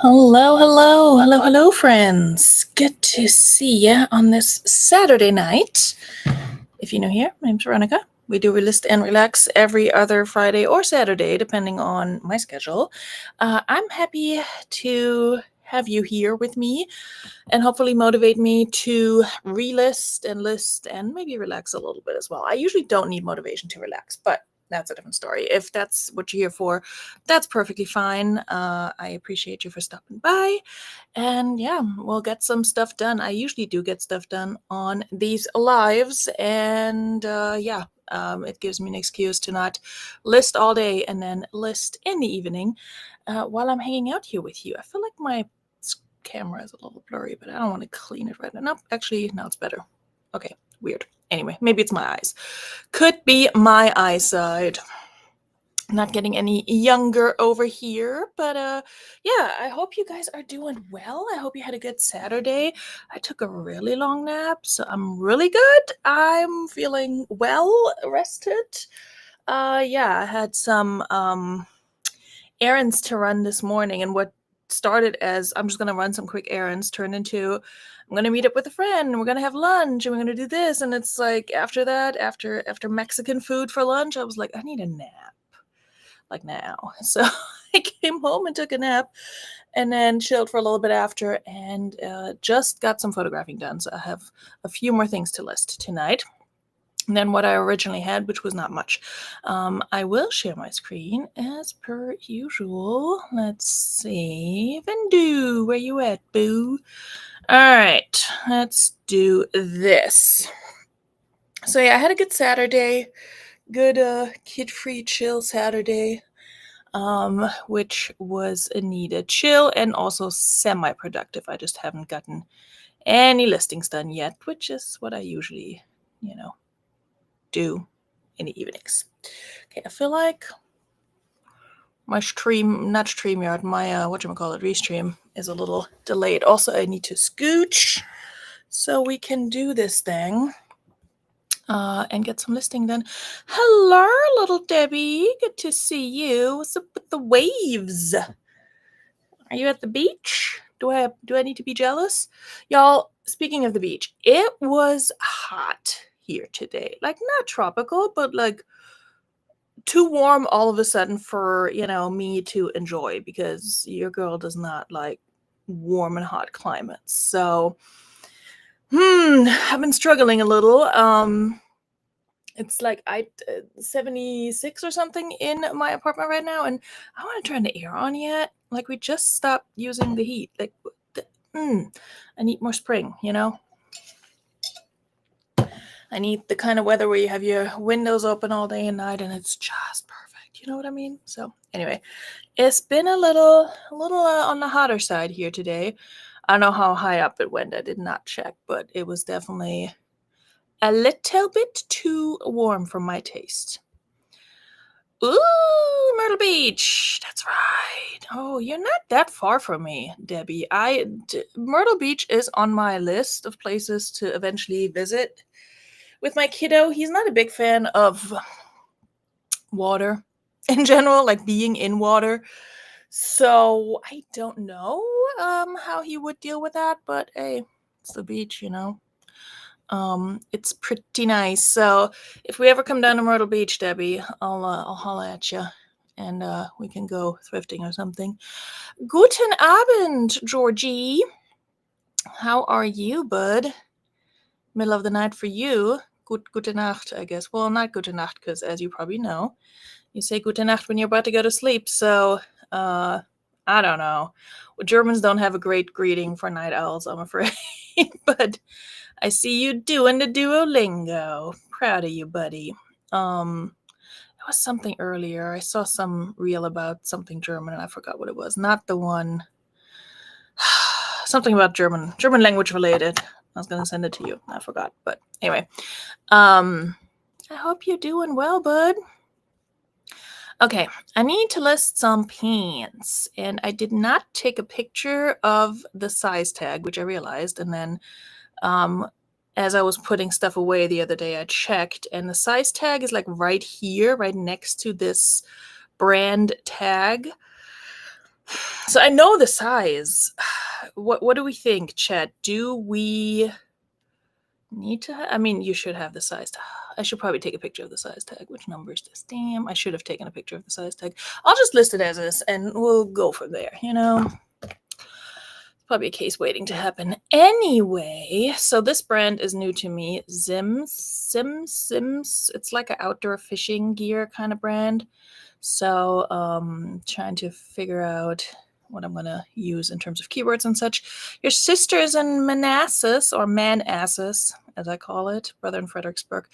Hello, friends. Good to see you on this Saturday night. If you're new here, my name's Veronika. We do RELIST and Relax every other Friday or Saturday, depending on my schedule. I'm happy to have you here with me and hopefully motivate me to relist and list and maybe relax a little bit as well. I usually don't need motivation to relax, but that's a different story. If that's what you're here for, that's perfectly fine. I appreciate you for stopping by. And yeah, we'll get some stuff done. I usually do get stuff done on these lives. And it gives me an excuse to not list all day and then list in the evening while I'm hanging out here with you. I feel like my camera is a little blurry, but I don't want to clean it right now. Nope, actually, now it's better. Okay, weird. Anyway, maybe it's my eyes. Could be my eyesight. Not getting any younger over here, but I hope you guys are doing well. I hope you had a good Saturday. I took a really long nap, so I'm really good. I'm feeling well rested. I had some errands to run this morning, and what started as I'm just going to run some quick errands turned into I'm going to meet up with a friend and we're going to have lunch and we're going to do this. And it's like after that, after Mexican food for lunch, I was like, I need a nap like now. So I came home and took a nap and then chilled for a little bit after and just got some photographing done. So I have a few more things to list tonight than what I originally had, which was not much. I will share my screen as per usual. Let's see. Vendu, where you at, boo? All right, let's do this. So yeah, I had a good Saturday. Good kid-free chill Saturday, which was needed. Chill and also semi-productive. I just haven't gotten any listings done yet, which is what I usually, do in the evenings. Okay, I feel like my StreamYard, my Restream is a little delayed. Also, I need to scooch so we can do this thing and get some listing done. Hello, little Debbie. Good to see you. What's up with the waves? Are you at the beach? Do I need to be jealous? Y'all, speaking of the beach, it was hot here today. Like not tropical, but like too warm all of a sudden for, me to enjoy because your girl does not like warm and hot climates. So, I've been struggling a little. It's like 76 or something in my apartment right now, and I want to turn the air on yet. Like we just stopped using the heat. Like, I need more spring. I need the kind of weather where you have your windows open all day and night, and it's just perfect. You know what I mean? So anyway, it's been a little on the hotter side here today. I don't know how high up it went. I did not check, but it was definitely a little bit too warm for my taste. Ooh, Myrtle Beach. That's right. Oh, you're not that far from me, Debbie. Myrtle Beach is on my list of places to eventually visit with my kiddo. He's not a big fan of water in general, like being in water. So I don't know how he would deal with that, but hey, it's the beach, It's pretty nice. So if we ever come down to Myrtle Beach, Debbie, I'll holla at you, and we can go thrifting or something. Guten Abend, Georgie. How are you, bud? Middle of the night for you. Gute Nacht, I guess. Well, not Gute Nacht, because as you probably know, you say Gute Nacht when you're about to go to sleep. So, I don't know. Well, Germans don't have a great greeting for night owls, I'm afraid. But I see you doing the Duolingo. Proud of you, buddy. There was something earlier. I saw some reel about something German, and I forgot what it was. Not the one. Something about German language related. I was gonna send it to you. I forgot. But anyway, I hope you're doing well, bud. Okay, I need to list some pants, and I did not take a picture of the size tag, which I realized, and then as I was putting stuff away the other day, I checked, and the size tag is like right here, right next to this brand tag. So I know the size. What do we think, Chat? Do we need to I mean, you should have the size tag. I should probably take a picture of the size tag. Which number is this? Damn, I should have taken a picture of the size tag. I'll just list it as is and we'll go from there, you know? Probably a case waiting to happen. Anyway, so this brand is new to me. Sims. It's like an outdoor fishing gear kind of brand. So trying to figure out what I'm going to use in terms of keywords and such. Your sister's in Manassas, or Manassas, as I call it, brother in Fredericksburg.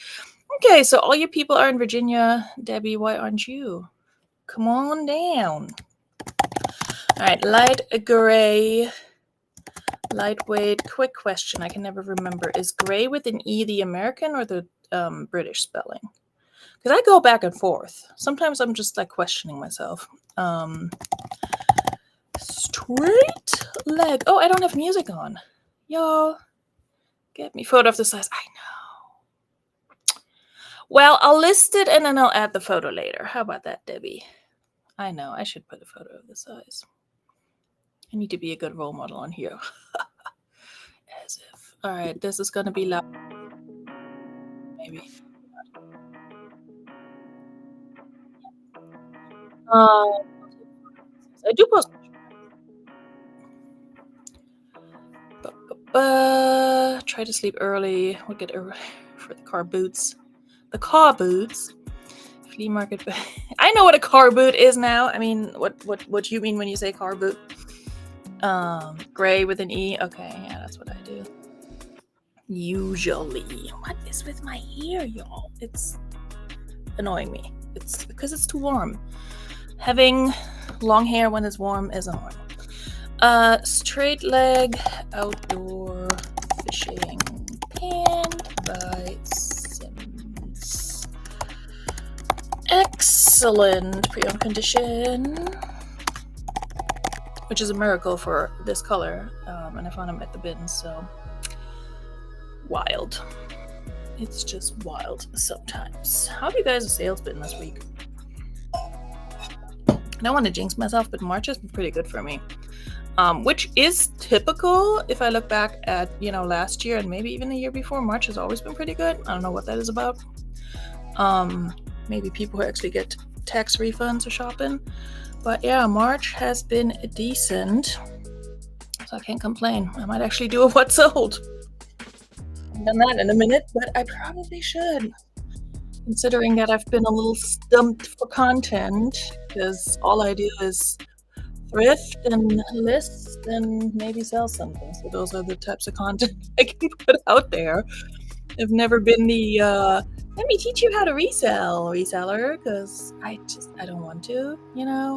Okay, so all you people are in Virginia. Debbie, why aren't you? Come on down. All right, light gray, lightweight. Quick question, I can never remember. Is gray with an E the American or the British spelling? Because I go back and forth. Sometimes I'm just like questioning myself. Straight leg. Oh, I don't have music on. Y'all, get me photo of the size. I know. Well, I'll list it and then I'll add the photo later. How about that, Debbie? I know. I should put a photo of the size. I need to be a good role model on here. As if. All right, this is going to be loud. Maybe. I do post. Try to sleep early. We'll get for the car boots. The car boots. Flea market. I know what a car boot is now. I mean, what you mean when you say car boot? Gray with an E. Okay, yeah, that's what I do. Usually. What is with my hair, y'all? It's annoying me. It's because it's too warm. Having long hair when it's warm is annoying. Straight leg outdoor fishing pant by Sims. Excellent pre-owned condition, which is a miracle for this color. And I found them at the bins, so wild. It's just wild sometimes. How have you guys' sales been this week? I don't want to jinx myself, but March has been pretty good for me. Which is typical if I look back at, last year and maybe even the year before. March has always been pretty good. I don't know what that is about. Maybe people who actually get tax refunds are shopping. But yeah, March has been decent. So I can't complain. I might actually do a what sold. I haven't done that in a minute, but I probably should. Considering that I've been a little stumped for content, because all I do is thrift and list and maybe sell something. So those are the types of content I can put out there. I've never been the let me teach you how to reseller, because I don't want to,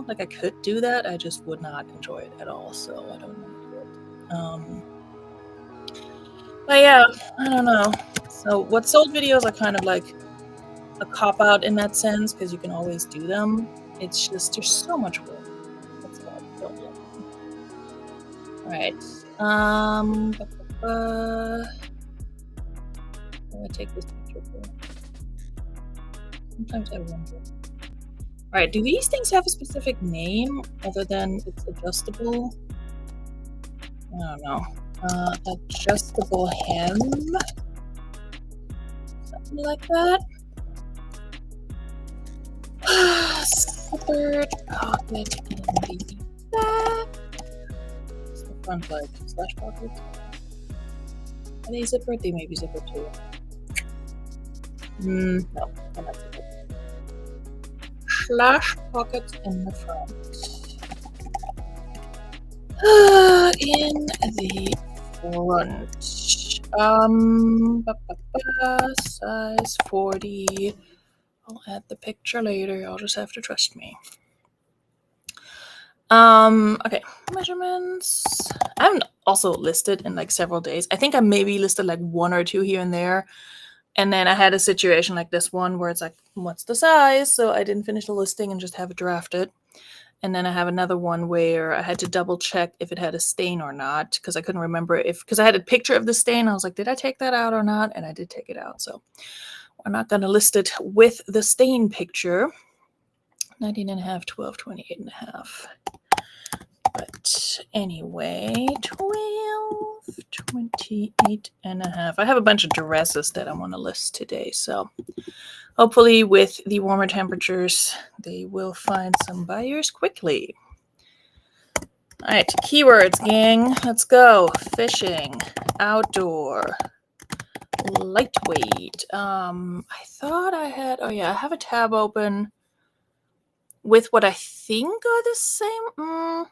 like I could do that. I just would not enjoy it at all. So I don't want to do it. But yeah, I don't know. So what sold videos are kind of like a cop out in that sense, because you can always do them. It's just there's so much work. All right. I'm gonna take this picture for. Sometimes I wonder. All right. Do these things have a specific name other than it's adjustable? I don't know. Adjustable hem. Something like that. Zippered pocket in the back. Front like slash pockets. Are they zippered? They may be zippered too. No, they're not zippered. Slash pockets in the front. In the front. Size 40. I'll add the picture later. You'll just have to trust me. Okay, measurements. I haven't also listed in like several days. I think I maybe listed like one or two here and there. And then I had a situation like this one where it's like, what's the size? So I didn't finish the listing and just have it drafted. And then I have another one where I had to double check if it had a stain or not, because I couldn't remember because I had a picture of the stain. I was like, did I take that out or not? And I did take it out. So we're not going to list it with the stain picture. 19.5, 12, 28.5. But Anyway, 12, 28 and a half. I have a bunch of dresses that I want to list today, so hopefully with the warmer temperatures, they will find some buyers quickly. All right, keywords, gang. Let's go. Fishing, outdoor, lightweight. I thought I had, I have a tab open with what I think are the same.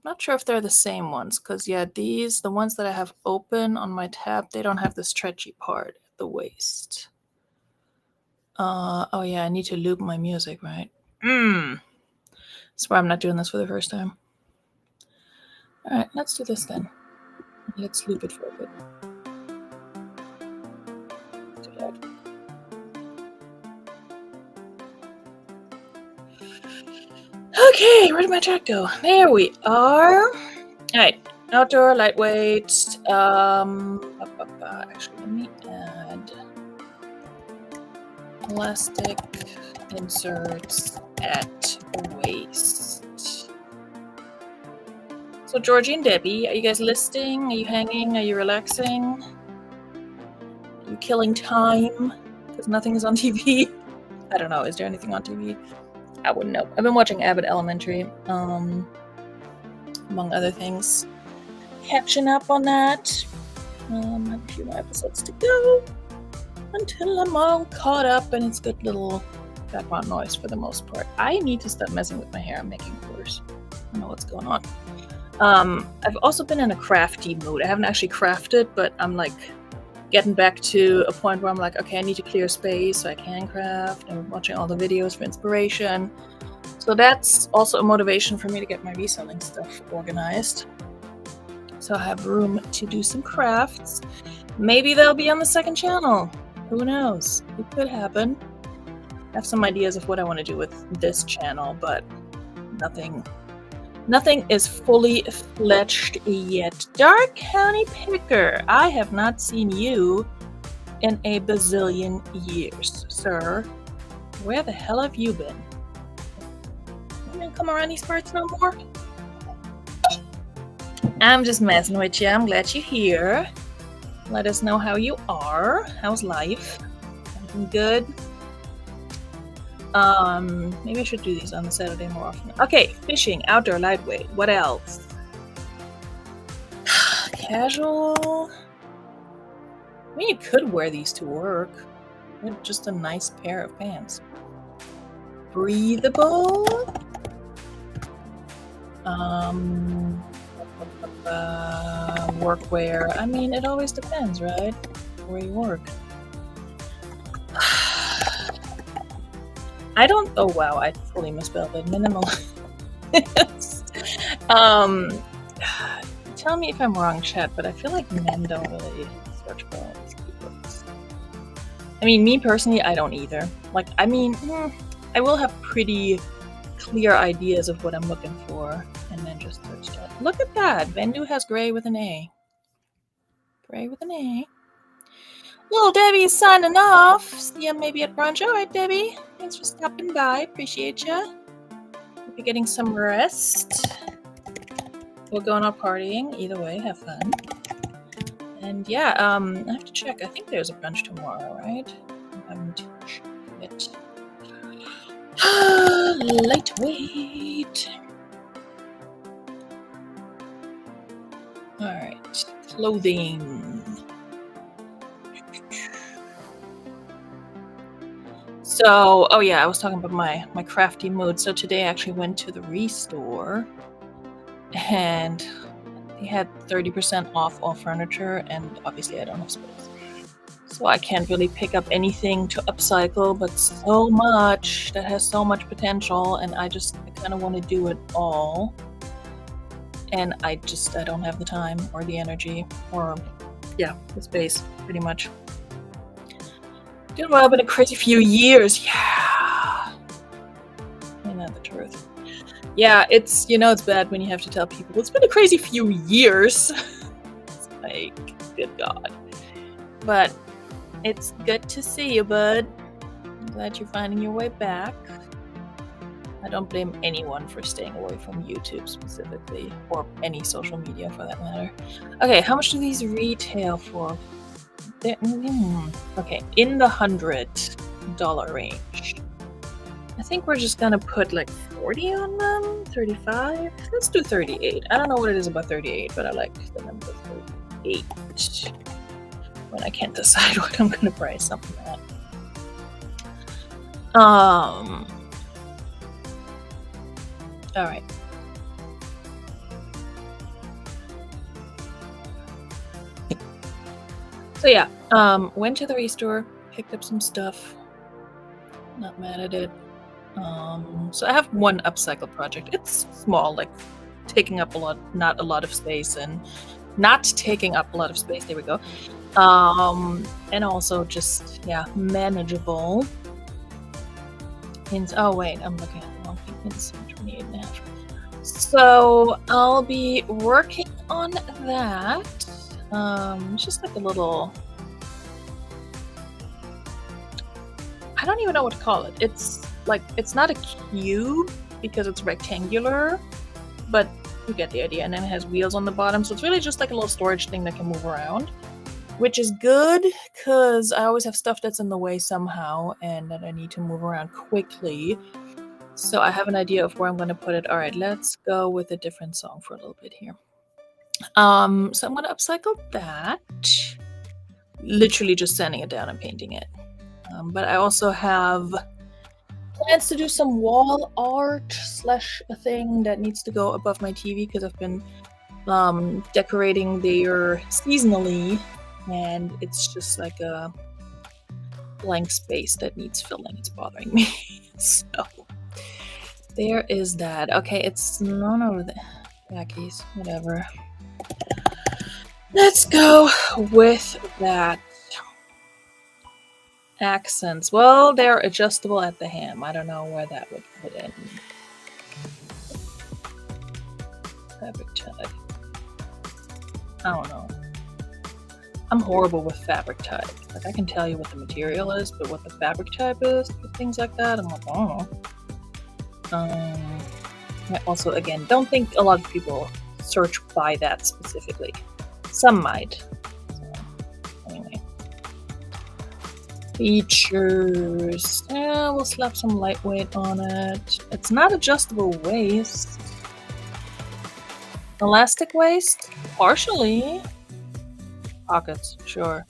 Not sure if they're the same ones, because the ones that I have open on my tab, they don't have the stretchy part at the waist. I need to loop my music, right? That's why I'm not doing this for the first time. All right, let's do this then. Let's loop it for a bit. Too loud. Okay, where did my track go? There we are. All right, outdoor, lightweight. Actually, let me add plastic inserts at waist. So Georgie and Debbie, are you guys listing? Are you hanging? Are you relaxing? Are you killing time? Because nothing is on TV. I don't know. Is there anything on TV? I wouldn't know. I've been watching Abbott Elementary, among other things. Catching up on that. I have a few more episodes to go until I'm all caught up, and it's good little background noise for the most part. I need to stop messing with my hair. I'm making it worse. I don't know what's going on. I've also been in a crafty mood. I haven't actually crafted, but I'm like getting back to a point where I'm like, okay, I need to clear space so I can craft. I'm watching all the videos for inspiration. So that's also a motivation for me to get my reselling stuff organized. So I have room to do some crafts. Maybe they'll be on the second channel. Who knows? It could happen. I have some ideas of what I want to do with this channel, but nothing is fully fledged yet. Dark County Picker, I have not seen you in a bazillion years, sir. Where the hell have you been? You didn't come around these parts no more? I'm just messing with you. I'm glad you're here. Let us know how you are. How's life? Everything good? Maybe I should do these on the Saturday more often. Okay, fishing, outdoor, lightweight. What else? Casual. I mean, you could wear these to work. They're just a nice pair of pants. Breathable. Workwear. I mean, it always depends, right? Where you work. I don't. Oh wow! I fully misspelled it. Minimalist. Tell me if I'm wrong, chat. But I feel like men don't really search for these keywords. I mean, me personally, I don't either. Like, I mean, I will have pretty clear ideas of what I'm looking for, and then just search that. Look at that! Vendu has gray with an A. Gray with an A. Little Debbie's signing off. See ya maybe at brunch. All right, Debbie. Thanks for stopping by. Appreciate ya. Hope you're getting some rest. We're going out partying. Either way, have fun. And yeah, I have to check. I think there's a brunch tomorrow, right? I haven't checked it. Lightweight. All right, clothing. So, I was talking about my crafty mood. So today I actually went to the Restore, and they had 30% off all furniture, and obviously I don't have space. So I can't really pick up anything to upcycle, but so much that has so much potential, and I kind of want to do it all. And I don't have the time or the energy or, the space, pretty much. Doing well, been a crazy few years. Yeah. Ain't that the truth? Yeah, it's bad when you have to tell people it's been a crazy few years. It's like, good God. But it's good to see you, bud. I'm glad you're finding your way back. I don't blame anyone for staying away from YouTube specifically, or any social media for that matter. Okay, how much do these retail for? Okay, in the $100 range. I think we're just gonna put like 40 on them, 35. Let's do 38. I don't know what it is about 38, but I like the number 38 when I can't decide what I'm gonna price something at. All right. So yeah, went to the restore, picked up some stuff. Not mad at it. So I have one upcycle project. It's small, like taking up not a lot of space, and not taking up a lot of space. There we go. And also just, yeah, manageable. Oh wait, I'm looking at the wrong thing. It's 28.5. So I'll be working on that. It's just like a little, I don't even know what to call it. It's like, it's not a cube because it's rectangular, but you get the idea. And then it has wheels on the bottom, so it's really just like a little storage thing that can move around, which is good because I always have stuff that's in the way somehow and that I need to move around quickly. So I have an idea of where I'm going to put it. All right, let's go with a different song for a little bit here. So I'm going to upcycle that. Literally just sanding it down and painting it. But I also have plans to do some wall art / a thing that needs to go above my TV because I've been decorating there seasonally, and it's just like a blank space that needs filling. It's bothering me. So there is that. Okay, it's none of the khakis, whatever. Let's go with that. Accents. Well, they're adjustable at the hem. I don't know where that would fit in. Fabric type. I don't know. I'm horrible with fabric type. Like, I can tell you what the material is, but what the fabric type is, things like that, I'm like, I don't know. I also, again, don't think a lot of people search by that specifically. Some might. So, anyway. Features. Yeah, we'll slap some lightweight on it. It's not adjustable waist. Elastic waist? Partially. Pockets, sure.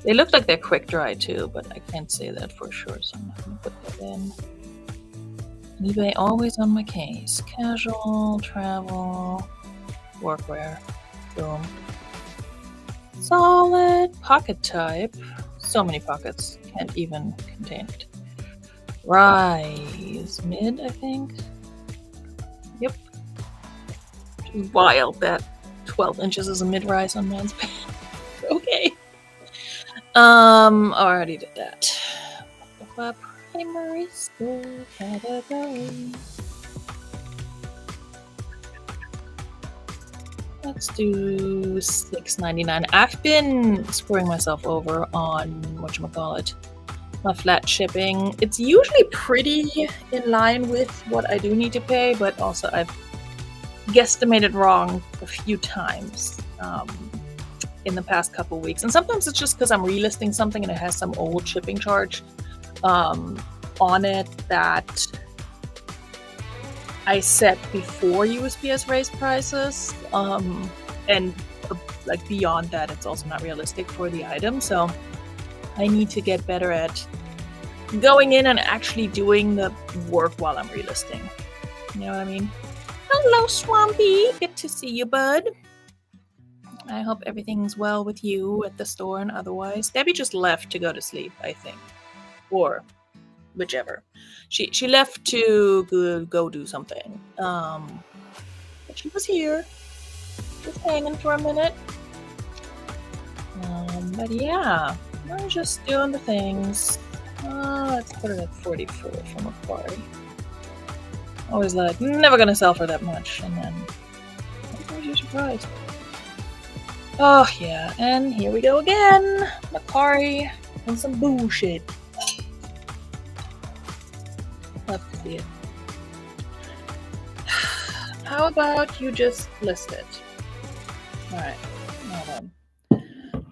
They look like they're quick dry too, but I can't say that for sure, so I'm not gonna put that in. eBay always on my case. Casual, travel, workwear. Boom. Solid. Pocket type. So many pockets. Can't even contain it. Rise. Mid, I think. Yep. Wild that 12 inches is a mid-rise on man's pants. Okay. Already did that. Primary school category. Let's do $6.99. I've been screwing myself over on whatchamacallit, my flat shipping. It's usually pretty in line with what I do need to pay, but also I've guesstimated wrong a few times in the past couple weeks. And sometimes it's just because I'm relisting something and it has some old shipping charge on it that I set before USPS raised prices. And like beyond that, it's also not realistic for the item. So I need to get better at going in and actually doing the work while I'm relisting. You know what I mean? Hello, Swampy. Good to see you, bud. I hope everything's well with you at the store and otherwise. Debbie just left to go to sleep, I think. Or whichever. She left to go do something. But she was here. Just hanging for a minute. But yeah, I'm just doing the things. Let's put it at 44 from a quarry. Always like, never gonna sell for that much, and then sometimes you're surprised. Oh yeah, and here we go again. Macari and some bullshit. Love to see it. How about you just list it? All right. Hold on.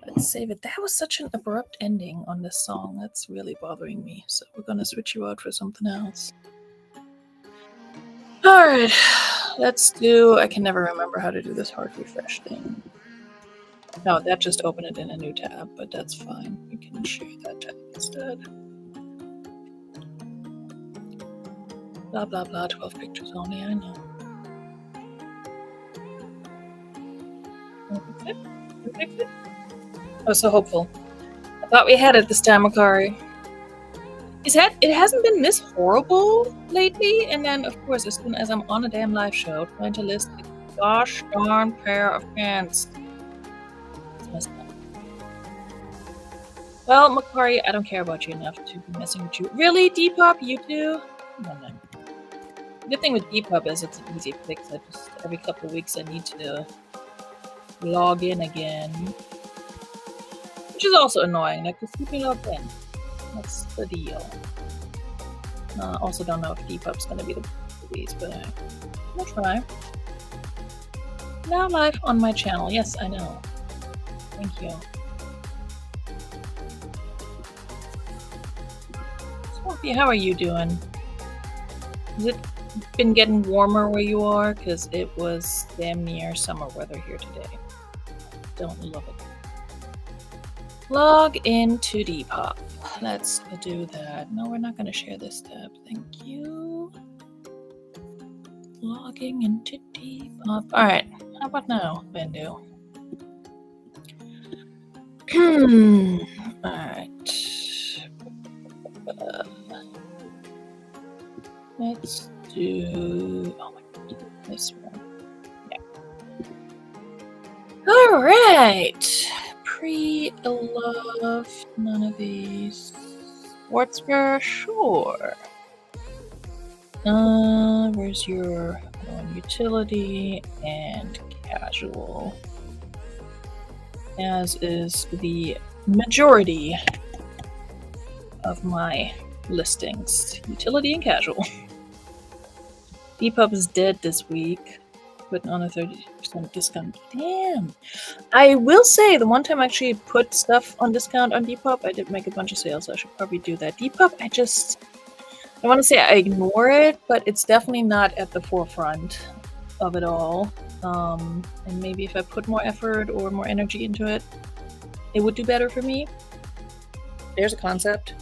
Let's save it. That was such an abrupt ending on this song. That's really bothering me. So we're going to switch you out for something else. All right. Let's do... I can never remember how to do this hard refresh thing. No, that just opened it in a new tab, but that's fine. We can share that tab instead. Blah, blah, blah. 12 pictures only, I know. Fix it? I was so hopeful. I thought we had it this time, Makari. It hasn't been this horrible lately, and then, of course, as soon as I'm on a damn live show, trying to list a gosh darn pair of pants. It's messed up. Well, Makari, I don't care about you enough to be messing with you. Really, Depop? You too? No. The good thing with Depop is it's an easy fix. I just, every couple of weeks, I need to log in again. Which is also annoying, like, just keep me logged in. That's the deal. Also don't know if Depop's gonna be the these, but I'll try. Now live on my channel. Yes, I know. Thank you. Sophie, how are you doing? Has it been getting warmer where you are? Because it was damn near summer weather here today. Don't love it. Log into Depop. Let's do that. No, we're not going to share this tab. Thank you. Logging into Depop. Alright, how about now, Bendu? Alright. Let's do... oh my god, this one. Yeah. Alright. Pre-love, none of these. Sportswear, sure. Where's your utility and casual? As is the majority of my listings. Utility and casual. Depop is dead this week. Putting on a 30% discount. Damn. I will say, the one time I actually put stuff on discount on Depop, I did make a bunch of sales, so I should probably do that. Depop, I want to say I ignore it, but it's definitely not at the forefront of it all. And maybe if I put more effort or more energy into it, it would do better for me. There's a concept.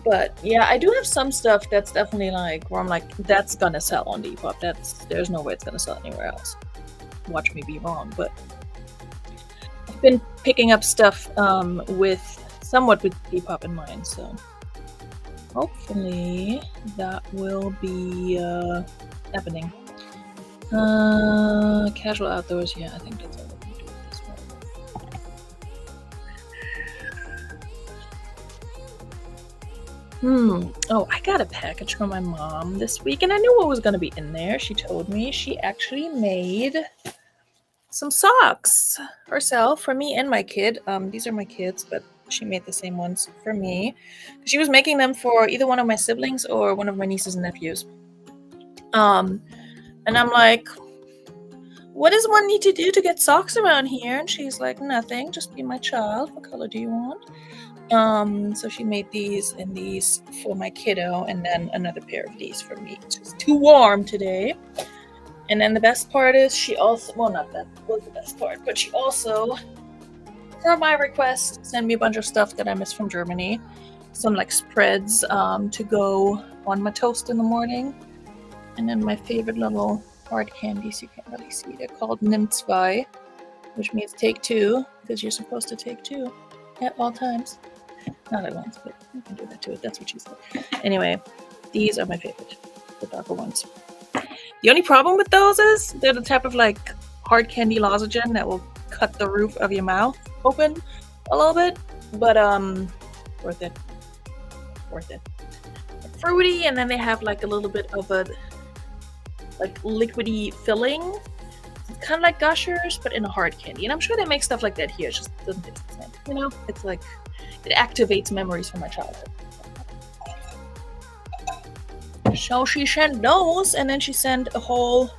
But yeah, I do have some stuff that's definitely like, where I'm like, that's gonna sell on Depop. There's no way it's gonna sell anywhere else. Watch me be wrong, but I've been picking up stuff somewhat with Depop in mind, so hopefully that will be happening. Casual outdoors, yeah, I think that's all we can do with this one. Oh, I got a package from my mom this week, and I knew what was going to be in there. She told me she actually made some socks herself for me and my kid. These are my kids, but she made the same ones for me. She was making them for either one of my siblings or one of my nieces and nephews. And I'm like, what does one need to do to get socks around here? And she's like, nothing, just be my child. What color do you want? So she made these and these for my kiddo, and then another pair of these for me. It's just too warm today. And then the best part is she also, well, not that was the best part, but she also, for my request, sent me a bunch of stuff that I missed from Germany. Some like spreads to go on my toast in the morning. And then my favorite little hard candies, you can't really see. They're called Nimm 2, which means take two, because you're supposed to take two at all times. Not at once, but you can do that too. That's what she said. Anyway, these are my favorite, the darker ones. The only problem with those is they're the type of like hard candy lozenge that will cut the roof of your mouth open a little bit, but worth it. Worth it. They're fruity, and then they have like a little bit of a like liquidy filling. It's kind of like Gushers, but in a hard candy. And I'm sure they make stuff like that here. It just doesn't taste the same. You know, it's like it activates memories from my childhood. So she sent those, and then she sent a whole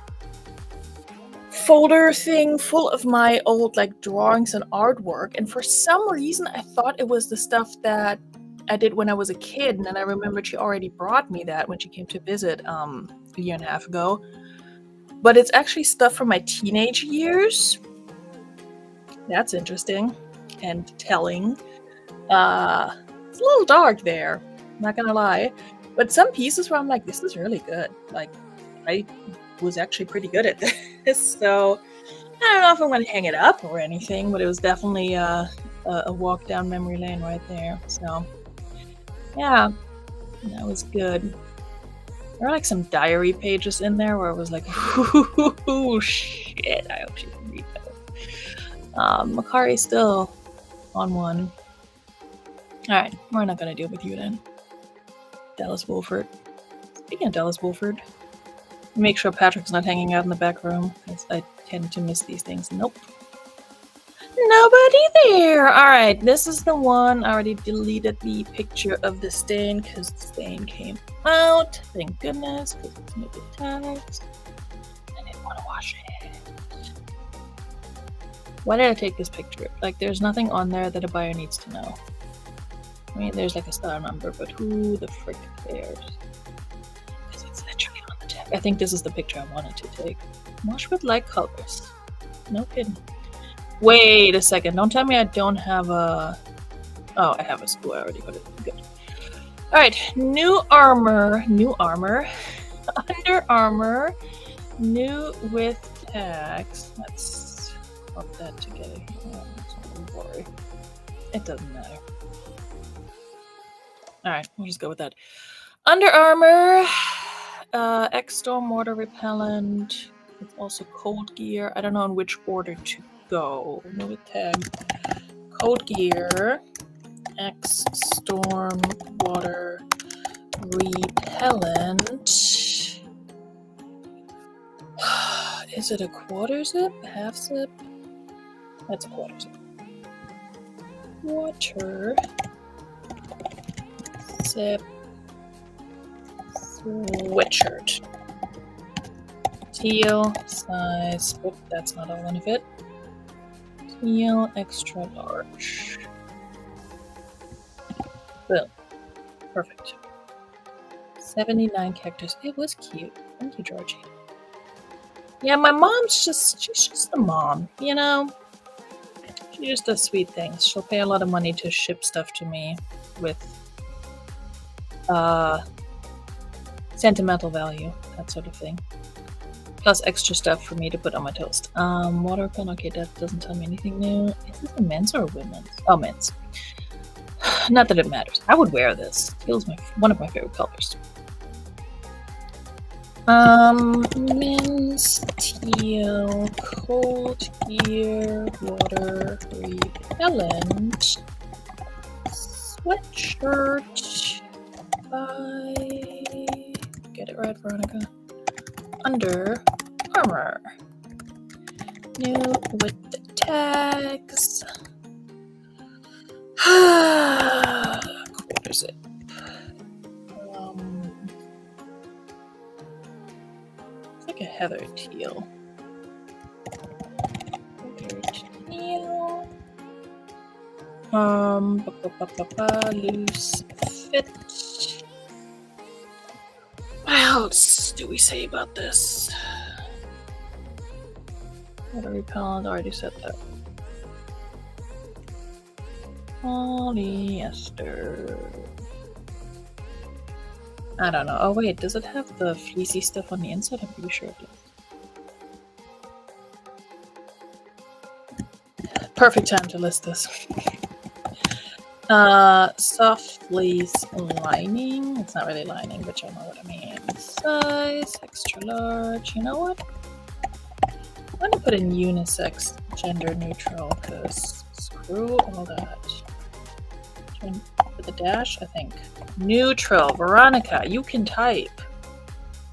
folder thing full of my old like drawings and artwork, and for some reason I thought it was the stuff that I did when I was a kid, and then I remembered she already brought me that when she came to visit a year and a half ago. But it's actually stuff from my teenage years. That's interesting and telling. It's a little dark there, not gonna lie. But some pieces where I'm like, this is really good. Like, I was actually pretty good at this. So I don't know if I'm gonna hang it up or anything, but it was definitely a walk down memory lane right there. So yeah, that was good. There were like some diary pages in there where I was like, ooh, shit, I hope she can read those. Makari's still on one. Alright, we're not gonna deal with you then. Dallas Wolford. Speaking of Dallas Wolford, make sure Patrick's not hanging out in the back room, because I tend to miss these things. Nope. Nobody there! Alright, this is the one. I already deleted the picture of the stain, because the stain came out. Thank goodness, because it's maybe tags. I didn't want to wash it. Why did I take this picture? Like, there's nothing on there that a buyer needs to know. I mean, there's like a star number, but who the frick cares? Because it's literally on the tag. I think this is the picture I wanted to take. Wash with light colors. No kidding. Wait a second. Don't tell me I don't have a... Oh, I have a school. I already got it. Good. Alright. New armor. New armor. Under Armour. New with tags. Let's pop that together. Don't worry. It doesn't matter. Alright, we'll just go with that. Under Armour. X-Storm Water Repellent. It's also Cold Gear. I don't know in which order to go. Move it tag. Cold Gear. X-Storm Water Repellent. Is it a quarter zip? Half zip? That's a quarter zip. Water zip sweatshirt. Teal size. Oh, that's not all of it. Teal extra large. Boom. Perfect. 79 characters. It was cute. Thank you, Georgie. Yeah, my mom's she's just a mom, you know? She just does sweet things. She'll pay a lot of money to ship stuff to me with sentimental value, that sort of thing. Plus extra stuff for me to put on my toast. Water pen, okay, that doesn't tell me anything new. Is this a men's or a women's? Oh, men's. Not that it matters. I would wear this. Teal's one of my favorite colors. Men's teal Cold Gear Water Repellent sweatshirt by... Get it right, Veronika. Under Armour. New with the tags. Quarter zip. It's like a heather teal. Heather teal. Loose fit. What else do we say about this? Water repellent, I already said that. Polyester. I don't know. Oh wait, does it have the fleecy stuff on the inside? I'm pretty sure it does. Perfect time to list this. Soft fleece lining. It's not really lining, but you know what I mean. Size, extra large. You know what? I'm gonna put in unisex, gender neutral, because screw all that. With a dash, I think. Neutral. Veronika, you can type.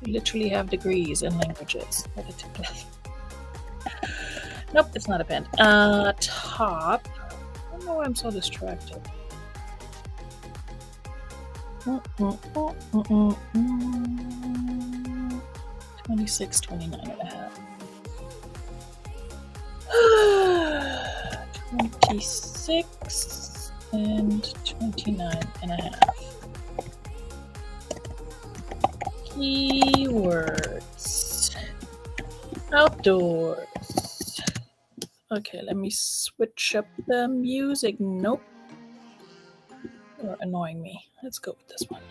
You literally have degrees in languages. Nope, it's not a pen. Top. I don't know why I'm so distracted. 26, 29 and a half. 26 and 29.5. Keywords. Outdoors. Okay, let me switch up the music. Nope. You're annoying me. Let's go with this one.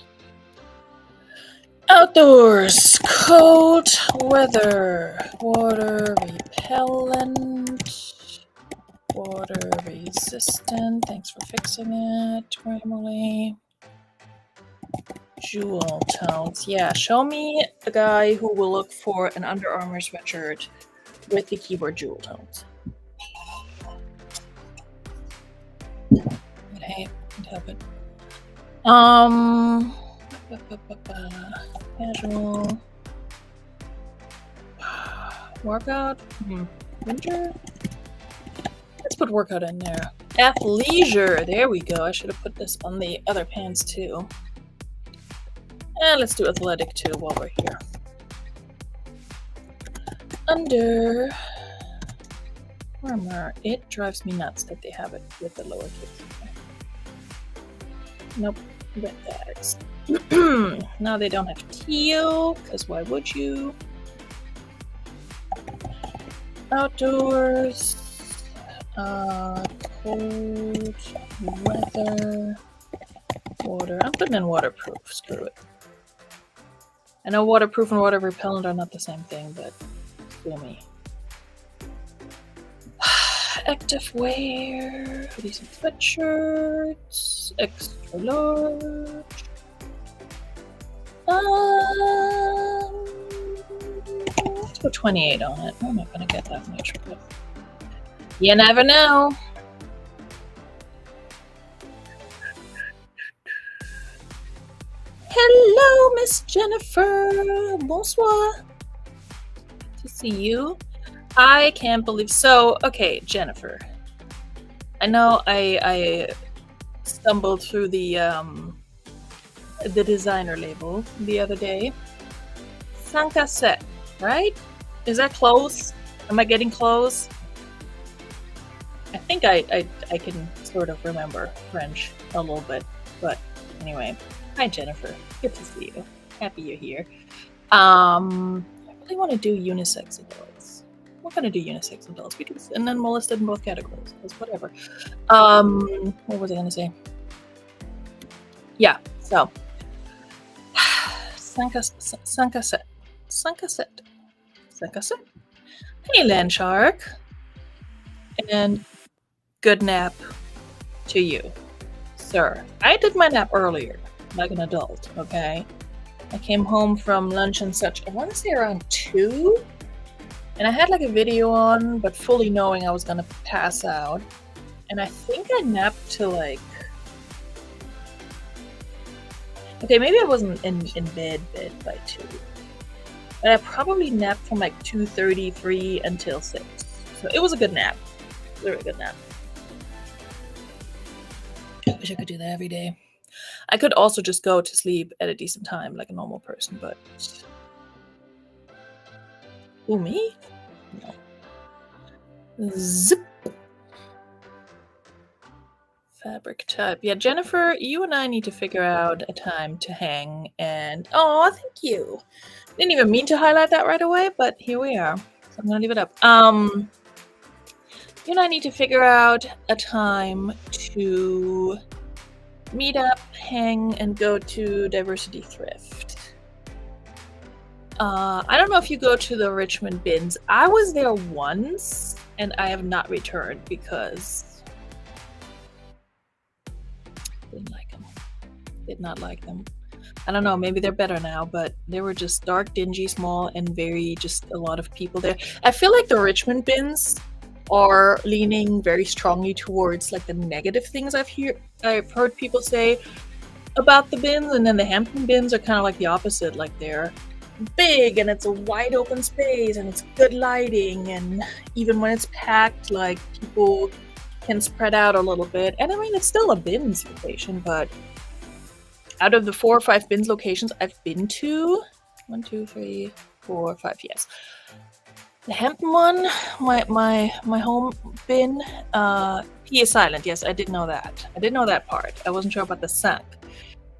Outdoors. Cold weather. Water repellent. Water resistant. Thanks for fixing it, Emily. Jewel tones. Yeah, show me the guy who will look for an Under Armour sweatshirt with the keyword jewel tones. Hey, can't help it. Casual. Workout. Winter. Let's put workout in there. Athleisure. There we go. I should have put this on the other pants too. And let's do athletic too while we're here. Under Armour. It drives me nuts that they have it with the lowercase. Nope. Red bags. Now they don't have teal, because why would you? Outdoors. Cold weather. Water. I'm putting in waterproof. Screw it. I know waterproof and water repellent are not the same thing, but screw me. Active wear. Hoodies and sweatshirts. Extra large. Let's go 28 on it. I'm not gonna get that much, but you never know. Hello, Miss Jennifer. Bonsoir. Good to see you. I can't believe so. Okay, Jennifer. I know I stumbled through the designer label the other day. Sankaset, right? Is that close? Am I getting close? I think I can sort of remember French a little bit, but anyway. Hi, Jennifer. Good to see you. Happy you're here. I really want to do unisex adults. We're gonna do unisex adults because, and then we'll list it in both categories. Because whatever. What was I gonna say? Yeah. So, Sankaset. Hey, Land Shark. And good nap to you, sir. I did my nap earlier. Like an adult, okay? I came home from lunch and such, I want to say around 2, and I had like a video on, but fully knowing I was gonna pass out, and I think I napped till like, okay, maybe I wasn't in bed by 2, but I probably napped from like 2:33 until 6, so it was a good nap, really good nap. I wish I could do that every day. I could also just go to sleep at a decent time like a normal person, but... Ooh, me? No. Zip! Fabric type. Yeah, Jennifer, you and I need to figure out a time to hang and... Oh, thank you! Didn't even mean to highlight that right away, but here we are. So I'm gonna leave it up. You and I need to figure out a time to... meet up, hang, and go to Diversity Thrift. I don't know if you go to the Richmond bins. I was there once, and I have not returned because didn't like them. Did not like them. I don't know, maybe they're better now, but they were just dark, dingy, small, and very just a lot of people there. I feel like the Richmond bins are leaning very strongly towards like the negative things I've heard people say about the bins, and then the Hampton bins are kind of like the opposite. Like they're big and it's a wide open space and it's good lighting, and even when it's packed, like people can spread out a little bit. And I mean, it's still a bins location, but out of the 4 or 5 bins locations I've been to, 1, 2, 3, 4, 5, yes. The Hampton one, my home bin, P is silent. Yes, I did know that. I did know that part. I wasn't sure about the sunk,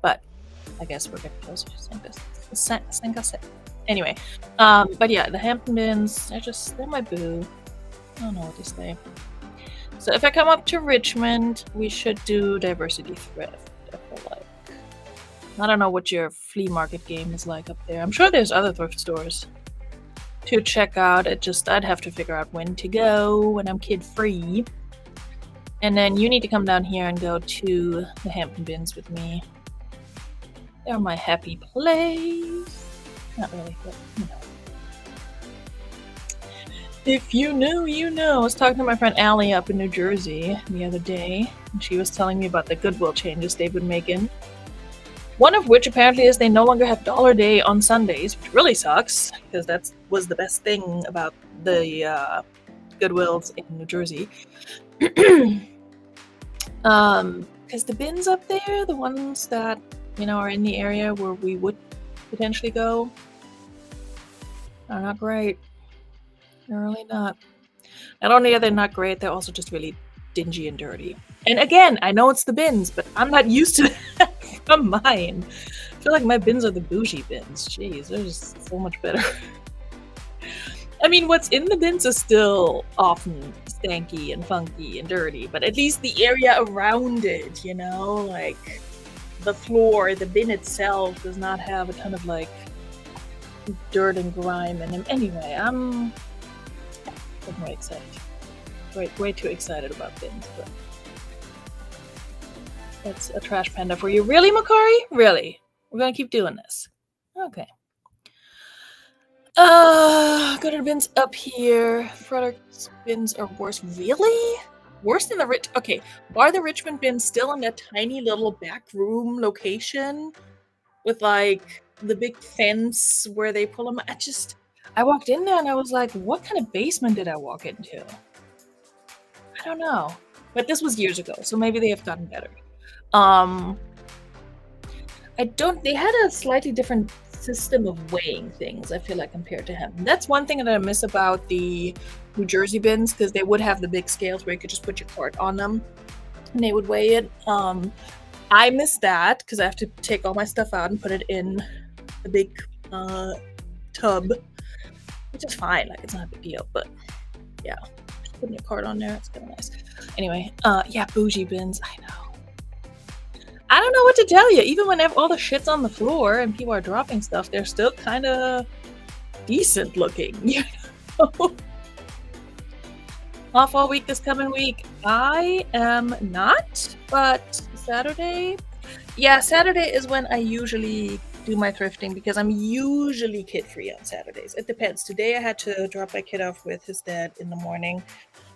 but I guess we're getting closer to sink. Anyway, but yeah, the Hampton bins, they're my boo. I don't know what to say. So if I come up to Richmond, we should do diversity thrift, I feel like. I don't know what your flea market game is like up there. I'm sure there's other thrift stores to check out. I'd have to figure out when to go when I'm kid-free. And then you need to come down here and go to the Hampton bins with me. They're my happy place. Not really, but you know. If you know, you know. I was talking to my friend Allie up in New Jersey the other day, and she was telling me about the Goodwill changes they've been making. One of which apparently is they no longer have Dollar Day on Sundays, which really sucks, because that was the best thing about the Goodwills in New Jersey. Because the bins up there, the ones that, you know, are in the area where we would potentially go, are not great. They're really not. Not only are they not great, they're also just really dingy and dirty. And again, I know it's the bins, but I'm not used to that from mine. I feel like my bins are the bougie bins. Jeez, they're just so much better. I mean, what's in the bins is still often stanky and funky and dirty, but at least the area around it, you know, like the floor, the bin itself does not have a ton of like dirt and grime in them. Anyway, I'm way excited. Way too excited about bins, but that's a trash panda for you. Really, Makari? Really? We're gonna keep doing this. Okay. Go to the bins up here. Frederick's bins are worse. Really? Worse than the Rich. Okay, are the Richmond bins still in that tiny little back room location with like the big fence where they pull them? I walked in there and I was like, what kind of basement did I walk into? I don't know. But this was years ago, so maybe they have gotten better. They had a slightly different system of weighing things, I feel like, compared to him. That's one thing that I miss about the New Jersey bins, because they would have the big scales where you could just put your cart on them and they would weigh it. I miss that because I have to take all my stuff out and put it in the big tub, which is fine. Like, it's not a big deal, but yeah, just putting your cart on there, it's kind of nice. Anyway, yeah, bougie bins, I know. I don't know what to tell you. Even when all the shit's on the floor and people are dropping stuff, they're still kind of decent looking, you know? Off all week this coming week. I am not, but Saturday? Yeah, Saturday is when I usually do my thrifting because I'm usually kid-free on Saturdays. It depends. Today I had to drop my kid off with his dad in the morning,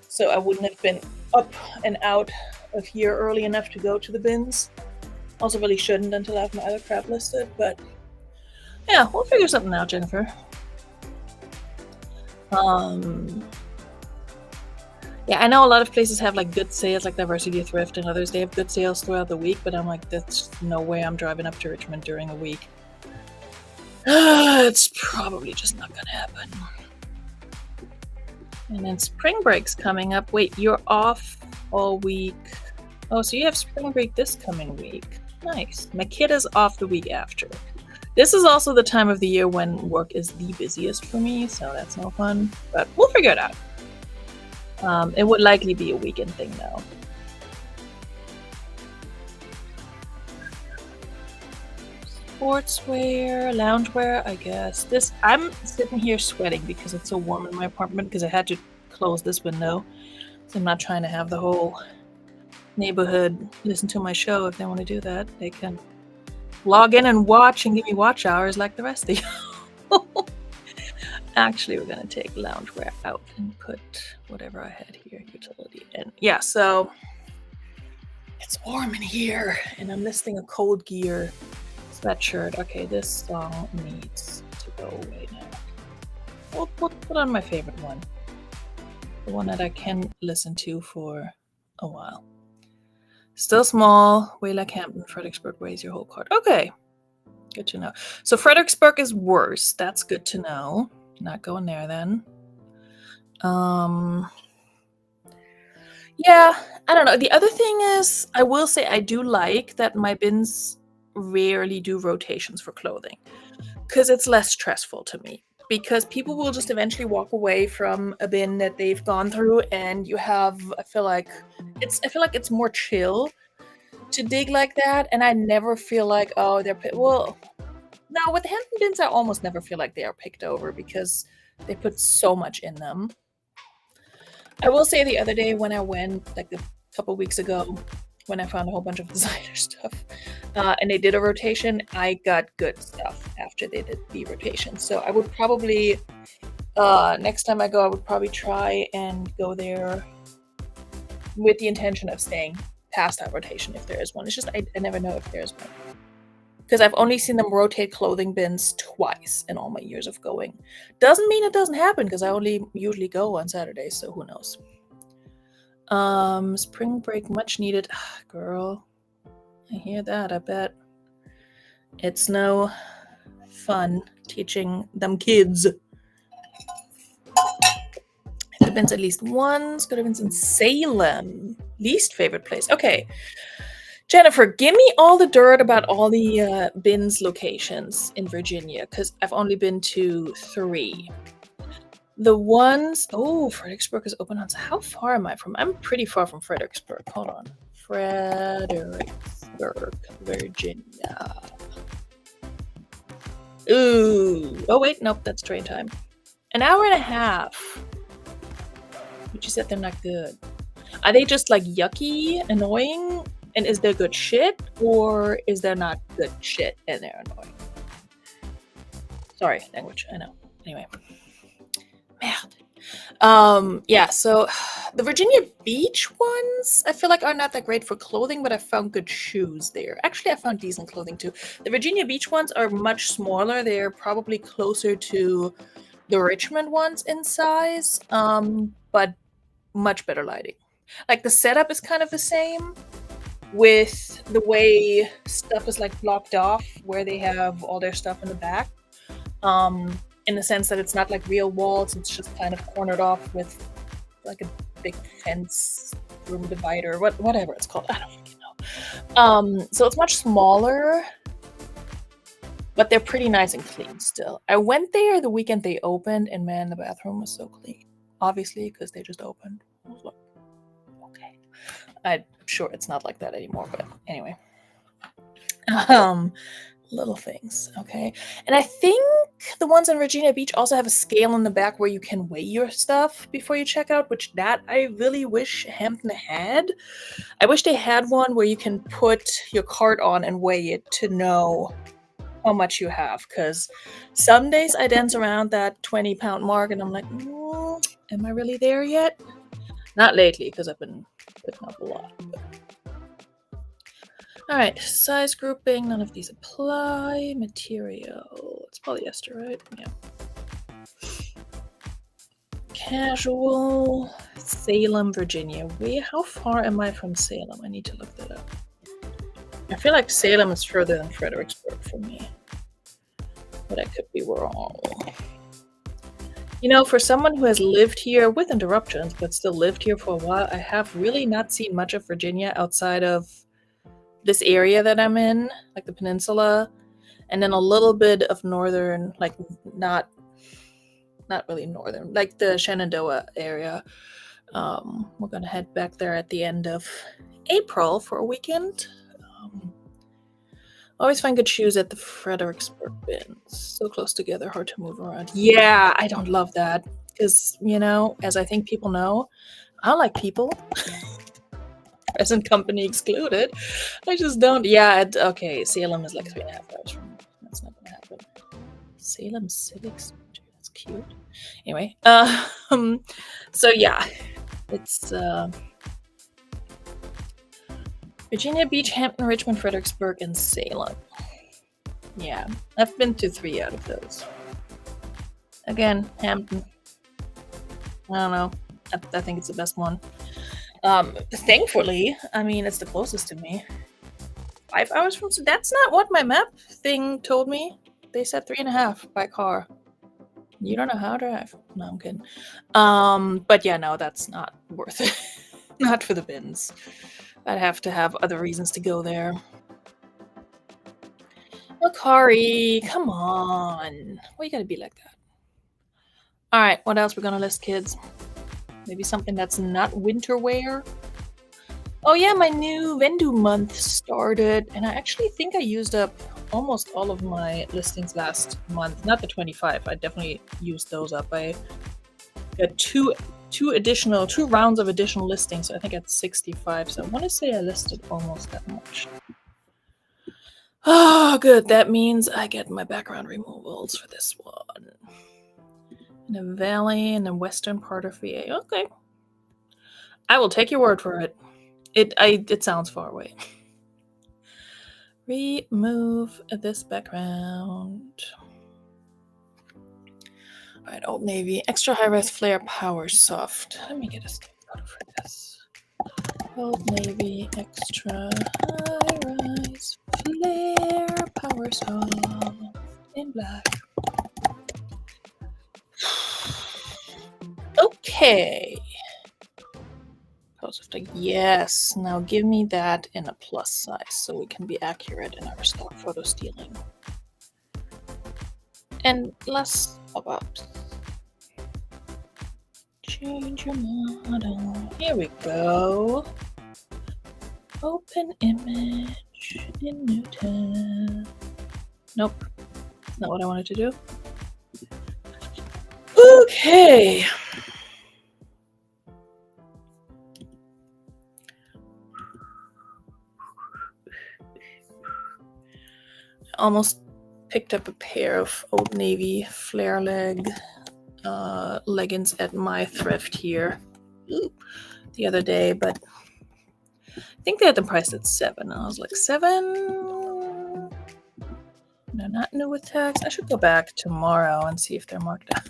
so I wouldn't have been up and out of here early enough to go to the bins. Also really shouldn't until I have my other crap listed, but yeah, we'll figure something out, Jennifer. Yeah, I know a lot of places have like good sales, like Diversity Thrift, and others, they have good sales throughout the week, but I'm like, that's no way I'm driving up to Richmond during a week. It's probably just not gonna happen. And then spring break's coming up. Wait, you're off all week. Oh, so you have spring break this coming week. Nice. My kid is off the week after. This is also the time of the year when work is the busiest for me, so that's no fun. But we'll figure it out. It would likely be a weekend thing, though. Sportswear, loungewear, I guess. I'm sitting here sweating because it's so warm in my apartment because I had to close this window. So I'm not trying to have the whole neighborhood listen to my show. If they want to do that, they can log in and watch and give me watch hours like the rest of you. Actually, we're gonna take loungewear out and put whatever I had here, utility in. Yeah, so it's warm in here and I'm listing a cold gear sweatshirt. Okay, this song needs to go away now. We'll put on my favorite one, the one that I can listen to for a while. Still small, way like Hampton. Fredericksburg weighs your whole cart. Okay, good to know. So Fredericksburg is worse. That's good to know. Not going there then. Yeah, I don't know. The other thing is, I will say I do like that my bins rarely do rotations for clothing because it's less stressful to me. Because people will just eventually walk away from a bin that they've gone through, and you have. I feel like it's more chill to dig like that, and I never feel like, oh, well. Now with Hampton bins, I almost never feel like they are picked over because they put so much in them. I will say the other day when I went, like a couple weeks ago, when I found a whole bunch of designer stuff, and they did a rotation, I got good stuff after they did the rotation. So I would probably, next time I go, I would probably try and go there with the intention of staying past that rotation if there is one. It's just I never know if there's one. Because I've only seen them rotate clothing bins twice in all my years of going. Doesn't mean it doesn't happen because I only usually go on Saturdays, so who knows. Spring break much needed. Girl, I hear that, I bet. It's no fun teaching them kids. Could have been at least once, could have been in Salem. Least favorite place. Okay. Jennifer, give me all the dirt about all the bins locations in Virginia, because I've only been to 3. The ones, Fredericksburg is open on. How far am I from? I'm pretty far from Fredericksburg. Hold on. Fredericksburg, Virginia. Ooh. Oh, wait. Nope. That's train time. An hour and a half. But you said they're not good. Are they just like yucky, annoying? And is there good shit? Or is there not good shit and they're annoying? Sorry, language. I know. Anyway. Merde. Yeah, so the Virginia Beach ones, I feel like are not that great for clothing, but I found good shoes there. Actually, I found decent clothing too. The Virginia Beach ones are much smaller. They're probably closer to the Richmond ones in size, but much better lighting. Like the setup is kind of the same with the way stuff is like blocked off, where they have all their stuff in the back. In the sense that it's not like real walls, it's just kind of cornered off with like a big fence, room divider, whatever it's called. I don't fucking know. So it's much smaller, but they're pretty nice and clean still. I went there the weekend they opened, and man, the bathroom was so clean. Obviously, because they just opened. I was like, okay. I'm sure it's not like that anymore, but anyway. Little things, okay? And I think the ones in Virginia Beach also have a scale in the back where you can weigh your stuff before you check out, which that I really wish Hampton had. I wish they had one where you can put your cart on and weigh it to know how much you have, because some days I dance around that 20-pound mark and I'm like, am I really there yet? Not lately, because I've been picking up a lot. But... all right, size grouping, none of these apply. Material, it's polyester, right? Yeah. Casual, Salem, Virginia. How far am I from Salem? I need to look that up. I feel like Salem is further than Fredericksburg for me, but I could be wrong. You know, for someone who has lived here with interruptions, but still lived here for a while, I have really not seen much of Virginia outside of this area that I'm in, like the peninsula, and then a little bit of northern, like not really northern, like the Shenandoah area. We're gonna head back there at the end of April for a weekend. Always find good shoes at the Fredericksburg bins. So close together, hard to move around. Yeah, I don't love that. Because, you know, as I think people know, I like people. Present company excluded. I just don't. Yeah, okay, Salem is like 3.5 hours from me. That's not gonna happen. Salem Civic Center. That's cute. Anyway, so yeah, it's Virginia Beach, Hampton, Richmond, Fredericksburg, and Salem. Yeah, I've been to 3 out of those. Again, Hampton. I don't know. I think it's the best one. Thankfully, I mean, it's the closest to me. 5 hours from... that's not what my map thing told me. They said 3.5 by car. You don't know how to drive. No, I'm kidding. But yeah, no, that's not worth it. Not for the bins. I'd have to have other reasons to go there. Akari, come on. Why you gotta be like that? All right, what else we're gonna list, kids? Maybe something that's not winter wear. Oh yeah, my new Vendu month started, and I actually think I used up almost all of my listings last month. Not the 25. I definitely used those up. I got two rounds of additional listings. So I think I had 65. So I want to say I listed almost that much. Oh, good. That means I get my background removals for this one. In the valley in the western part of VA. Okay. I will take your word for it. It sounds far away. Remove this background. All right, Old Navy. Extra high-res flare power soft. Let me get a stamp out for this. Old Navy extra high-rise flare power soft in black. Okay. Yes. Now give me that in a plus size so we can be accurate in our stock photo stealing. And less pop-ups. Change your model. Here we go. Open image in new tab. Nope. That's not what I wanted to do. Okay. I almost picked up a pair of Old Navy flare leg leggings at my thrift here the other day, but I think they had them priced at $7. I was like, $7? No, not new with tax. I should go back tomorrow and see if they're marked up.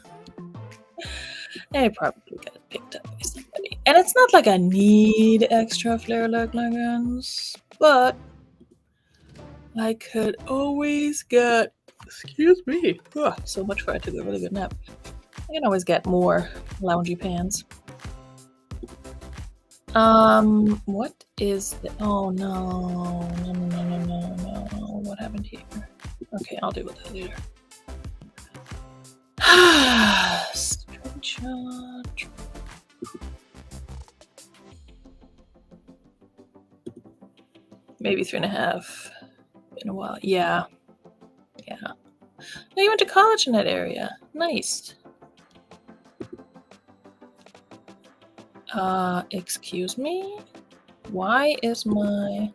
I probably got it picked up by somebody. And it's not like I need extra flare leg leggings, but I could always get, excuse me, so much for I took a really good nap. I can always get more loungy pants. What is the, oh no, what happened here? Okay, I'll deal with that later. Screenshot. Maybe 3.5. Been a while. Yeah. No, you went to college in that area. Nice. Excuse me? Why is I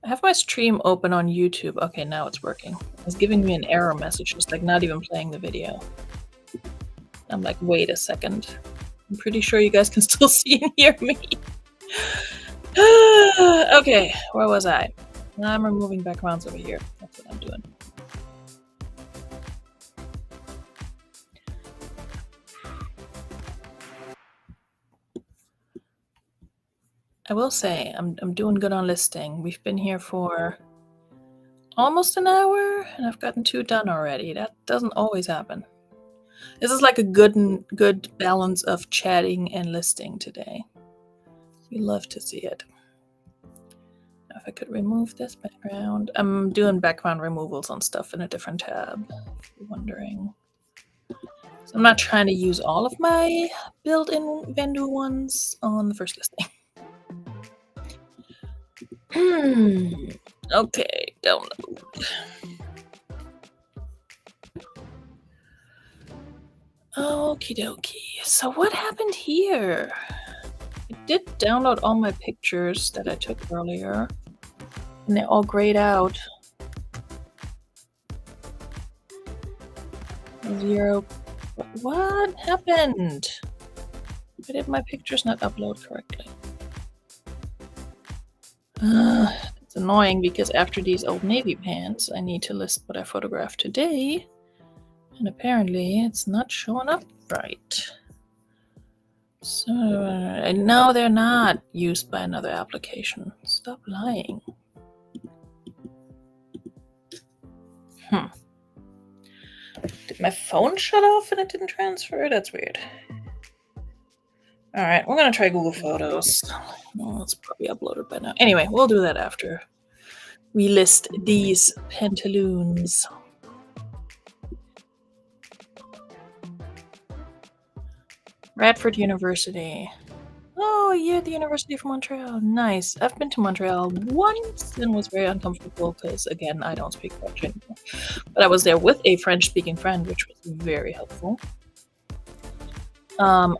have my stream open on YouTube. Okay, now it's working. It's giving me an error message, just like not even playing the video. I'm like, wait a second. I'm pretty sure you guys can still see and hear me. Okay, where was I? I'm removing backgrounds over here. That's what I'm doing. I will say, I'm doing good on listing. We've been here for almost an hour, and I've gotten 2 done already. That doesn't always happen. This is like a good balance of chatting and listing today. We love to see it. Now if I could remove this background. I'm doing background removals on stuff in a different tab, if you're wondering. So I'm not trying to use all of my built-in vendor ones on the first listing. Okay, download. Okie dokie. So what happened here? I did download all my pictures that I took earlier, and they're all grayed out. 0. What happened? Why did my pictures not upload correctly? It's annoying because after these Old Navy pants, I need to list what I photographed today, and apparently it's not showing up right. So, no, they're not used by another application. Stop lying. Did my phone shut off and it didn't transfer? That's weird. All right, we're gonna try Google Photos. Well, it's probably uploaded by now. Anyway, we'll do that after we list these pantaloons. Radford University. Oh, yeah, the University of Montreal. Nice. I've been to Montreal once and was very uncomfortable because, again, I don't speak French anymore. But I was there with a French-speaking friend, which was very helpful.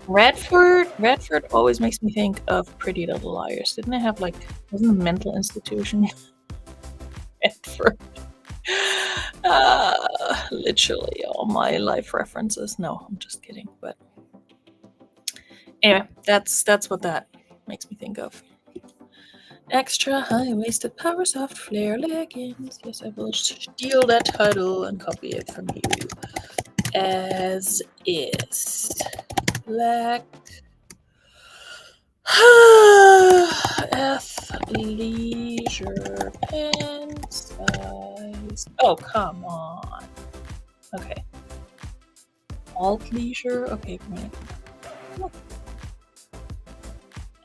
Radford always makes me think of Pretty Little Liars. Didn't they have, like, wasn't a mental institution? Radford. Literally all my life references. No, I'm just kidding. But anyway, that's what that makes me think of. Extra high-waisted power soft flare leggings. Yes, I will steal that title and copy it from you. As is. Black athleisure pants size. Oh, come on. Okay. Alt-leisure. Okay, come on.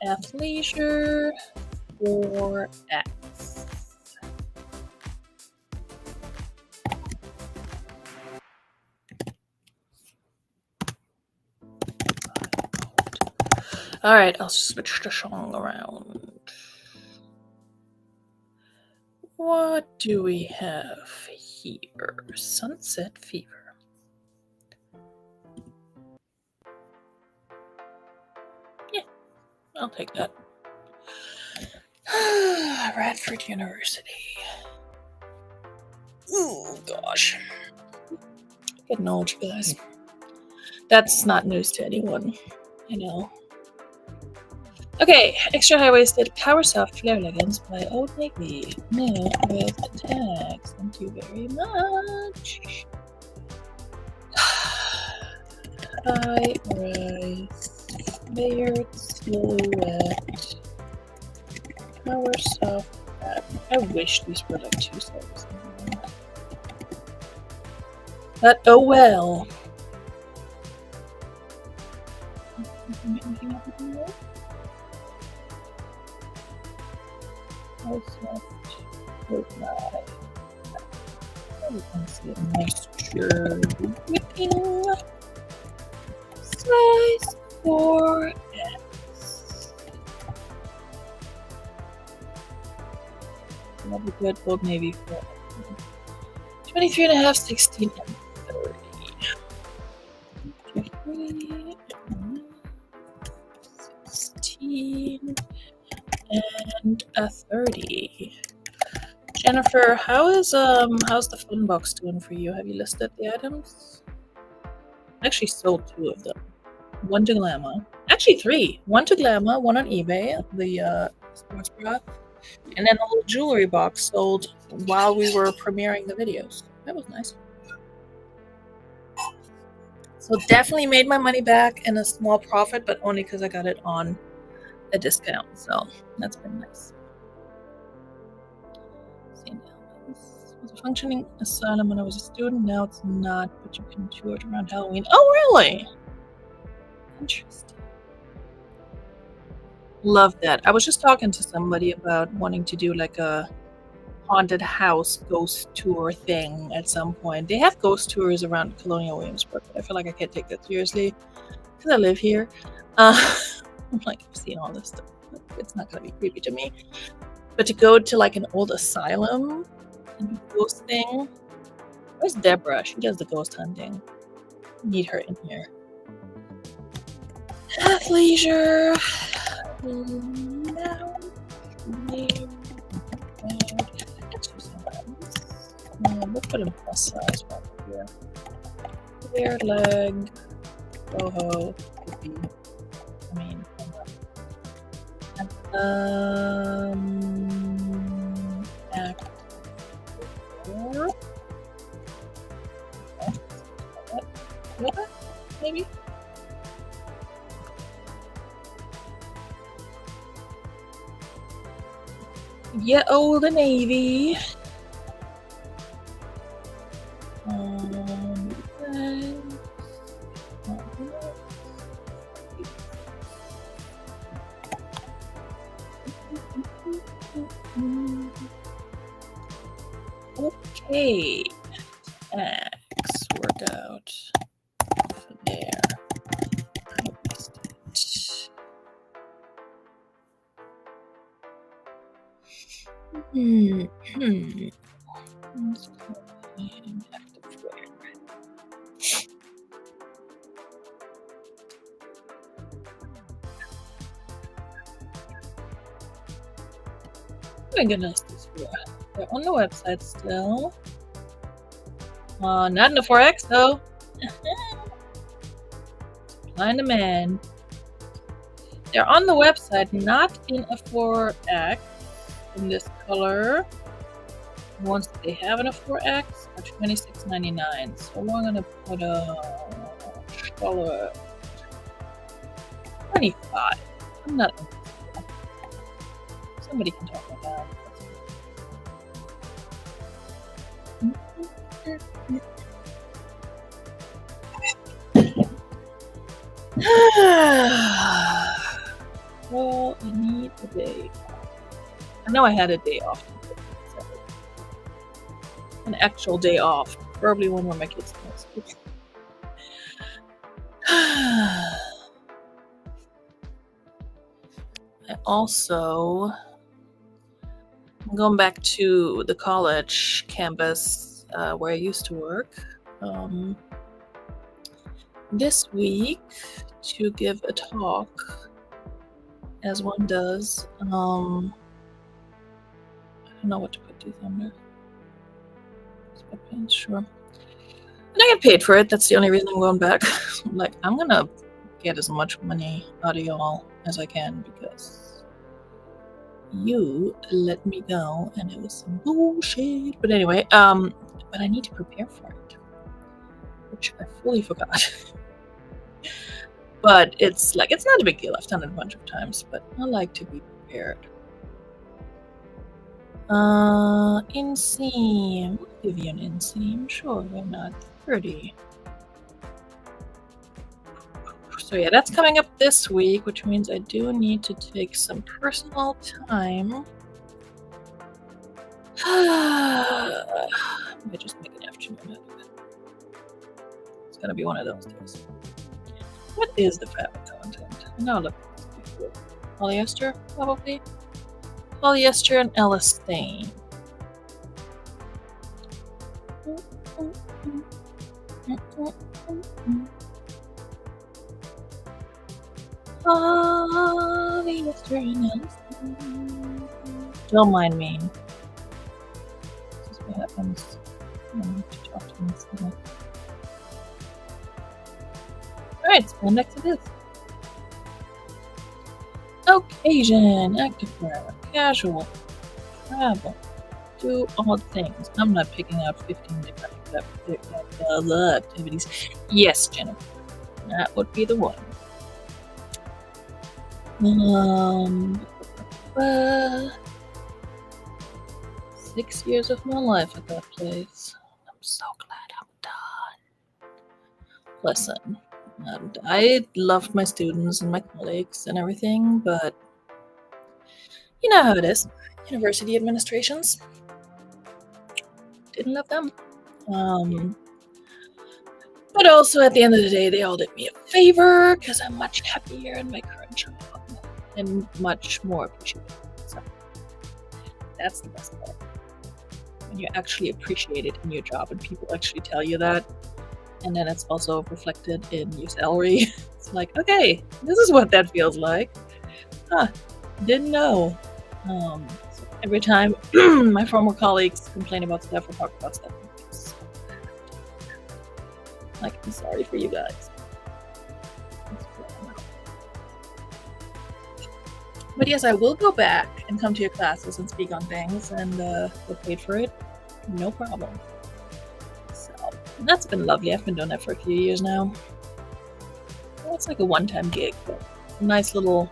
Athleisure 4X. All right, I'll switch the song around. What do we have here? Sunset Fever. Yeah, I'll take that. Radford University. Oh gosh. Getting old, you guys. That's not news to anyone, I know. Okay, extra high-waisted power soft flare leggings by Old Navy. New with tags. Thank you very much. High-rise layered silhouette. Power soft fabric. I wish these were like 2 sizes. But oh well. How soft would I? You can see a moisture wicking. Size 4X. Another good Old Navy for 23.5, 16, and 30. 23, 16, and a 30. Jennifer, how's the fun box doing for you? Have you listed the items? I actually sold 2 of them. 1 to Glamour. Actually 3. 1 to Glamour, 1 on eBay, the sports bra. And then a little jewelry box sold while we were premiering the videos. That was nice. So definitely made my money back and a small profit, but only because I got it on a discount. So that's been nice. Was a functioning asylum when I was a student. Now it's not, but you can tour it around Halloween. Oh, really? Interesting. Love that. I was just talking to somebody about wanting to do like a haunted house ghost tour thing at some point. They have ghost tours around Colonial Williamsburg, but I feel like I can't take that seriously because I live here. I'm like, I've seen all this stuff. It's not going to be creepy to me. But to go to like an old asylum and do ghost thing. Where's Deborah? She does the ghost hunting. Need her in here. Athleisure. We'll put in plus size right here. Clear leg. Boho. Could be. I mean, act 4. Maybe. Yeah, Old Navy. Okay. X workout. There. I missed it. Let's go in activewear. Oh my goodness, they're on the website still. Not in the 4X though. Supply and demand. They're on the website, not in a 4X in this color. The ones that they have in a 4X are $26.99. So we're gonna put a color 25. I'm not interested. Somebody can talk about that. Well, I need a day off. I know I had a day off. An actual day off. Probably one where my kids can school. I also am going back to the college campus where I used to work this week to give a talk, as one does. I don't know what to put these under. Sweatpants, sure. And I get paid for it. That's the only reason I'm going back. Like, I'm gonna get as much money out of y'all as I can because you let me go and it was some bullshit. But anyway, but I need to prepare for it, which I fully forgot. But it's like, it's not a big deal. I've done it a bunch of times, but I like to be prepared. Inseam. I'll give you an inseam. Sure, why not? 30. So yeah, that's coming up this week, which means I do need to take some personal time. I might just make an afternoon out of it. It's gonna be one of those days. What is the fabric content? No, look at this before. Polyester, probably. Polyester and elastane. Polyester and elastane. Don't mind me. This is what happens when I have to talk to myself. Alright, spandex it is. Occasion, activewear, casual, travel, do all things. I'm not picking out 15 different activities. Yes, Jennifer, that would be the one. 6 years of my life at that place. I'm so glad I'm done. Listen, I loved my students and my colleagues and everything, but you know how it is. University administrations. Didn't love them. But also at the end of the day, they all did me a favor because I'm much happier in my current job and much more appreciated. So that's the best part. When you're actually appreciated in your job and people actually tell you that, and then it's also reflected in your salary. It's like, okay, this is what that feels like. Huh, didn't know. So every time my former colleagues complain about stuff or talk about stuff, like, I'm sorry for you guys. But yes, I will go back and come to your classes and speak on things and get paid for it. No problem. So that's been lovely. I've been doing that for a few years now. It's like a one-time gig, but a nice little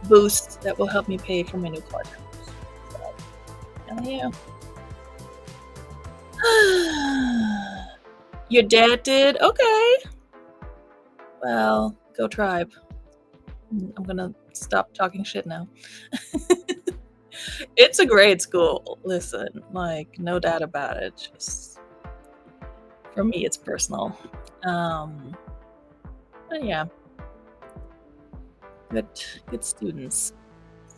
boost that will help me pay for my new car. So, yeah. Your dad did? Okay. Well, go Tribe. I'm gonna stop talking shit now. It's a great school. Listen, like, no doubt about it. Just for me, it's personal. But yeah, good students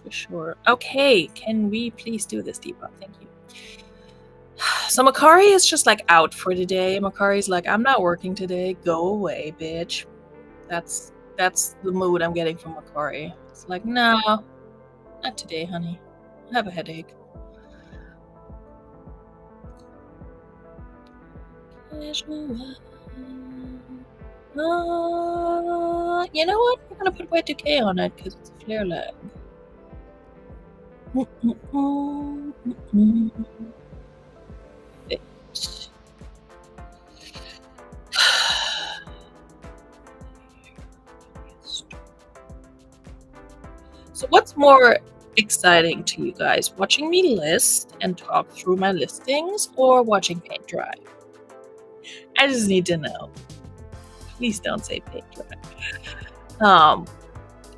for sure. Okay, can we please do this, Deepak? Thank you. So Makari is just like out for today. Makari's like, I'm not working today. Go away, bitch. That's the mood I'm getting from Makari. It's like, no, not today, honey. I have a headache. You know what? I'm gonna put Y2K on it because it's a flare lag. Fit. So what's more exciting to you guys? Watching me list and talk through my listings or watching paint dry? I just need to know. Please don't say paint dry.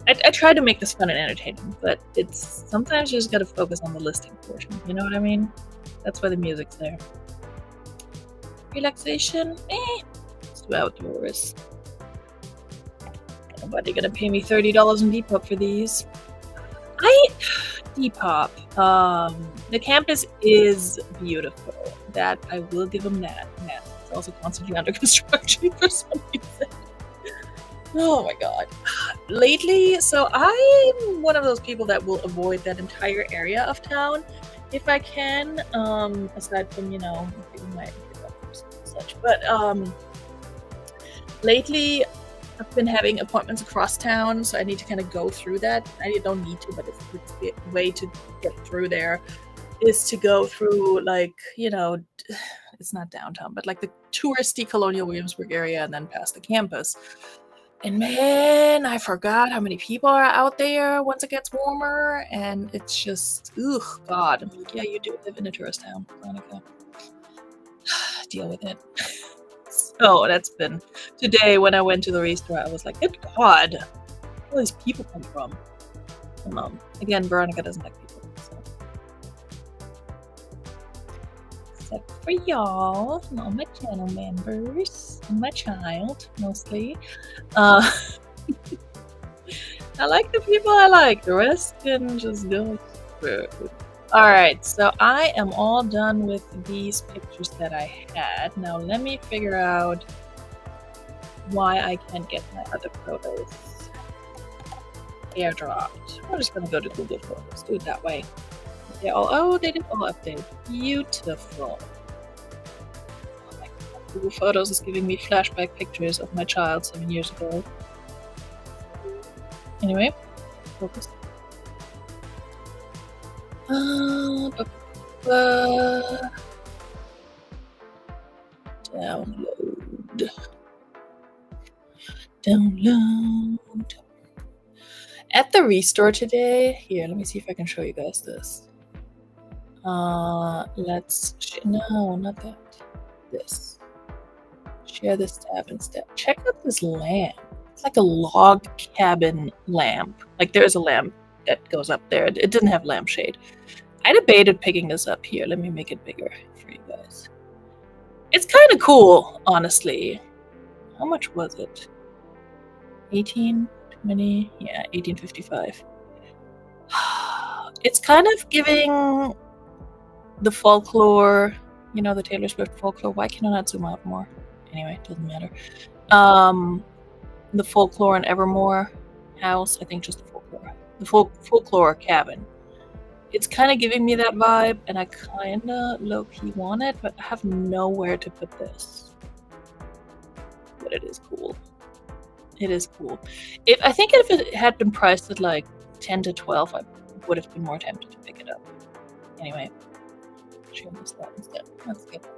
I try to make this fun and entertaining, but it's sometimes you just gotta focus on the listing portion. You know what I mean? That's why the music's there. Relaxation? Let's do outdoors. Nobody gonna pay me $30 in Depop for these. Depop. The campus is beautiful. That I will give them that. Yeah, it's also constantly under construction for some reason. Oh my god. Lately, so I'm one of those people that will avoid that entire area of town if I can, aside from, people might give up and such. But lately I've been having appointments across town, so I need to kind of go through that. I don't need to, but it's the way to get through there is to go through, like, it's not downtown, but like the touristy Colonial Williamsburg area and then past the campus. And man, I forgot how many people are out there once it gets warmer, and it's just, ugh, God. I'm like, yeah, you do live in a tourist town, Veronika. Deal with it. So that's been today when I went to the restaurant. I was like, good God, where all these people come from? Again, Veronika doesn't like people, so. Except for y'all and all my channel members and my child, mostly. I like the people I like. The rest can just go through. Alright, so I am all done with these pictures that I had. Now let me figure out why I can't get my other photos airdropped. I'm just gonna go to Google Photos. Do it that way. They did all update. Beautiful. Oh my God. Google Photos is giving me flashback pictures of my child 7 years ago. Anyway, focus. Download. At the restore today, here, let me see if I can show you guys this. No, not that. This. Share this tab instead. Check out this lamp. It's like a log cabin lamp. Like there's a lamp that goes up there. It didn't have lampshade. I debated picking this up here. Let me make it bigger for you guys. It's kind of cool, honestly. How much was it? 1820? Yeah, 1855. It's kind of giving the folklore, the Taylor Swift folklore. Why can I not zoom out more? Anyway, it doesn't matter. The folklore and Evermore house. I think just the folklore. The folklore cabin. It's kind of giving me that vibe, and I kind of low-key want it, but I have nowhere to put this. But it is cool. It is cool. I think if it had been priced at like 10 to 12, I would have been more tempted to pick it up. Anyway, show this that instead. Let's get back.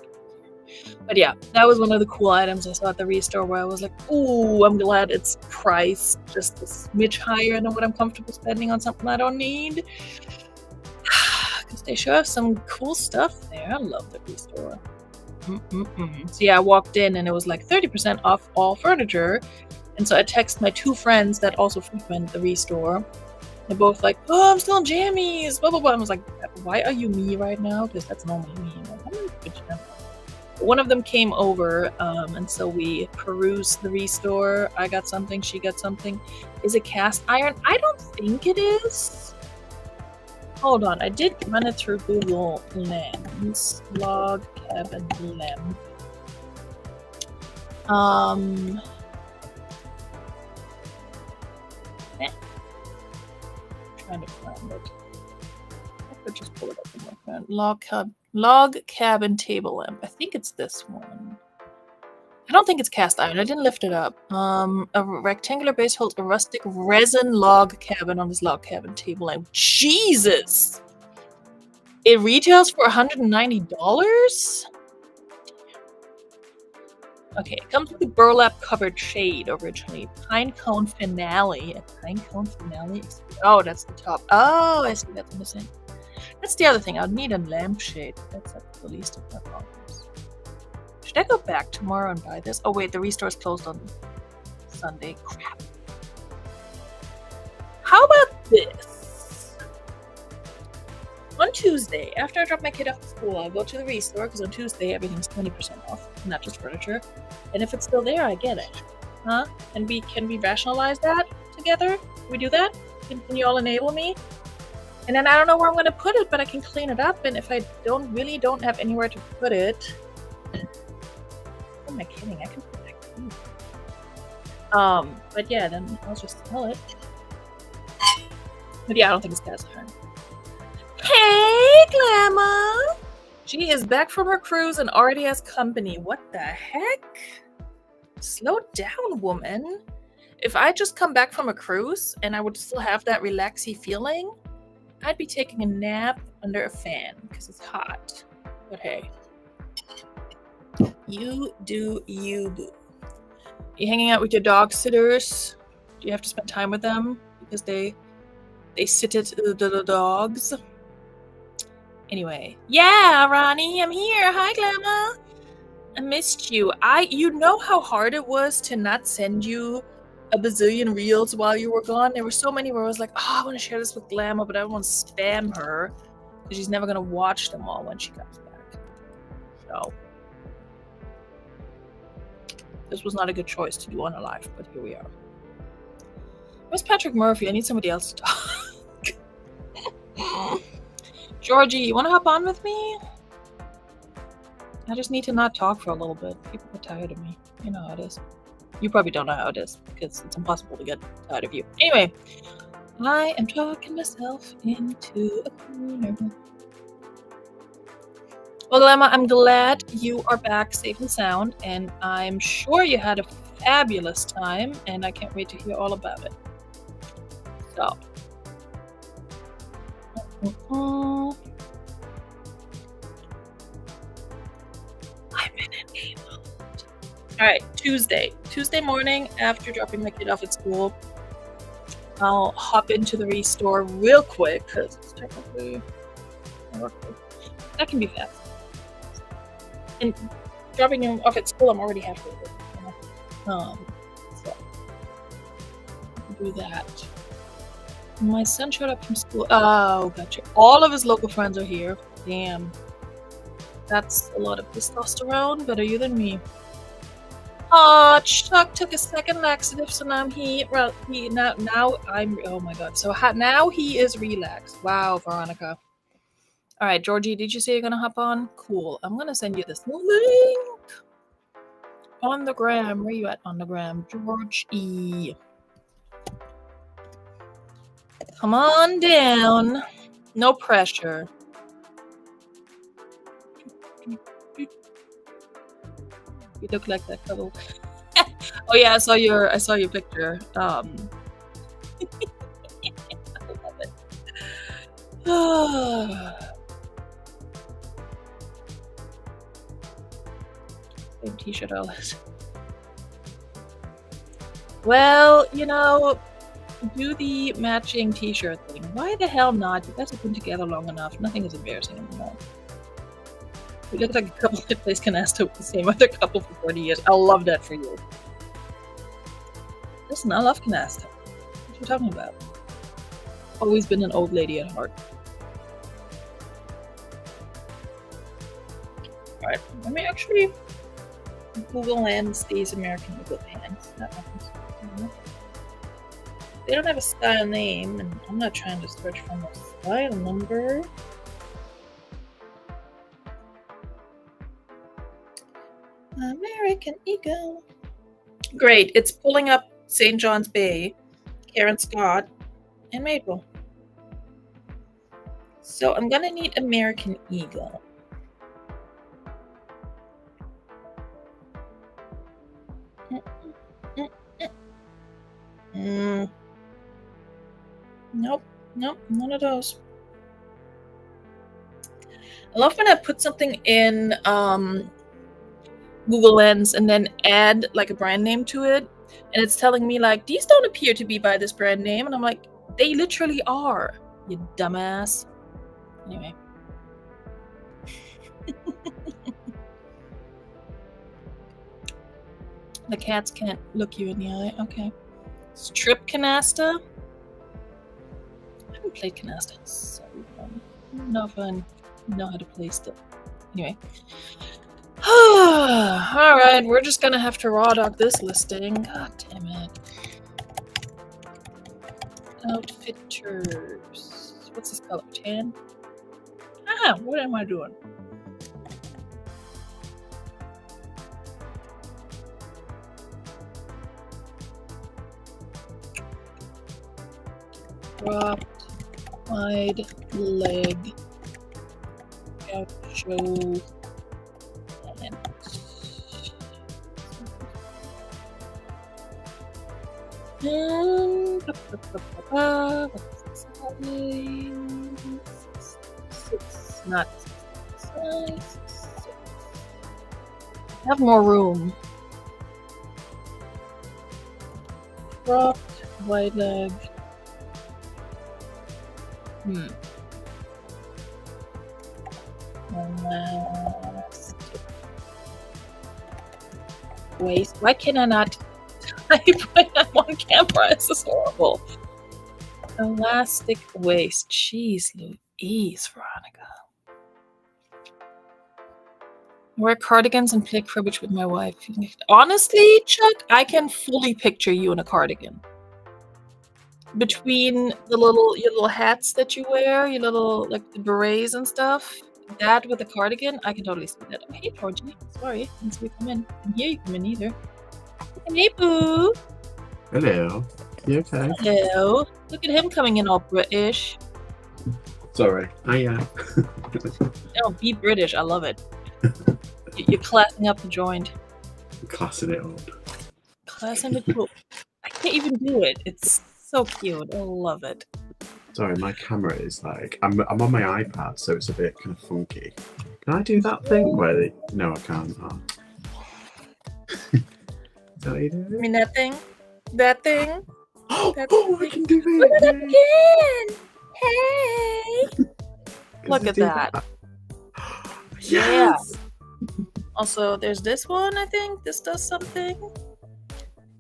But yeah, that was one of the cool items I saw at the restore where I was like, ooh, I'm glad it's priced just a smidge higher than what I'm comfortable spending on something I don't need. Because they sure have some cool stuff there. I love the restore. So yeah, I walked in and it was like 30% off all furniture. And so I texted my two friends that also frequent the restore. They're both like, oh, I'm still in jammies, blah, blah, blah. I was like, Why are you me right now? Because that's normally me. I'm in pajama. One of them came over, and so we perused the restore. I got something, she got something. Is it cast iron? I don't think it is. Hold on, I did run it through Google Lens. Log cabin lamp. Trying to find it. I could just pull it up in my phone. Log cabin table lamp. I think it's this one. I don't think it's cast iron. I didn't lift it up. A rectangular base holds a rustic resin log cabin on this log cabin table lamp. Jesus! It retails for $190? Okay, it comes with a burlap covered shade originally. Pine cone finale. A pine cone finale? Oh, that's the top. Oh, I see that's missing. That's the other thing. I'd need a lampshade. That's at the least of my problems. Should I go back tomorrow and buy this? Oh wait, the restore is closed on Sunday. Crap. How about this? On Tuesday, after I drop my kid off at school, I'll go to the restore because on Tuesday everything's 20% off, not just furniture. And if it's still there, I get it. Huh? Can we rationalize that together? Can we do that? Can you all enable me? And then I don't know where I'm going to put it, but I can clean it up. And if I don't have anywhere to put it, what am I kidding? I can put that clean. But yeah, then I'll just sell it. But yeah, I don't think it's cast iron. Hey, Glamour! She is back from her cruise and already has company. What the heck? Slow down, woman. If I just come back from a cruise and I would still have that relaxy feeling, I'd be taking a nap under a fan because it's hot. But hey, you do you, boo. You hanging out with your dog sitters? Do you have to spend time with them because they sit at the dogs? Anyway, yeah, Ronnie, I'm here. Hi, Glamour. I missed you. You know how hard it was to not send you a bazillion reels while you were gone? There were so many where I was like, oh, I want to share this with Glamour, but I don't want to spam her because she's never going to watch them all when she comes back. So, this was not a good choice to do on a live, but here we are. Where's Patrick Murphy? I need somebody else to talk. Georgie, you want to hop on with me? I just need to not talk for a little bit. People get tired of me. You know how it is. You probably don't know how it is because it's impossible to get tired of you. Anyway, I am talking myself into a corner. Well, Emma, I'm glad you are back safe and sound, and I'm sure you had a fabulous time, and I can't wait to hear all about it. So. I'm in an game mode. Alright, Tuesday morning after dropping my kid off at school, I'll hop into the restore real quick because it's technically that can be fast. And dropping him off at school, I'm already halfway there. So do that. My son showed up from school. Oh, gotcha. All of his local friends are here. Damn. That's a lot of testosterone. Better you than me. Oh, Chuck took a second laxative, so now oh my god. So now he is relaxed. Wow, Veronika. All right, Georgie, did you say you're gonna hop on? Cool. I'm gonna send you this link on the gram. Where you at on the gram? George E. Come on down. No pressure. You look like that couple. Oh yeah, I saw your picture. I love it. Same t-shirt all this. Well, do the matching t-shirt thing. Why the hell not? You guys have been together long enough. Nothing is embarrassing anymore. We look like a couple that plays canasta with the same other couple for 40 years. I love that for you. Listen, I love canasta. What are you talking about? Always been an old lady at heart. right, let me actually Google Lens these American Eagle pants. That one's, they don't have a style name, and I'm not trying to search for a style number. American Eagle. Great, it's pulling up St. John's Bay, Karen Scott, and Maple. So I'm gonna need American Eagle. Nope, none of those. I love when I put something in Google Lens and then add like a brand name to it, and it's telling me like, these don't appear to be by this brand name, and I'm like, they literally are, you dumbass. Anyway. The cats can't look you in the eye. Okay. Strip canasta. I haven't played canasta. So know if I know how to play stuff. Anyway. Alright, we're just gonna have to raw dog this listing. God damn it. Outfitters. What's this color? Tan? What am I doing? Cropped, wide leg, gaucho, not size. Have more room. Cropped, wide leg. Waist. Why can I not type when I'm on camera? This is horrible. Elastic waist. Jeez Louise, Veronika. Wear cardigans and play cribbage with my wife. Honestly, Chuck, I can fully picture you in a cardigan. Between your little hats that you wear, your little like the berets and stuff, that with a cardigan, I can totally see that. Oh, hey, Georgie. Sorry, didn't see you come in. Didn't hear you come in either. Hey, Boo. Hello. You okay? Hello. Look at him coming in all British. Sorry. Oh, be British. I love it. You're classing up the joint. Classing it up. Classing it up. I can't even do it. It's so cute. I love it. Sorry, my camera is like I'm on my iPad, so it's a bit kind of funky. Can I do that thing where they? No, I can't. Oh. Is that what you do? I mean that thing. That thing. Oh, I can do it! Look at that again! Hey! Look at that. Yes! Yeah. Also, there's this one, I think. This does something.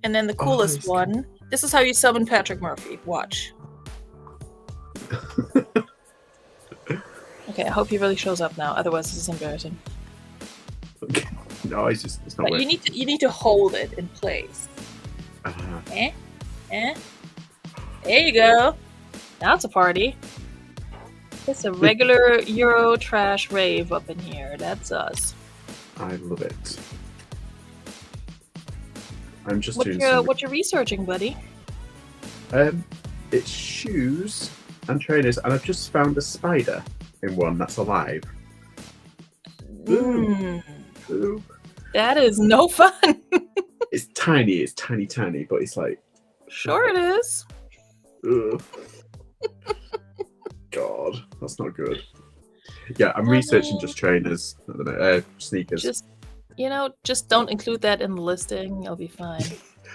And then the coolest one. This is how you summon Patrick Murphy. Watch. Okay, I hope he really shows up now. Otherwise, this is embarrassing. Okay. No, it's not. But you need to hold it in place. There you go. Now it's a party. It's a regular Euro trash rave up in here. That's us. I love it. I'm just what you're researching, buddy? It's shoes and trainers, and I've just found a spider in one that's alive. Ooh. That is no fun. It's tiny, but it's like... Sure it is. Ugh. God, that's not good. Yeah, I'm researching just trainers, sneakers. Just don't include that in the listing. You'll be fine.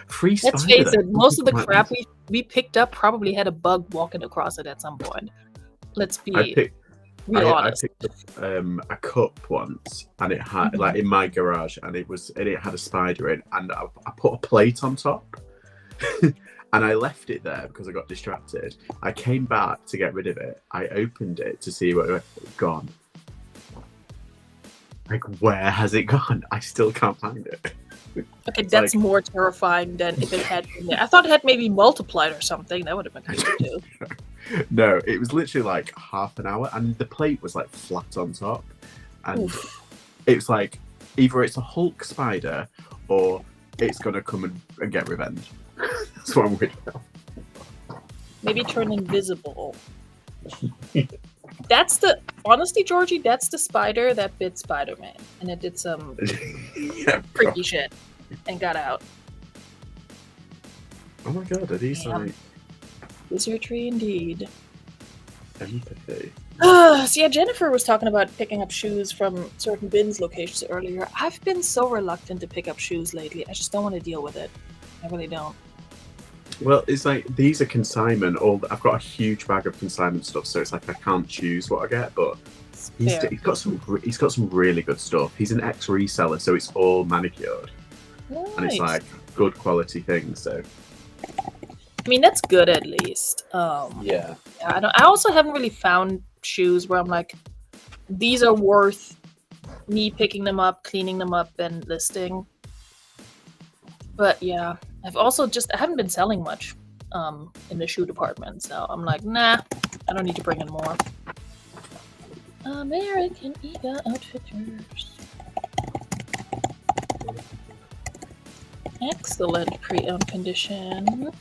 Free spider. Let's face it, most of the crap we picked up probably had a bug walking across it at some point. Let's be real honest. I picked up a cup once, and it had like in my garage, and it had a spider in, and I put a plate on top, and I left it there because I got distracted. I came back to get rid of it. I opened it to see what it had gone. Like, where has it gone? I still can't find it. Okay, It's that's like- more terrifying than if it had been there. I thought it had maybe multiplied or something. That would have been creepy too. No, it was literally like half an hour, and the plate was like flat on top, and Oof. it's like either it's a Hulk spider or it's gonna come and get revenge. That's what I'm worried about. Maybe turn invisible. Honestly, Georgie, that's the spider that bit Spider-Man, and it did some Yeah, freaky shit and got out. oh my god, are these Damn. like Wizardry indeed. empathy? So yeah, Jennifer was talking about picking up shoes from certain bins locations earlier. I've been so reluctant to pick up shoes lately. I just don't want to deal with it. I really don't. Well, it's like these are consignment. I've got a huge bag of consignment stuff, so it's like I can't choose what I get. But he's got some really good stuff. He's an ex-reseller, so it's all manicured, Nice. and it's like good quality things. So I mean, that's good at least. yeah, I also haven't really found shoes where I'm like, these are worth me picking them up, cleaning them up, and listing. But yeah, I haven't been selling much in the shoe department, so I'm like, nah, I don't need to bring in more. American Eagle Outfitters. Excellent pre-owned condition.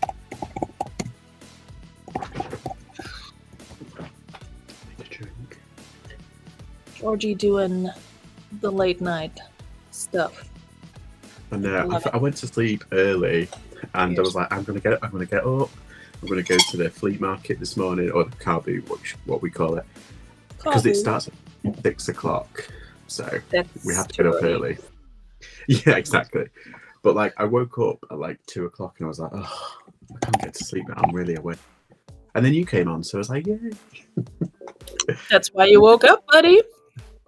Georgie doing the late night stuff. and Love I went to sleep early, and I was like, I'm gonna get up. I'm gonna go to the flea market this morning, or the car boot, what we call it, because it starts at 6 o'clock. So we have to get up early. Yeah, exactly. But like, I woke up at like 2 o'clock, and I was like, oh, I can't get to sleep now. I'm really awake. And then you came on, so I was like, yay. That's why you woke up, buddy.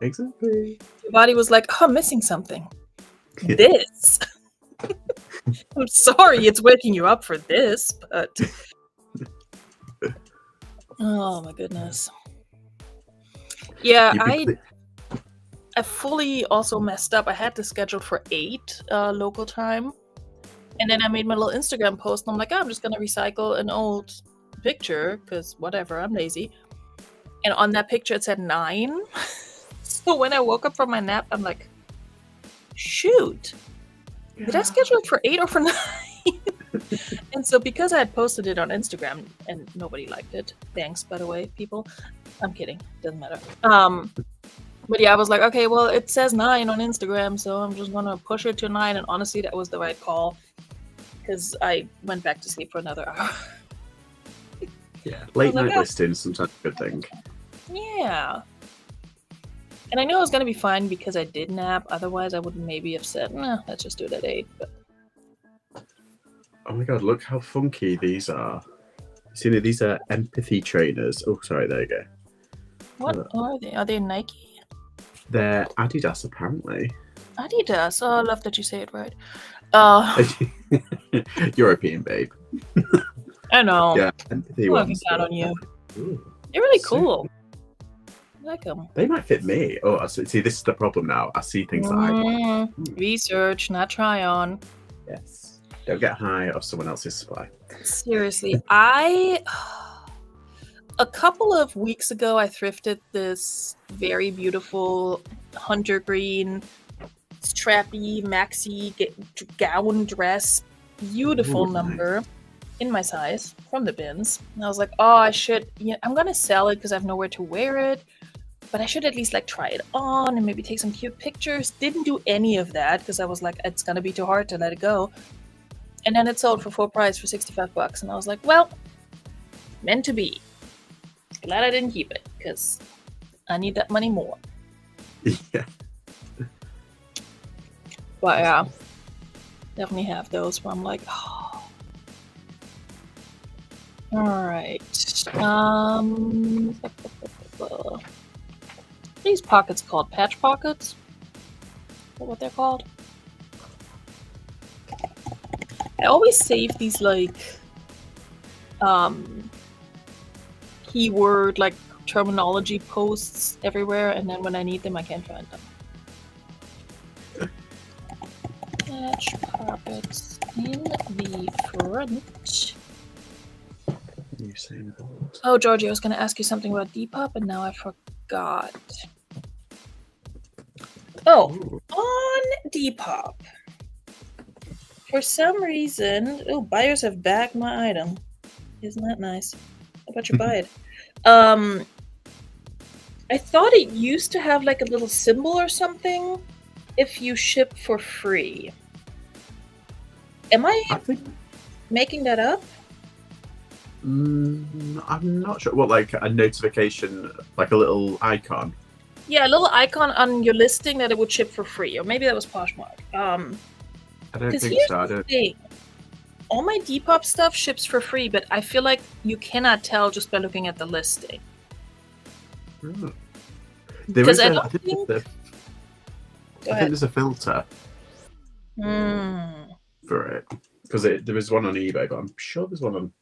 Exactly. Your body was like, oh, I'm missing something. Yeah. This. I'm sorry it's waking you up for this, but oh my goodness. Yeah, I fully also messed up. I had this scheduled for 8 local time. And then I made my little Instagram post, and I'm like, oh, I'm just going to recycle an old picture, because whatever, I'm lazy. And on that picture, it said 9. So when I woke up from my nap, I'm like, shoot, did I schedule it for 8 or for 9? And so because I had posted it on Instagram and nobody liked it, thanks, by the way, people. I'm kidding, doesn't matter. But yeah, I was like, okay, well, it says 9 on Instagram, so I'm just gonna push it to 9. And honestly, that was the right call, because I went back to sleep for another hour. Yeah, late night listing sometimes a good thing. Yeah. And I knew I was gonna be fine because I did nap. Otherwise, I would maybe have said, nah, let's just do it at 8. But Oh my god, look how funky these are. See, these are empathy trainers. Oh, sorry, there you go. what are they? Are they Nike? They're Adidas, apparently. Adidas. Oh, I love that you say it right. European, babe. I know. Yeah, empathy I'm ones. looking down on you. Ooh, They're really sick. cool. I like them. They might fit me. Oh, see, this is the problem now. I see things that I want. Research, not try on. Yes. Don't get high off someone else's supply. Seriously, a couple of weeks ago, I thrifted this very beautiful hunter green, strappy, maxi gown dress, beautiful Ooh, nice. number in my size from the bins. And I was like, oh, I'm gonna sell it because I have nowhere to wear it, but I should at least like try it on and maybe take some cute pictures. Didn't do any of that because I was like, it's gonna be too hard to let it go. And then it sold for full price for $65, and I was like, well, meant to be. Glad I didn't keep it, because I need that money more. Yeah. But yeah, definitely have those where I'm like, oh. Alright. These pockets called patch pockets? Is that what they're called? I always save these like keyword like terminology posts everywhere, and then when I need them I can't find them. Match pockets in the front. Usain Bolt. Oh, Georgie, I was going to ask you something about Depop, and now I forgot. Oh, Ooh. on Depop. For some reason, buyers have bagged my item. Isn't that nice? How about you buy it? I thought it used to have like a little symbol or something if you ship for free. Am I think making that up? I'm not sure. What, like a notification, like a little icon? Yeah, a little icon on your listing that it would ship for free, or maybe that was Poshmark. I don't think so. I don't. Thing. All my Depop stuff ships for free, but I feel like you cannot tell just by looking at the listing. Because I think there's a filter for it. Because there was one on eBay, but I'm sure there's one on.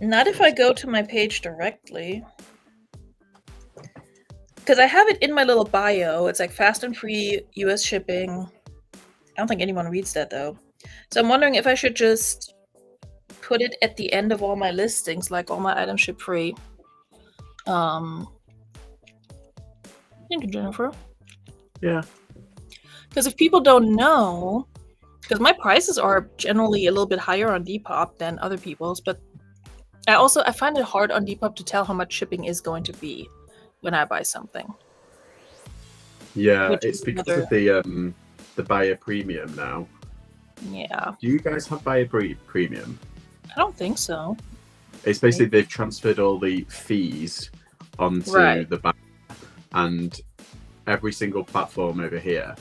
Not if I go to my page directly. Because I have it in my little bio. It's like fast and free US shipping. I don't think anyone reads that though. So I'm wondering if I should just put it at the end of all my listings, like all my items ship free. Thank you, Jennifer. Yeah. Because if people don't know, because my prices are generally a little bit higher on Depop than other people's, but I find it hard on Depop to tell how much shipping is going to be when I buy something. Yeah, it's because of the buyer premium now. Yeah. Do you guys have buyer premium? I don't think so. It's basically they've transferred all the fees onto the buyer, and every single platform over here,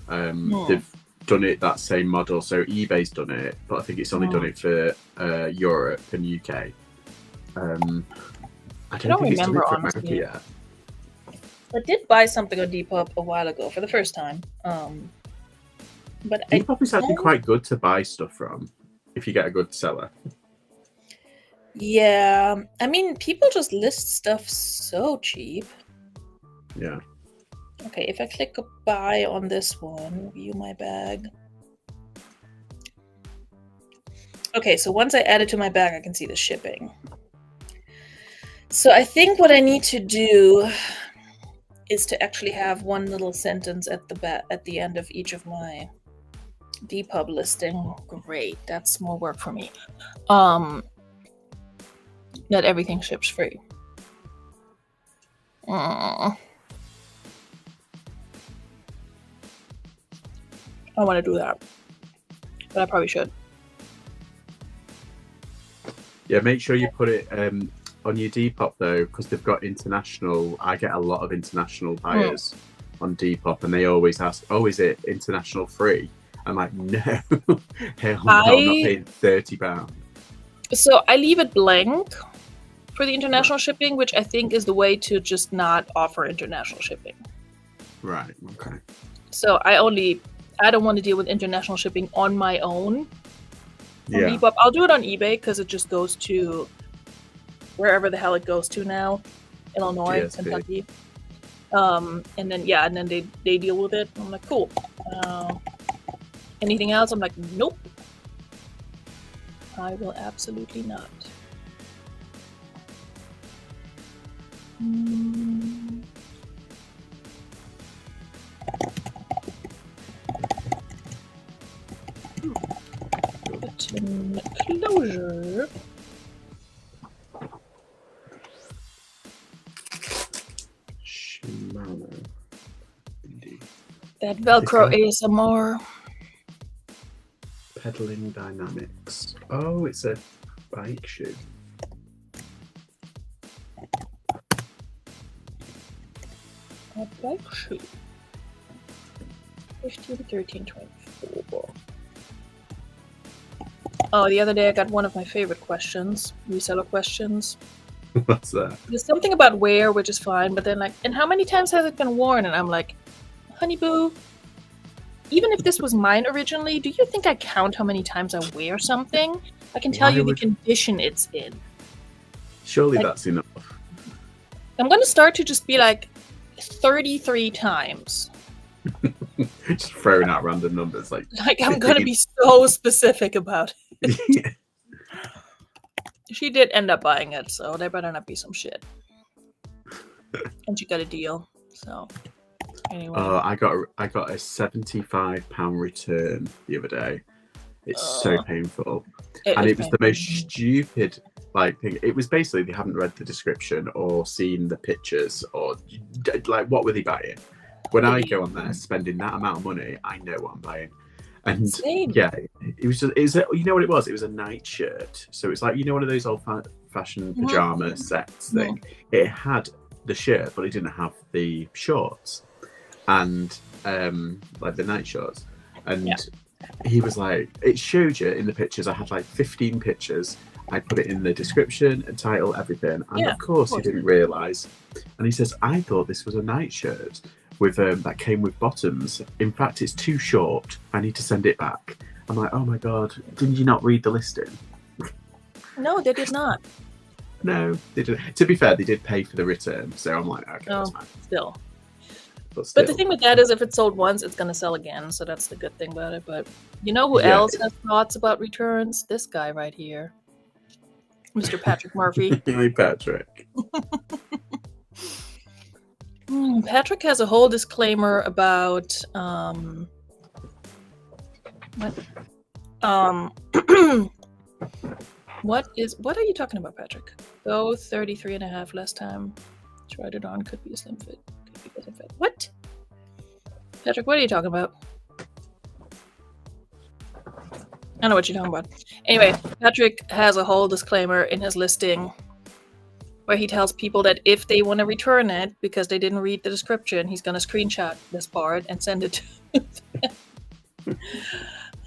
they've done it that same model. So eBay's done it, but I think it's only done it for Europe and UK. I don't think it's done it for America yet. I did buy something on Depop a while ago for the first time. But Depop is actually quite good to buy stuff from if you get a good seller. Yeah, I mean, people just list stuff so cheap. Yeah. Okay, if I click buy on this one, view my bag. Okay, so once I add it to my bag, I can see the shipping. So I think what I need to do is to actually have one little sentence at the end of each of my Depop listing. Great, that's more work for me. That everything ships free. I want to do that, but I probably should. Yeah, make sure you put it on your Depop though, because they've got international. I get a lot of international buyers on Depop, and they always ask, "Oh, is it international free?" I'm like, "No, hell no, I'm not paying £30." So I leave it blank for the international shipping, which I think is the way to just not offer international shipping. Right. Okay. So I don't want to deal with international shipping on my own. Yeah. Depop. I'll do it on eBay because it just goes to wherever the hell it goes to now, Illinois, GSP. Kentucky. And then they deal with it. I'm like, cool. Anything else? I'm like, nope. I will absolutely not. Button closure. Shimano. Indeed. That Velcro ASMR. Pedaling Dynamics. Oh, it's a bike shoe. A bike shoe. 15, 13, 24. Oh, the other day I got one of my favorite questions, reseller questions. What's that? There's something about wear, which is fine, but then like, and how many times has it been worn? And I'm like, honey boo, even if this was mine originally, do you think I count how many times I wear something? I can tell you the condition it's in. Surely that's enough. I'm going to start to just be like 33 times. Just throwing out random numbers like I'm going to be so specific about it. yeah. She did end up buying it, so there better not be some shit. And she got a deal, so anyway. I got a £75 return the other day. It's so painful. And it was the most stupid thing. It was basically they haven't read the description or seen the pictures or what were they buying? When I go on there spending that amount of money, I know what I'm buying. And yeah, it was you know what it was? It was a night shirt. So it's like, one of those old fashioned pajama sets thing. It had the shirt, but it didn't have the shorts and the night shorts. And he was like, it showed you in the pictures. I had 15 pictures. I put it in the description and title, everything. And of course he didn't realise. And he says, I thought this was a night shirt with that came with bottoms. In fact, it's too short. I need to send it back. I'm like, oh my God, didn't you not read the listing? No, they did not. No, they didn't. To be fair, they did pay for the return. So I'm like, okay, that's fine. Still. But the thing with that is if it's sold once, it's going to sell again. So that's the good thing about it. But you know who else has thoughts about returns? This guy right here. Mr. Patrick Murphy. Hey, Patrick. Patrick has a whole disclaimer about what are you talking about, Patrick? Go 33.5 last time. Tried it on, could be a slim fit. Could be a slim fit. What? Patrick, what are you talking about? I know what you're talking about. Anyway, Patrick has a whole disclaimer in his listing where he tells people that if they want to return it because they didn't read the description, he's going to screenshot this part and send it to them.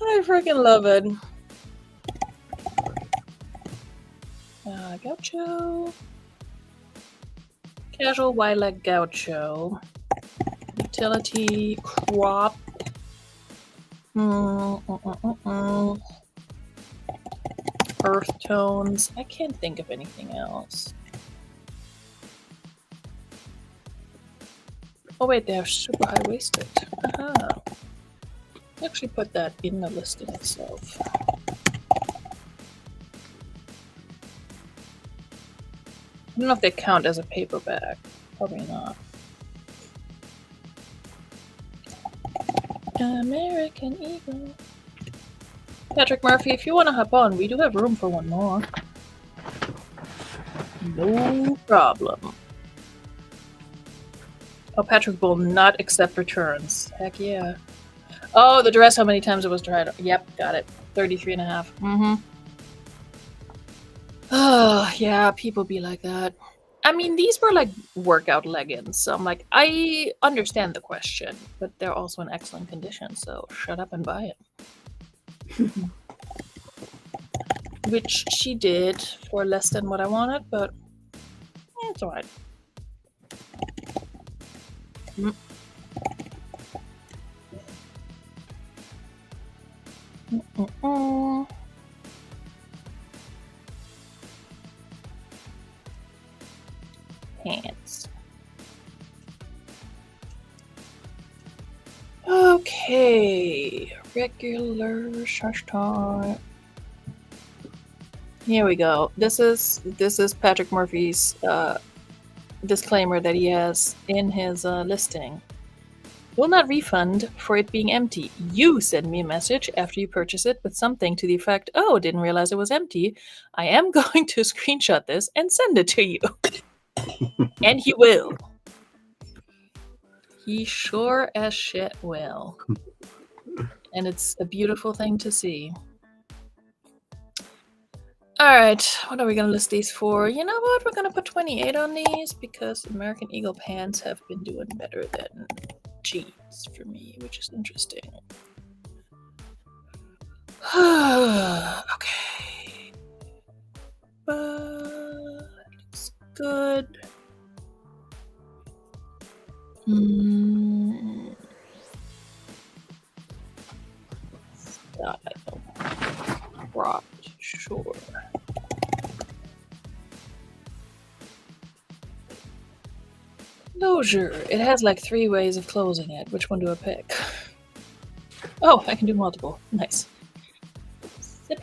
I freaking love it. Gaucho. Casual wide leg gaucho. Utility crop. Earth tones. I can't think of anything else. Oh wait, they're super high-waisted. Actually put that in the listing itself. I don't know if they count as a paperback. Probably not. American Eagle. Patrick Murphy, if you want to hop on, we do have room for one more. No problem. Oh, Patrick will not accept returns. Heck yeah. Oh, the dress, how many times it was tried. Yep, got it. 33.5. Oh, yeah, people be like that. I mean, these were like workout leggings, so I'm like, I understand the question, but they're also in excellent condition, so shut up and buy it. Which she did for less than what I wanted, but it's alright. Pants. Okay, regular shirt. Here we go. This is Patrick Murphy's disclaimer that he has in his listing. Will not refund for it being empty. You send me a message after you purchase it with something to the effect, oh, didn't realize it was empty. I am going to screenshot this and send it to you. And he will. He sure as shit will. And it's a beautiful thing to see. Alright, what are we going to list these for? You know what? We're going to put 28 on these because American Eagle pants have been doing better than jeans for me, which is interesting. Okay. Looks good. Style. Cropped, sure. Closure. It has like 3 ways of closing it. Which one do I pick? Oh, I can do multiple. Nice. Zip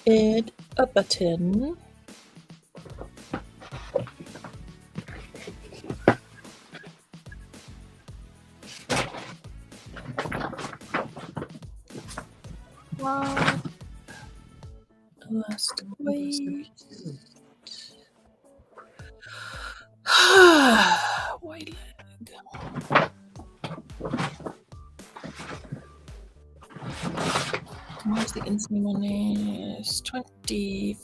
it a button. Last wait. White leg. Where's the instant one is 24.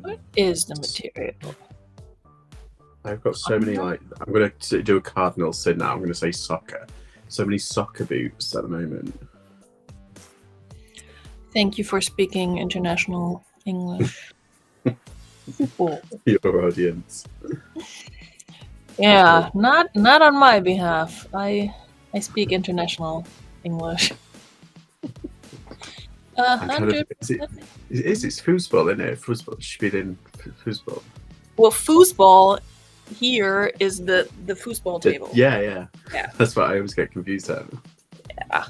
What is the material? I've got so many, like, I'm going to do a cardinal sin now. I'm going to say soccer. So many soccer boots at the moment. Thank you for speaking international English. Football. Your audience. Yeah, not on my behalf. I speak international English. 100. It's foosball, isn't it? Foosball. Spielen foosball. Well, foosball here is the foosball table. Yeah. Yeah. That's what I always get confused at. Yeah.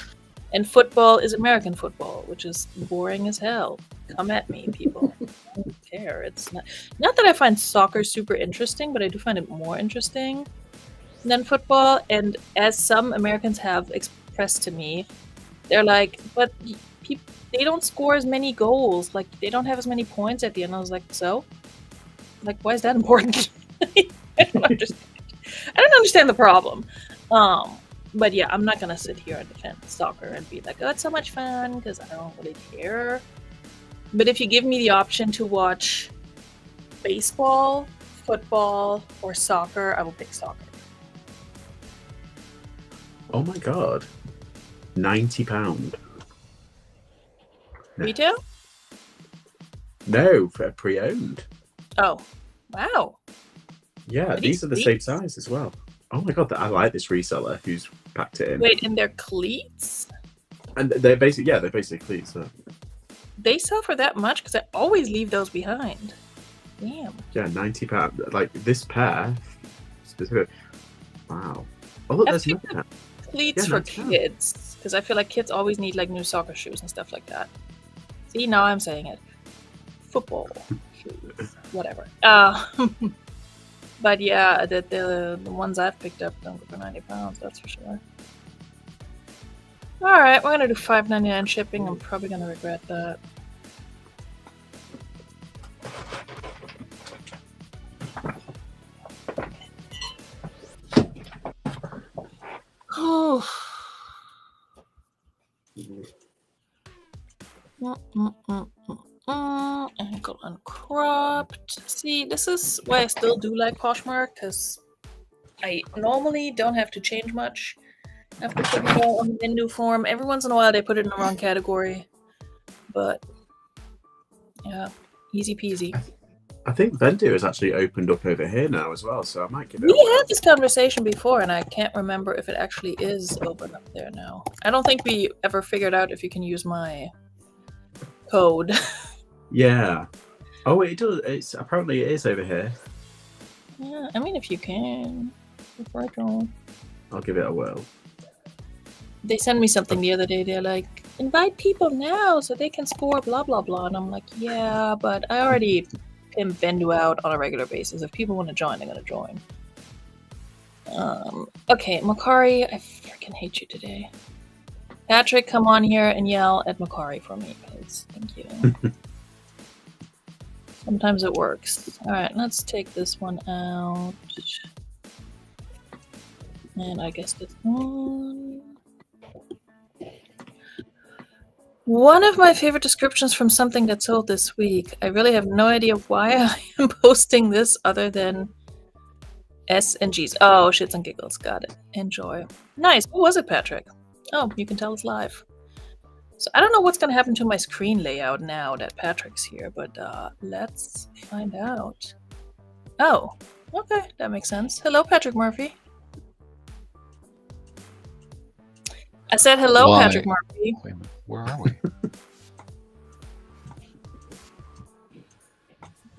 And football is American football, which is boring as hell. Come at me, people. I don't care. It's not that I find soccer super interesting, but I do find it more interesting than football. And as some Americans have expressed to me, they're like, but they don't score as many goals. Like, they don't have as many points at the end. I was like, so? Like, why is that important? I don't understand the problem. But yeah, I'm not gonna sit here and defend soccer and be like, oh, it's so much fun, because I don't really care. But if you give me the option to watch baseball, football, or soccer, I will pick soccer. Oh my god. £90. Retail? No, for pre-owned. Oh, wow. Yeah, these are the same size as well. Oh my god, I like this reseller who's packed it in. Wait, and they're cleats? And they're basically cleats. So. They sell for that much? Because I always leave those behind. Damn. Yeah, £90. Like this pair, specific. Wow. Oh look, there's another pair. Cleats for kids, because I feel like kids always need like new soccer shoes and stuff like that. See, now I'm saying it. Football shoes, whatever. But yeah, the ones I've picked up don't go for £90. That's for sure. All right, we're gonna do $5.99 shipping. I'm probably gonna regret that. Oh. Ankle uncropped. See, this is why I still do like Poshmark, because I normally don't have to change much after putting it all on the menu form. Every once in a while they put it in the wrong category, but yeah, easy peasy. I think Vendor has actually opened up over here now as well, so I might give it. We had this conversation before, and I can't remember if it actually is open up there now. I don't think we ever figured out if you can use my code. Yeah. Oh, it does. It's apparently it is over here. Yeah, I mean, if you can. I'll give it a whirl. They sent me something the other day. They're like, invite people now so they can score blah blah blah, and I'm like, yeah, but I already pimp Vendu out on a regular basis. If people want to join, they're gonna join. Okay, Makari, I freaking hate you today. Patrick, come on here and yell at Makari for me, please. Thank you. Sometimes it works. Alright, let's take this one out. And I guess this one. One of my favorite descriptions from something that sold this week. I really have no idea why I am posting this other than S and G's. Oh, shits and giggles. Got it. Enjoy. Nice. Who was it, Patrick? Oh, you can tell it's live. So I don't know what's going to happen to my screen layout now that Patrick's here, but let's find out. Oh, okay. That makes sense. Hello, Patrick Murphy. I said hello, Why? Patrick Murphy. Wait a minute, where are we?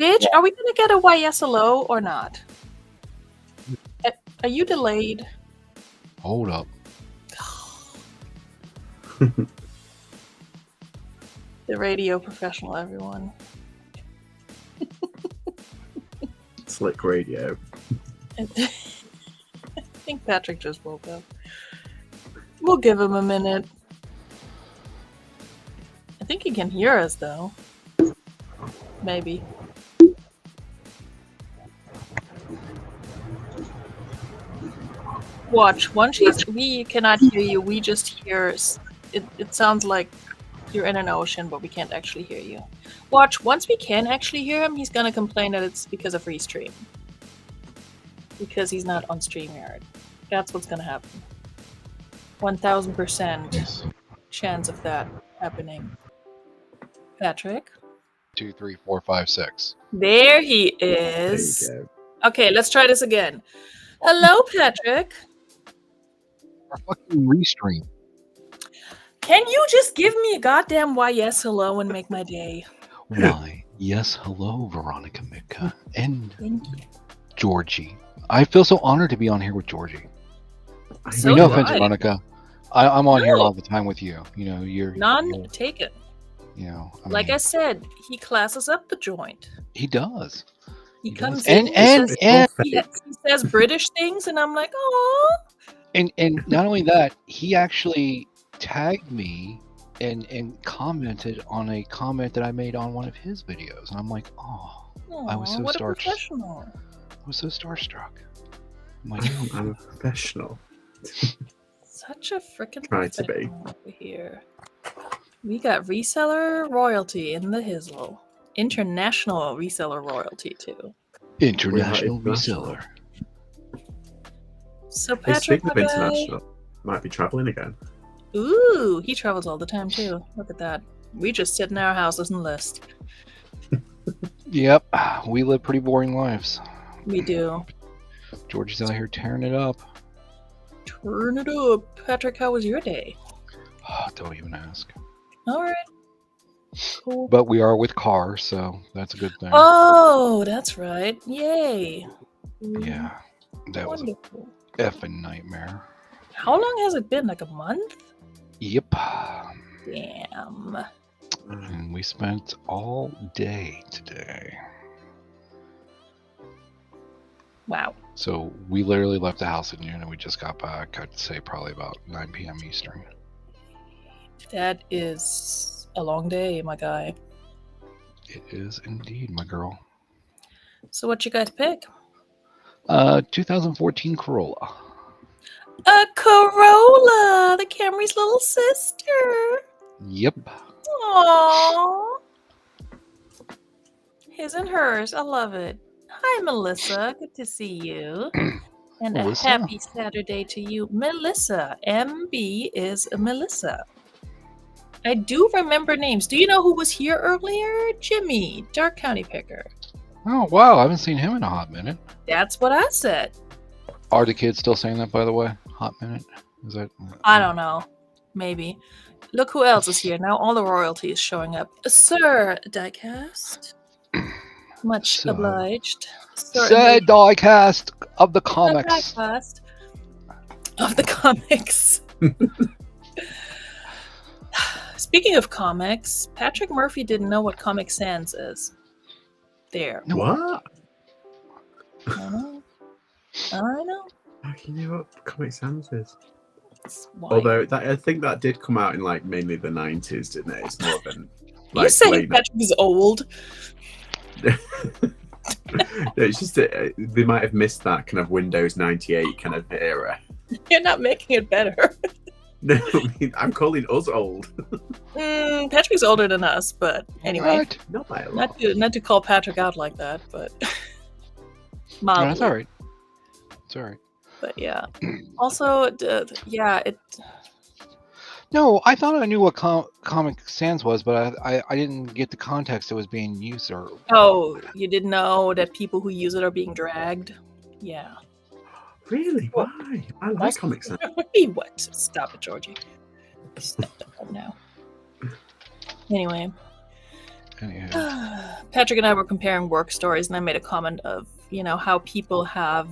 Bitch, are we gonna get a YSLO or not? Are you delayed? Hold up. The radio professional, everyone. Slick radio. I think Patrick just woke up. We'll give him a minute. I think he can hear us, though. Maybe. Watch. Once we cannot hear you, we just hear... It sounds like you're in an ocean, but we can't actually hear you. Watch. Once we can actually hear him, he's gonna complain that it's because of Restream. Because he's not on StreamYard. That's what's gonna happen. 1000% chance of that happening. Patrick? 2, 3, 4, 5, 6. There he There is. you go. Okay, let's try this again. Hello, Patrick. Our fucking restream. Can you just give me a goddamn why yes hello and make my day? Why? Yes, hello, Veronika Mitka and Thank you. Georgie. I feel so honored to be on here with Georgie. So no do offense, I. Veronika. I'm on here No. all the time with you. You know, you're None taken. You know, Like I said, he classes up the joint. he does. He He comes does. in, And he says British things, and I'm like, oh. And not only that, he actually tagged me and commented on a comment that I made on one of his videos, and I'm like, oh, I was so what a starstruck. professional. I was so starstruck. I'm like, I'm a professional. Such a freaking Try to be. professional over here. We got reseller royalty in the Hizzle. International reseller royalty too. international We are international. reseller. So Hey, Patrick, speaking of my guy, international, might be traveling again. ooh, he travels all the time too. Look at that. We just sit in our houses and list. Yep, we live pretty boring lives. We do. Georgie's out here tearing it up. Turn it up. Patrick, how was your day? Don't even ask. All right. Cool. But we are with Car, so that's a good thing. Oh, that's right. Yay. Yeah, that was Wonderful. a effing nightmare. How long has it been? Like a month? Yep. Damn. And we spent all day today. Wow. So we literally left the house at noon and we just got back, I'd say probably about 9 p.m. Eastern. That is a long day, my guy. It is indeed, my girl. So what you guys pick? 2014 Corolla. A Corolla, the Camry's little sister. Yep. Aww. His and hers. I love it. Hi, Melissa. Good to see you. And Melissa? a happy Saturday to you. Melissa. MB is Melissa. I do remember names. Do you know who was here earlier? Jimmy, Dark County Picker. Oh, wow. I haven't seen him in a hot minute. That's what I said. Are the kids still saying that, by the way? Hot minute? Is that? I don't know. Maybe. Look who else is here. Now all the royalty is showing up. Sir Diecast. Much Sir. obliged. Sir Diecast of the comics. Diecast of the comics. Speaking of comics, Patrick Murphy didn't know what Comic Sans is. There. What? I know. I know. How can you know what Comic Sans is? That's why. Although I think that did come out in like mainly the 90s, didn't it? It's more than you like say late Patrick is old. it's just that they might have missed that kind of Windows 98 kind of era. You're not making it better. No, I mean, I'm calling us old. Patrick's older than us, but anyway. What? Not by a lot. Not to call Patrick out like that, but No, mildly. that's all right. It's all right. But yeah. Also, yeah, it. No, I thought I knew what Comic Sans was, but I didn't get the context it was being used. Or Oh, you didn't know that people who use it are being dragged? Yeah. Really? Why? I like Comic Sans. What? Stop it, Georgie. Stop it right now. Anyway. Anyhow. Patrick and I were comparing work stories, and I made a comment of, how people have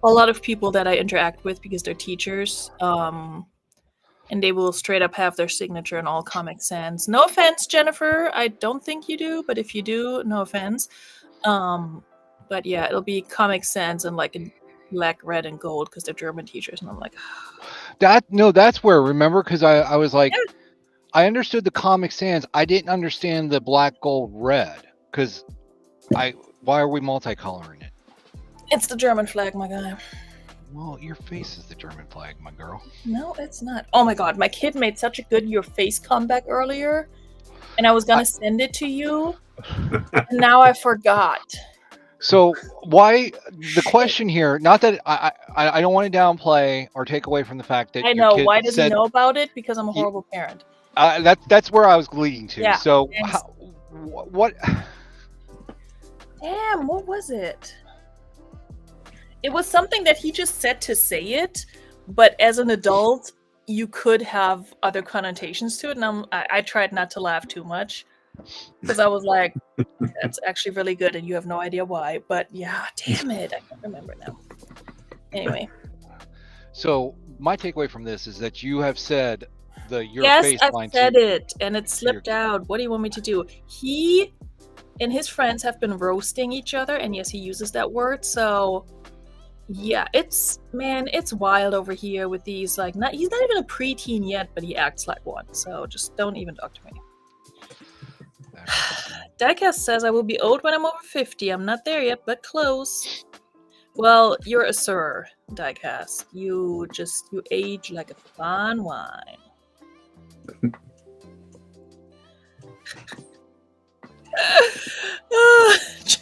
a lot of people that I interact with because they're teachers, and they will straight up have their signature in all Comic Sans. No offense, Jennifer. I don't think you do, but if you do, no offense. But yeah, it'll be Comic Sans and like in black, red, and gold because they're German teachers, and I'm like, that's where, remember, because I was like, Yeah. I understood the Comic Sans. I didn't understand the black, gold, red, because why are we multicoloring it? it's the German flag, my guy. Well, your face is the German flag, my girl. No, it's not. Oh my god, my kid made such a good your face comeback earlier, and I was gonna send it to you, and now I forgot. So why the question here? Not that I don't want to downplay or take away from the fact that I your know. kid Why does he said know about it? Because I'm a horrible parent. that's where I was leading to. Yeah, So thanks. what? Damn, what was it? It was something that he just said to say it, but as an adult, you could have other connotations to it, and I tried not to laugh too much because I was like, that's actually really good, and you have no idea why. But yeah, damn it, I can't remember now. Anyway. So my takeaway from this is that you have said your Yes, face I've line said to it, and it slipped out. What do you want me to do? He and his friends have been roasting each other, and yes, he uses that word. So yeah, it's wild over here with these he's not even a preteen yet, but he acts like one. So just don't even talk to me. Diecast says I will be old when I'm over 50. I'm not there yet, but close. Well, you're a sir, Diecast. You age like a fine wine.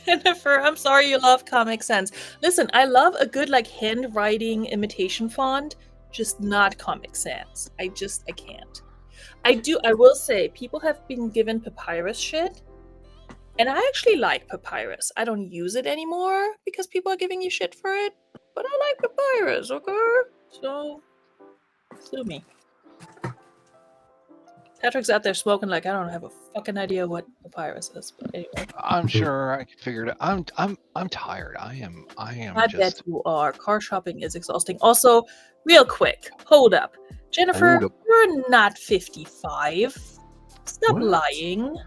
Jennifer, I'm sorry you love Comic Sans. Listen, I love a good handwriting imitation font, just not Comic Sans. I can't. I will say, people have been given Papyrus shit, and I actually like Papyrus. I don't use it anymore because people are giving you shit for it, but I like Papyrus, okay? So, sue me. Patrick's out there smoking I don't have a fucking idea what Papyrus is, but anyway. I'm sure I figured it. I'm tired. I am. I bet you are. Car shopping is exhausting. Also, real quick, hold up. Jennifer, Hold up. you're not 55. Stop What? lying.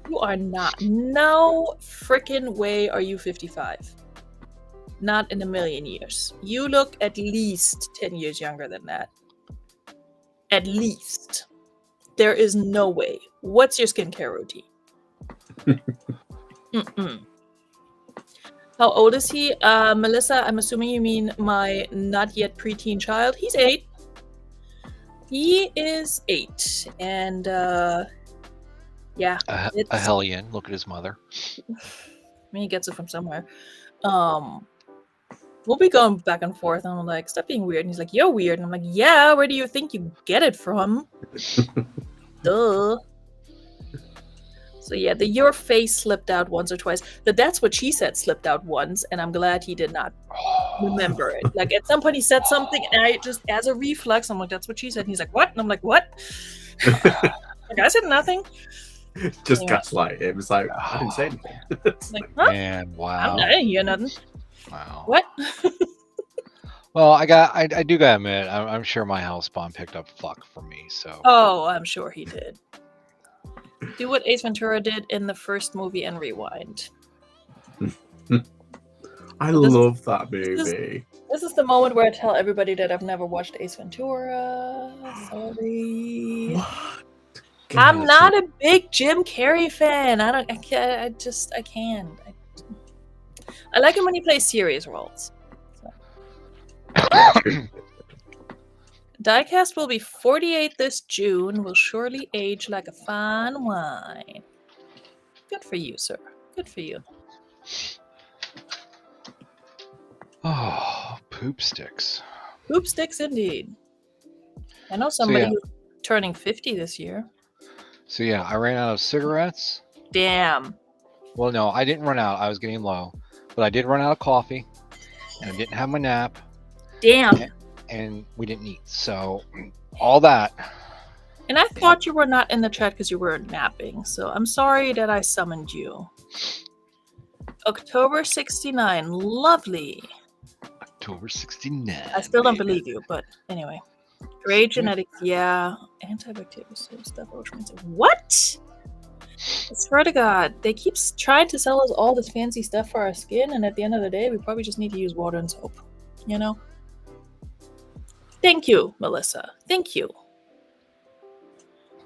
You are not. No freaking way are you 55. Not in a million years. You look at least 10 years younger than that. At least. There is no way. What's your skincare routine? How old is he? Melissa, I'm assuming you mean my not yet preteen child. He's 8. He is 8. And, yeah. A hellion. Look at his mother. I mean, he gets it from somewhere. We'll be going back and forth, and I'm like, stop being weird. And he's like, you're weird. And I'm like, yeah, where do you think you get it from? Duh. So yeah, the your face slipped out once or twice. The that's what she said slipped out once, and I'm glad he did not remember it. At some point he said something, and I just, as a reflex, I'm like, that's what she said. And he's like, what? And I'm like, what? I said nothing. Just Anyway. gaslight him. It's like, I didn't say anything. Like, huh? Man, wow. I didn't hear nothing. Wow. What? Well, I do gotta admit, I'm sure my house spawn picked up fuck for me. So. Oh, I'm sure he did. Do what Ace Ventura did in the first movie and rewind. I love that movie. This is the moment where I tell everybody that I've never watched Ace Ventura. Sorry. What? I'm God, not a big Jim Carrey fan. I can't. I like him when he plays serious roles. Diecast will be 48 this June. Will surely age like a fine wine. Good for you, sir. Good for you. Oh, poop sticks. Poop sticks indeed. I know somebody yeah. who's turning 50 this year. So yeah, I ran out of cigarettes. Damn. Well, no, I didn't run out. I was getting low. But I did run out of coffee. And I didn't have my nap. Damn. And we didn't eat. So all that. And I thought you were not in the chat because you were napping, so I'm sorry that I summoned you. October 69, lovely. October 69. I still don't baby. believe you, but anyway. Great Good. genetics, yeah. Antibacterial stuff. What? I swear to God, they keep trying to sell us all this fancy stuff for our skin, and at the end of the day, we probably just need to use water and soap. You know? Thank you, Melissa. Thank you.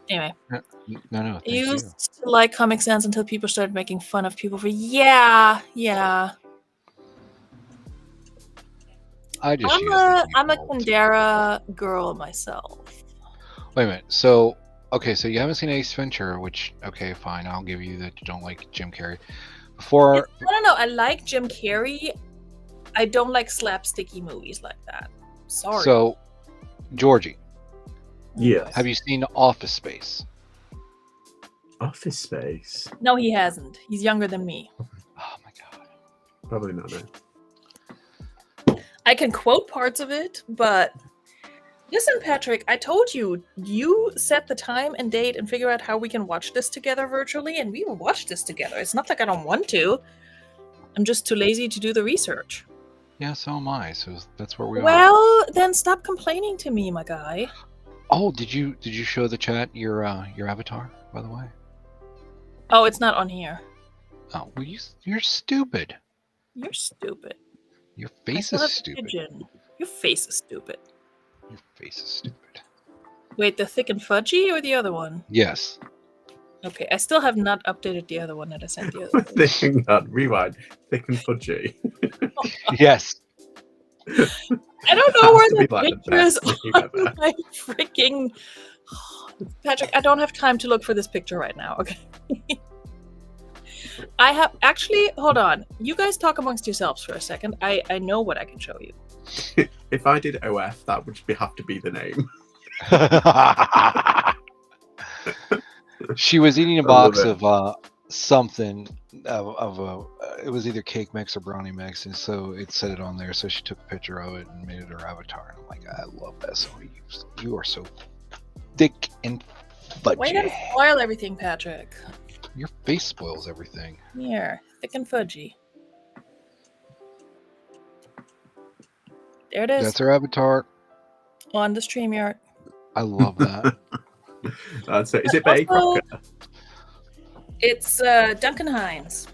Anyway. No, I thank you. used to like Comic Sans until people started making fun of people for yeah. I'm a Kandera girl myself. Wait a minute. So you haven't seen Ace Ventura, which okay, fine, I'll give you that you don't like Jim Carrey. No, I like Jim Carrey. I don't like slapsticky movies like that. Sorry. So, Georgie. Yes. Have you seen Office Space? Office Space? No, he hasn't. He's younger than me. Oh my God. Probably not, no. I can quote parts of it, but listen, Patrick, I told you, you set the time and date and figure out how we can watch this together virtually, and we will watch this together. It's not like I don't want to. I'm just too lazy to do the research. Yeah, so am I. So that's where we are. Well, then stop complaining to me, my guy. Oh, did you show the chat your avatar, by the way? Oh, it's not on here. Oh, well, you're stupid. You're stupid. Your face is stupid. Pigeon. Your face is stupid. Your face is stupid. Wait, the thick and fudgy or the other one? Yes. Okay, I still have not updated the other one that I sent the other day. Hang on, rewind. Thick and fudgy. Yes. I don't know where the like picture is on my freaking... Patrick, I don't have time to look for this picture right now, okay? I have... Actually, hold on. You guys talk amongst yourselves for a second. I know what I can show you. If I did OF, that would have to be the name. She was eating a box of something it was either cake mix or brownie mix, and so it said it on there, so she took a picture of it and made it her avatar, and I'm like, I love that. So you are so thick and fudgy. Why you gotta spoil everything, Patrick? Your face spoils everything. Here, thick and fudgy. There it is. That's her avatar. On the StreamYard. I love that. That's it. Is it Betty Crocker? It's Duncan Hines.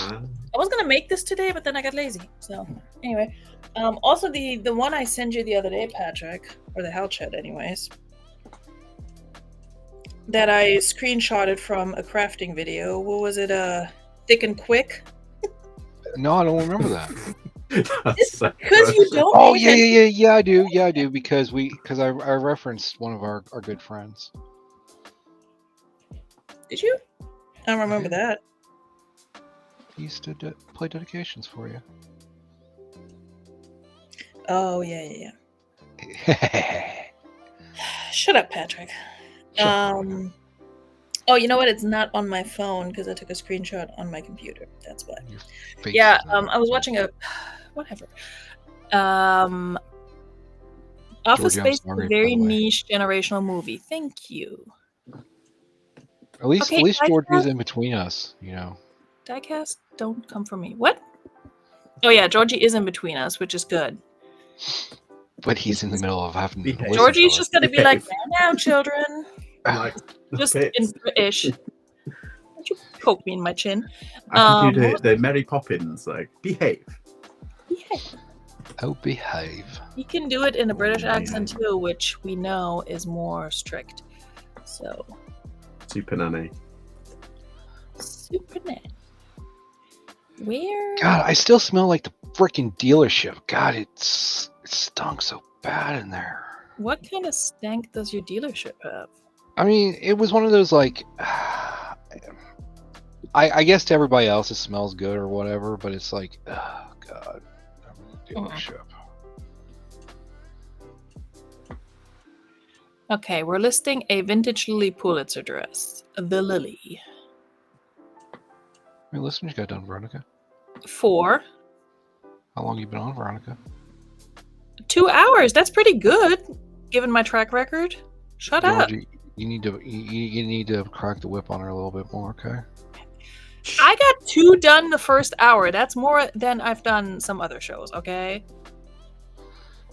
I was gonna make this today, but then I got lazy. So anyway, also the one I sent you the other day, Patrick, or the Hell Chat, anyways, that I screenshotted from a crafting video. What was it? Thick and Quick. No, I don't remember that. Because you don't. Oh yeah, I do because I referenced one of our good friends. Did you? I don't remember that. He used to play dedications for you. Oh yeah. Shut up, Patrick. Oh, you know what? It's not on my phone because I took a screenshot on my computer. That's why. Yeah, I was watching a whatever. Office Space is a very niche generational movie. Thank you. At least Georgie's in between us, you know. Diecast, don't come for me. What? Oh yeah, Georgie is in between us, which is good. But he's in the middle of having to listen Georgie's to just gonna be like, now, children. Like, just in British. Don't you poke me in my chin? I can do the Mary Poppins, like, behave. Oh, behave. You can do it in a British accent too, which we know is more strict. So. Super Nanny. Super Nanny. Where? God, I still smell like the freaking dealership. God, it stunk so bad in there. What kind of stank does your dealership have? I mean, it was one of those like, I guess to everybody else it smells good or whatever, but it's like, oh God, dealership. Okay, we're listing a vintage Lily Pulitzer dress. The Lily. Hey, listen, you got done, Veronika. 4. How long you been on, Veronika? 2 2 hours. That's pretty good, given my track record. Shut up. You need to crack the whip on her a little bit more, okay? I got 2 done the first hour. That's more than I've done some other shows, okay?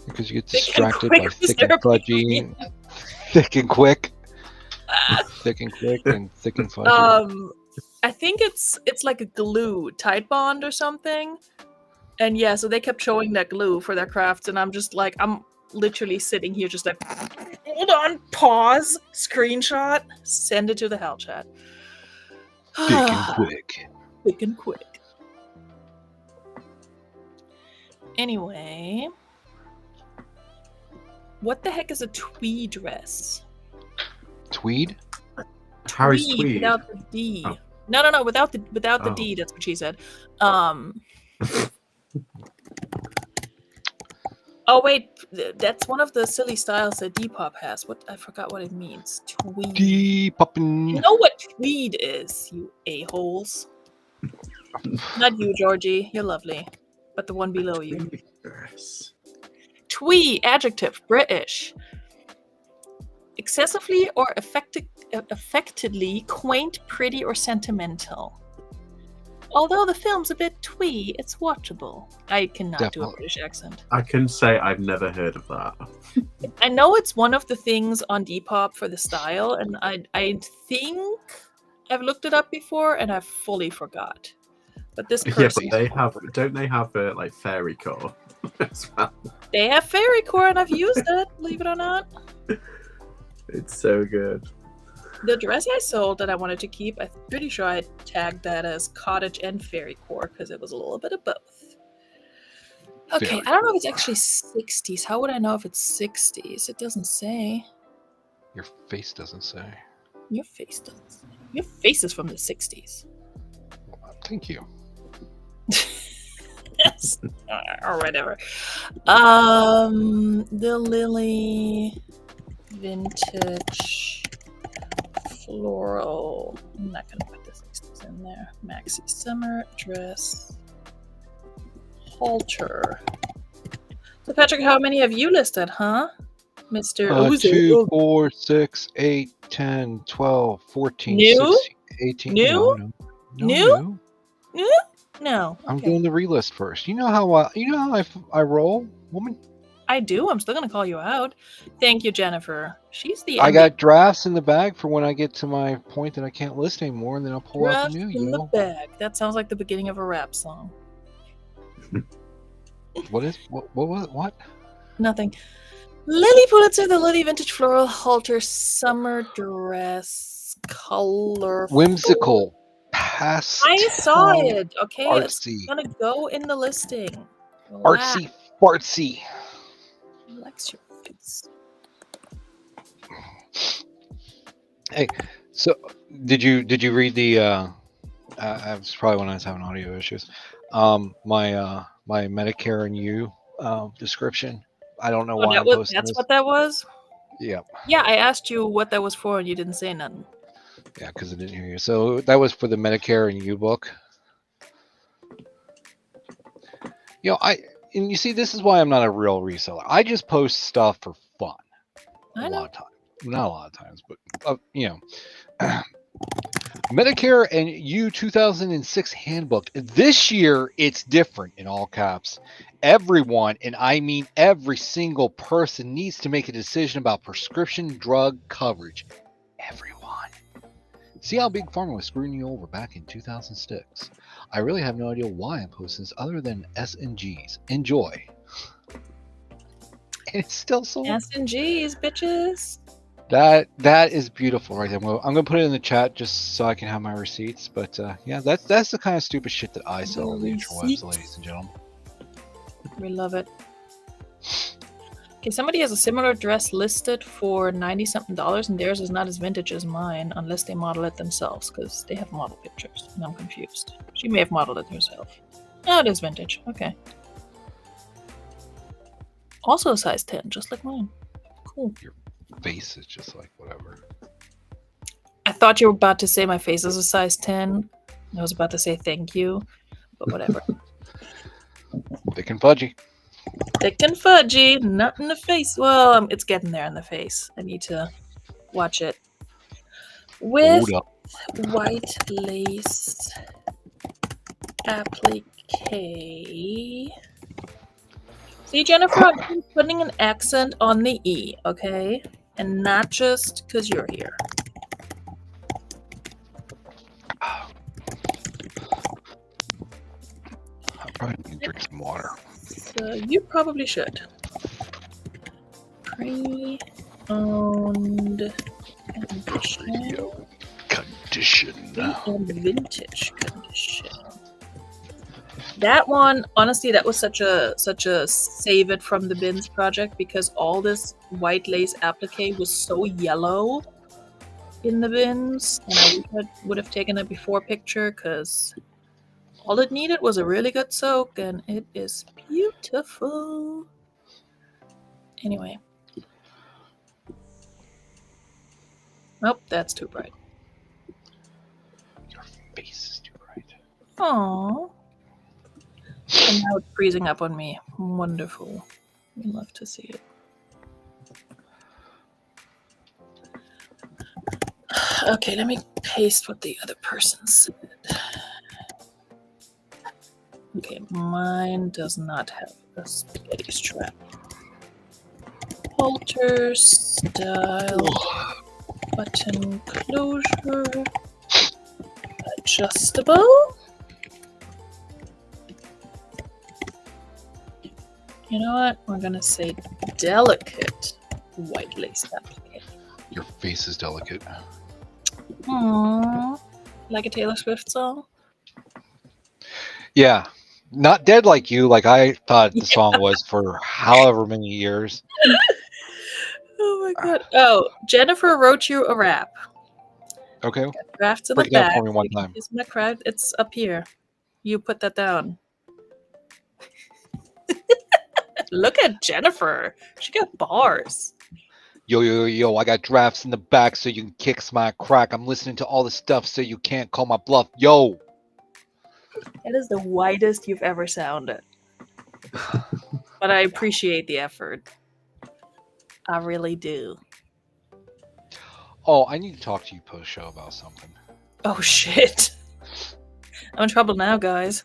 Because you get Thick and distracted quick by was thick and their fudgy, opinion. thick and quick, thick and quick, and thick and fudgy. I think it's like a glue, Tide Bond or something. And yeah, so they kept showing that glue for their crafts, and I'm just like, I'm literally sitting here just like, hold on, pause, screenshot, send it to the hell chat. Thick and quick. Thick and quick. Anyway, what the heck is a tweed dress? Tweed? Harry's tweed. Without the D. Oh. No, without the Oh. D. That's what she said. Oh wait, that's one of the silly styles that Depop has. What, I forgot what it means. Tweed. Poppin'. You know what tweed is, you a-holes. Not you, Georgie. You're lovely. But the one below you. Yes. Twee, adjective, British. Excessively or affectedly quaint, pretty, or sentimental. Although the film's a bit twee, it's watchable. I cannot do a Definitely. British accent. I can say I've never heard of that. I know it's one of the things on Depop for the style, and I think I've looked it up before, and I fully forgot. But this Yeah, person, but don't they have like fairy core as well? they have fairy core, and I've used it, believe it or not. It's so good. The dress I sold that I wanted to keep, I'm pretty sure I tagged that as cottage and fairy core because it was a little bit of both. Okay, Fairy I don't know if it's actually 60s. How would I know if it's 60s? It doesn't say. Your face doesn't say. Your face doesn't say. Your face is from the 60s. Thank you. Yes. Or whatever. The Lily vintage floral. I'm not gonna put the 60s in there. Maxi summer dress halter. So Patrick, how many have you listed, huh? Mr. Uzi? 2, 4, 6, 8, 10, 12, 14, New? 16, 18. New? No, New? new. No. I'm Okay. doing the relist first. You know how I roll, woman. I do. I'm still gonna call you out. Thank you, Jennifer. She's the I got drafts in the bag for when I get to my point that I can't list anymore, and then I'll pull out dress the new. in the bag. That sounds like the beginning of a rap song. What? Nothing. Lily Pulitzer, the Lily Vintage Floral Halter Summer Dress Color. Whimsical, pastel. I saw it. Okay, artsy. it's gonna go in the listing. Relax. Artsy, fartsy. Relax your face. Hey, so did you read the? I was probably when I was having audio issues. My Medicare and You description. I don't know why I'm posting That's this. what that was? Yeah. Yeah, I asked you what that was for and you didn't say nothing. Yeah, because I didn't hear you. So that was for the Medicare and You book. You know, and you see, this is why I'm not a real reseller. I just post stuff for fun. I A know. lot of times. Not a lot of times, but you know. Medicare and You 2006 handbook. This year, it's different in all caps. Everyone, and I mean every single person, needs to make a decision about prescription drug coverage. Everyone. See how Big Pharma was screwing you over back in 2006. I really have no idea why I'm posting this other than S and G's. Enjoy. And it's still sold. S&Gs, bitches. That is beautiful right there. I'm gonna put it in the chat just so I can have my receipts. But yeah, that's the kind of stupid shit that I sell on the interwebs, Receipts. ladies and gentlemen. We love it. Okay, somebody has a similar dress listed for $90-something, and theirs is not as vintage as mine, unless they model it themselves, because they have model pictures, and I'm confused. She may have modeled it herself. Oh, it is vintage. Okay. Also a size 10, just like mine. Cool. Face is just like whatever. I thought you were about to say my face is a size 10. I was about to say thank you, but whatever. Thick and fudgy. Thick and fudgy, not in the face. Well, it's getting there in the face. I need to watch it with Hold up. white lace applique. See, Jennifer, I'm putting an accent on the E, okay? And not just because you're here. I probably need to drink some water. So you probably should. Pre-owned condition. Condition. And vintage condition. That one, honestly, that was such a save it from the bins project because all this white lace applique was so yellow in the bins, and I would have taken a before picture because all it needed was a really good soak, and it is beautiful. Anyway. Nope, that's too bright. Your face is too bright. Aww. And now it's freezing up on me. Wonderful. We love to see it. Okay, let me paste what the other person said. Okay, mine does not have a spaghetti strap. Halter style button closure adjustable. You know what? We're gonna say delicate white lace applique. Your face is delicate. Aww. Like a Taylor Swift song? Yeah. Not dead like you, like I thought the song was for however many years. Oh my god. Oh, Jennifer wrote you a rap. Okay. Got drafts in Break the it down back. for me one time. Is my craft? It's up here. You put that down. Look at Jennifer. She got bars. Yo, I got drafts in the back so you can kick my crack. I'm listening to all the stuff so you can't call my bluff. Yo. That is the whitest you've ever sounded. But I appreciate the effort. I really do. Oh, I need to talk to you post-show about something. Oh shit. I'm in trouble now, guys.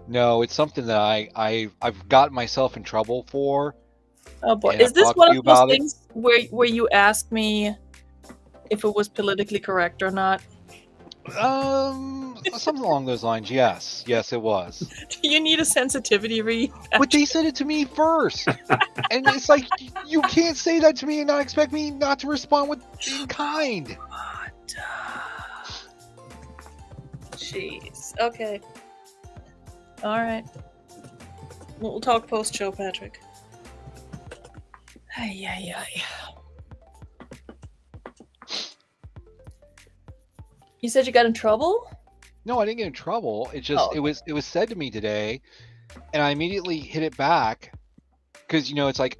No, it's something that I've gotten myself in trouble for. Oh boy. And Is I've this talked one to you of those about it. things where you asked me if it was politically correct or not? Something along those lines. Yes, it was. Do you need a sensitivity read? But they said it to me first, and it's like you can't say that to me and not expect me not to respond with in kind. Jeez. Okay. All right. We'll talk post-show, Patrick. Ay. You said you got in trouble? No, I didn't get in trouble. It just Oh. it was said to me today, and I immediately hit it back because it's like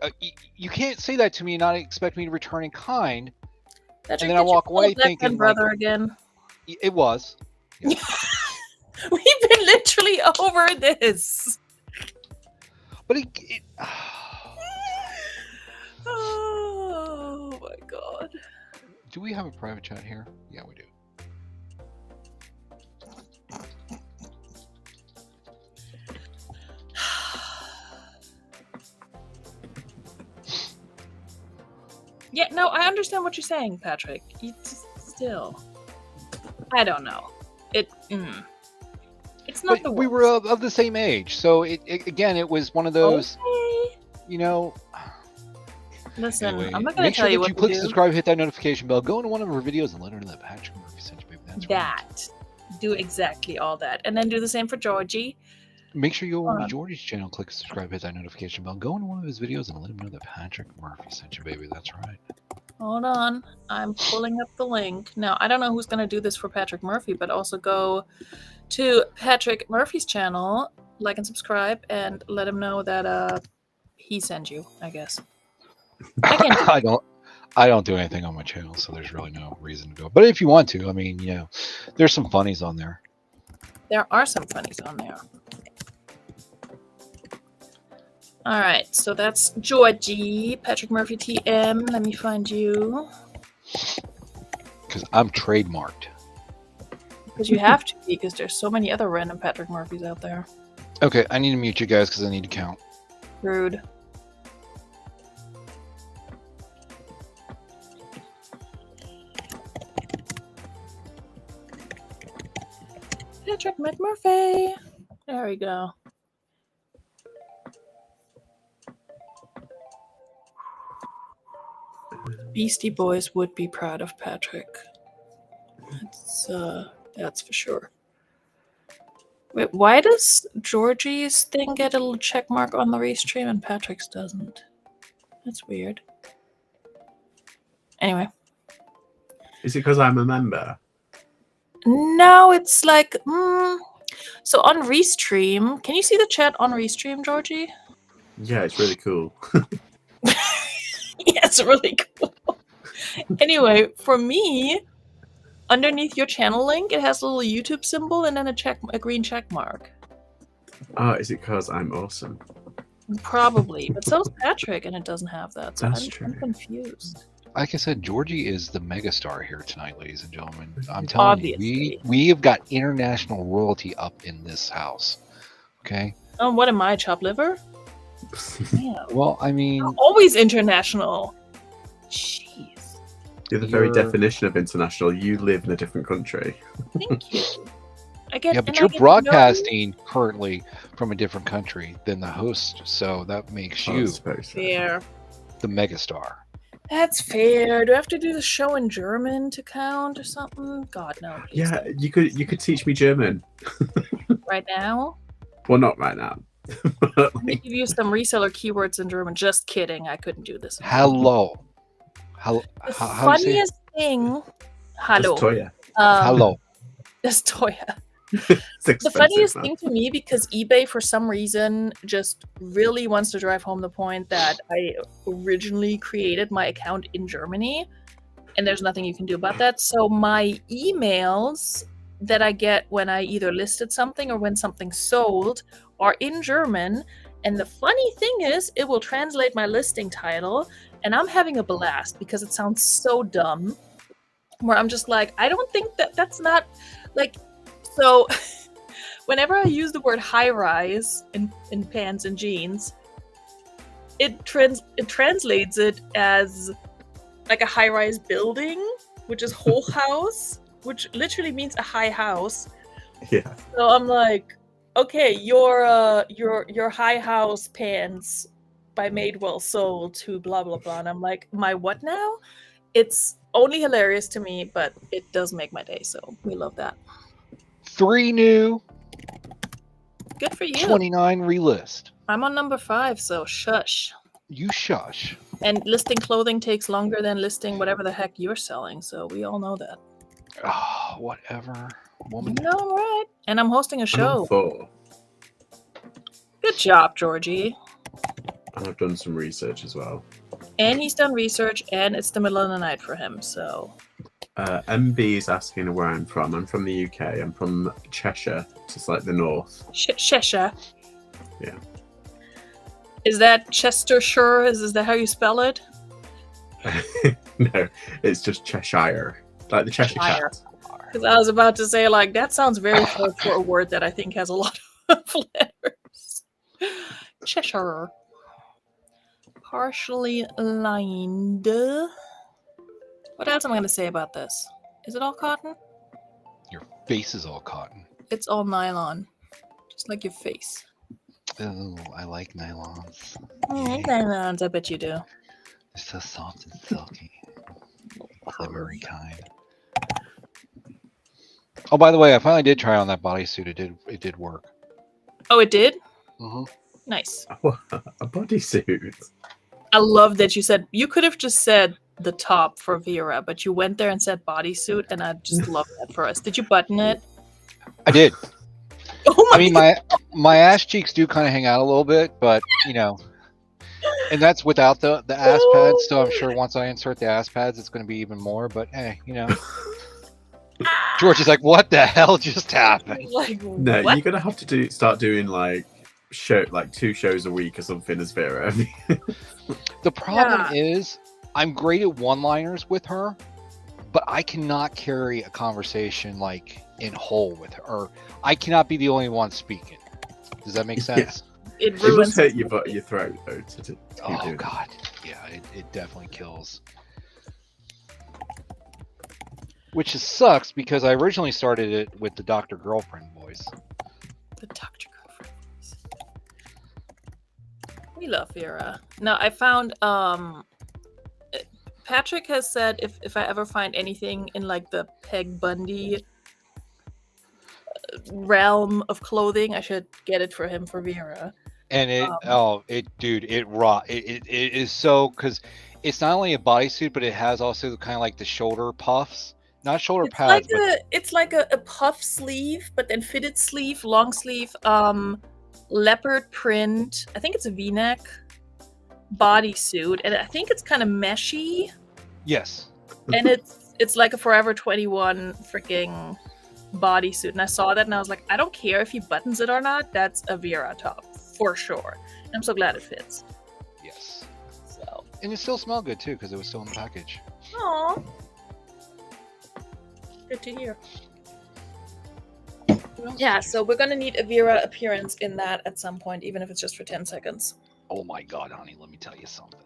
you can't say that to me and not expect me to return in kind. Patrick, And then I did you walk pull away Black thinking, Pen brother like- again. It was. We've been literally over this. But Oh my god. do we have a private chat here? Yeah, we do. Yeah, no, I understand what you're saying, Patrick. Still, I don't know. It's not the But we worst. were of the same age, so it was one of those. Okay. Listen, Anyway, I'm not gonna make tell sure you that what you to click do. subscribe, hit that notification bell, go into one of our videos, and let her know that Patrick Murphy sent you, baby. That's right. That. Do exactly all that, and then do the same for Georgie. Make sure you go over to on. George's channel, click subscribe, hit that notification bell, go into one of his videos, and let him know that Patrick Murphy sent you, baby. That's right. Hold on, I'm pulling up the link now. I don't know who's gonna do this for Patrick Murphy, but also go to Patrick Murphy's channel, like and subscribe, and let him know that he sent you. I guess. I can't. I don't do anything on my channel, so there's really no reason to go. But if you want to, I mean, there's some funnies on there. There are some funnies on there. All right, so that's Georgie, Patrick Murphy TM. Let me find you. Because I'm trademarked. Because you have to be, because there's so many other random Patrick Murphys out there. Okay, I need to mute you guys because I need to count. Rude. Patrick McMurphy. There we go. Beastie Boys would be proud of Patrick. That's for sure. Wait, why does Georgie's thing get a little check mark on the restream and Patrick's doesn't? That's weird. Anyway. Is it because I'm a member? No, it's like, so on Restream, can you see the chat on Restream, Georgie? Yeah, it's really cool. Yeah, it's really cool. Anyway, for me, underneath your channel link, it has a little YouTube symbol and then a green check mark. Oh, is it because I'm awesome? Probably, but so's Patrick, and it doesn't have that. So That's I'm true. confused. Like I said, Georgie is the megastar here tonight, ladies and gentlemen. I'm telling Obviously. you, we have got international royalty up in this house. Okay. Oh, what am I, chopped liver? Yeah. Well, I mean, Always international. Jeez. You're the very You're- definition of international. You live in a different country. Thank you. I get. yeah, and but I you're get to know broadcasting currently from a different country than the host, so that makes I you suppose so. Fair. the megastar. That's fair. Do I have to do the show in German to count or something? God no. Please Yeah, don't. you could teach me German. Right now. Well, not right now. Let me give you some reseller keywords in German. Just kidding. I couldn't do this. Hello. How The do you say it? funniest thing. Hallo. That's Toya. Hello. That's Toya. It's The expensive, funniest man. thing to me, because eBay for some reason just really wants to drive home the point that I originally created my account in Germany, and there's nothing you can do about that. So my emails that I get when I either listed something or when something sold are in German. And the funny thing is, it will translate my listing title, and I'm having a blast because it sounds so dumb. Where I'm just like, I don't think that's not like. So, whenever I use the word high rise in pants and jeans, it translates it as like a high rise building, which is Hochhaus, which literally means a high house. Yeah. So I'm like, okay, your high house pants by Madewell sold to blah blah blah, and I'm like, my what now? It's only hilarious to me, but it does make my day. So we love that. 3 new, Good for you. 29 relist. I'm on number 5, so shush. You shush. And listing clothing takes longer than listing whatever the heck you're selling, so we all know that. Oh, whatever. Woman. No, right. And I'm hosting a I'm on show. 4, Good job, Georgie. and I've done some research as well. And he's done research, and it's the middle of the night for him, so. MB is asking where I'm from. I'm from the UK. I'm from Cheshire, just like the north. Cheshire. Yeah. Is that Chestershire? Is that how you spell it? No, it's just Cheshire, like the Cheshire Cheshire. Cat. Because I was about to say, like, that sounds very short for a word that I think has a lot of letters. Cheshire. Partially lined. What else am I going to say about this? Is it all cotton? Your face is all cotton. It's all nylon. Just like your face. Oh, I like nylons. Nylons, I bet you do. They're so soft and silky. Glimmery kind. Oh, by the way, I finally did try on that bodysuit. It did work. Oh, it did? Mm-hmm. Nice. A bodysuit. I love that you said, you could have just said the top for Vera, but you went there and said bodysuit, and I just love that for us. Did you button it? I did. Oh I mean, my ass cheeks do kind of hang out a little bit, but you know, and that's without the ass pads. So I'm sure once I insert the ass pads, it's going to be even more. But hey, you know, George is like, "What the hell just happened?" Like, No, what? you're gonna have to start doing like 2 shows a week or something as Vera. The problem is, I'm great at one-liners with her, but I cannot carry a conversation like in whole with her. Or I cannot be the only one speaking. Does that make sense? It It must ruins hurt your throat though to keep Oh doing God, yeah, it definitely kills. Which sucks because I originally started it with the Dr. Girlfriend voice. the Dr. Girlfriend. We love Vera. Now I found Patrick has said if I ever find anything in like the Peg Bundy realm of clothing, I should get it for him for Vera. And it, dude, it is so, because it's not only a bodysuit, but it has also kind of like the shoulder puffs, not shoulder It's pads, like but it's like a puff sleeve, but then fitted sleeve, long sleeve, leopard print. I think it's a V-neck bodysuit, and I think it's kind of meshy, yes, and it's like a Forever 21 freaking bodysuit. And I saw that, and I was like, I don't care if he buttons it or not. That's a Vera top for sure. And I'm so glad it fits. yes, So, and it still smelled good too because it was still in the package. aw, good to hear. What else Yeah, did you- so we're gonna need a Vera appearance in that at some point, even if it's just for 10 seconds. Oh my God, honey, let me tell you something.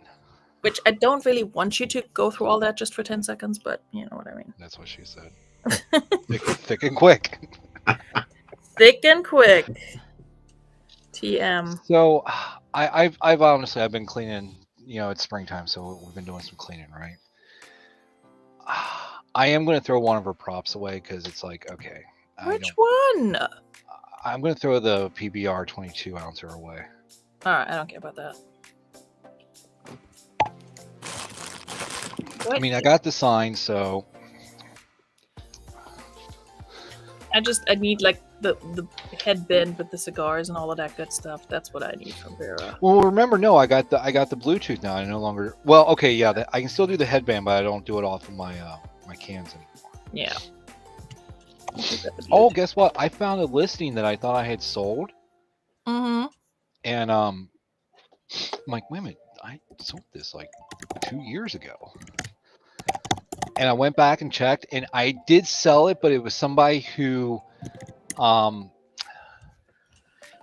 Which I don't really want you to go through all that just for 10 seconds, but you know what I mean. That's what she said. thick and quick. Thick and quick. TM. So, I've honestly, I've been cleaning. You know, it's springtime, so we've been doing some cleaning, right? I am going to throw one of her props away because it's like, okay, Which one? I'm going to throw the PBR 22 ouncer away. Alright, I don't care about that. I mean, I got the sign, so I need like the headband with the cigars and all of that good stuff. That's what I need from Vera. well, remember, no, I got the Bluetooth now. I no longer. Well, okay, yeah, I can still do the headband, but I don't do it off of my my cans anymore. Yeah. Oh, guess what? I found a listing that I thought I had sold, Mm-hmm. and I'm like, wait a minute, I sold this like 2 years ago. And I went back and checked, and I did sell it, but it was somebody who,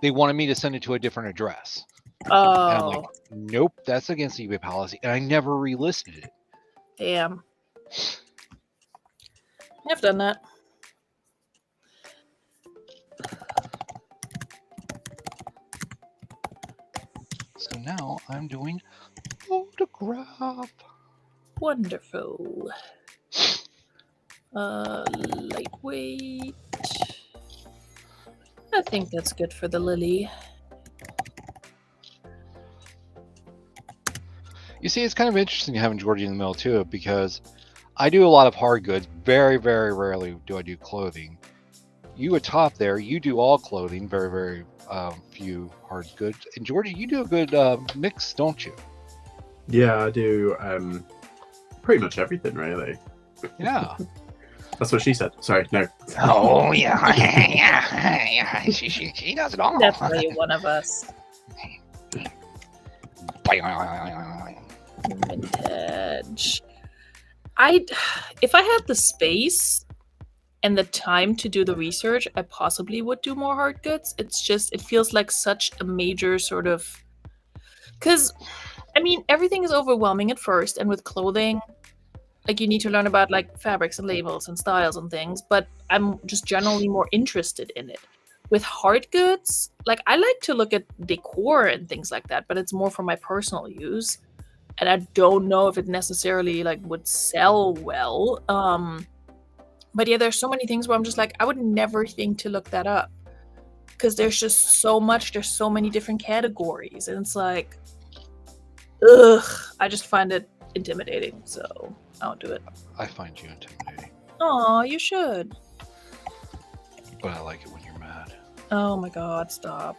they wanted me to send it to a different address. And I'm Oh, like, nope, that's against eBay policy, and I never relisted it. damn. I've done that. So now I'm doing photograph. Wonderful. Lightweight. I think that's good for the Lily. You see, it's kind of interesting having Georgie in the middle too, because I do a lot of hard goods. Very, very rarely do I do clothing. You atop there, you do all clothing. Very, very few hard goods. And Georgie, you do a good mix, don't you? Yeah, I do pretty much everything, really. Yeah. That's what she said. Sorry, no. Oh yeah, yeah. She does it all. Definitely one of us. Vintage. If I had the space and the time to do the research, I possibly would do more hard goods. It's just, it feels like such a major sort of, because I mean, everything is overwhelming at first, and with clothing, like you need to learn about like fabrics and labels and styles and things, but I'm just generally more interested in it. With hard goods, like I like to look at decor and things like that, but it's more for my personal use. And I don't know if it necessarily like would sell well. But yeah, there's so many things where I'm just like, I would never think to look that up. Because there's just so much, there's so many different categories. And it's like, ugh, I just find it intimidating. So I don't do it. I find you intimidating, Aw, you should. but I like it when you're mad. Oh my god, stop.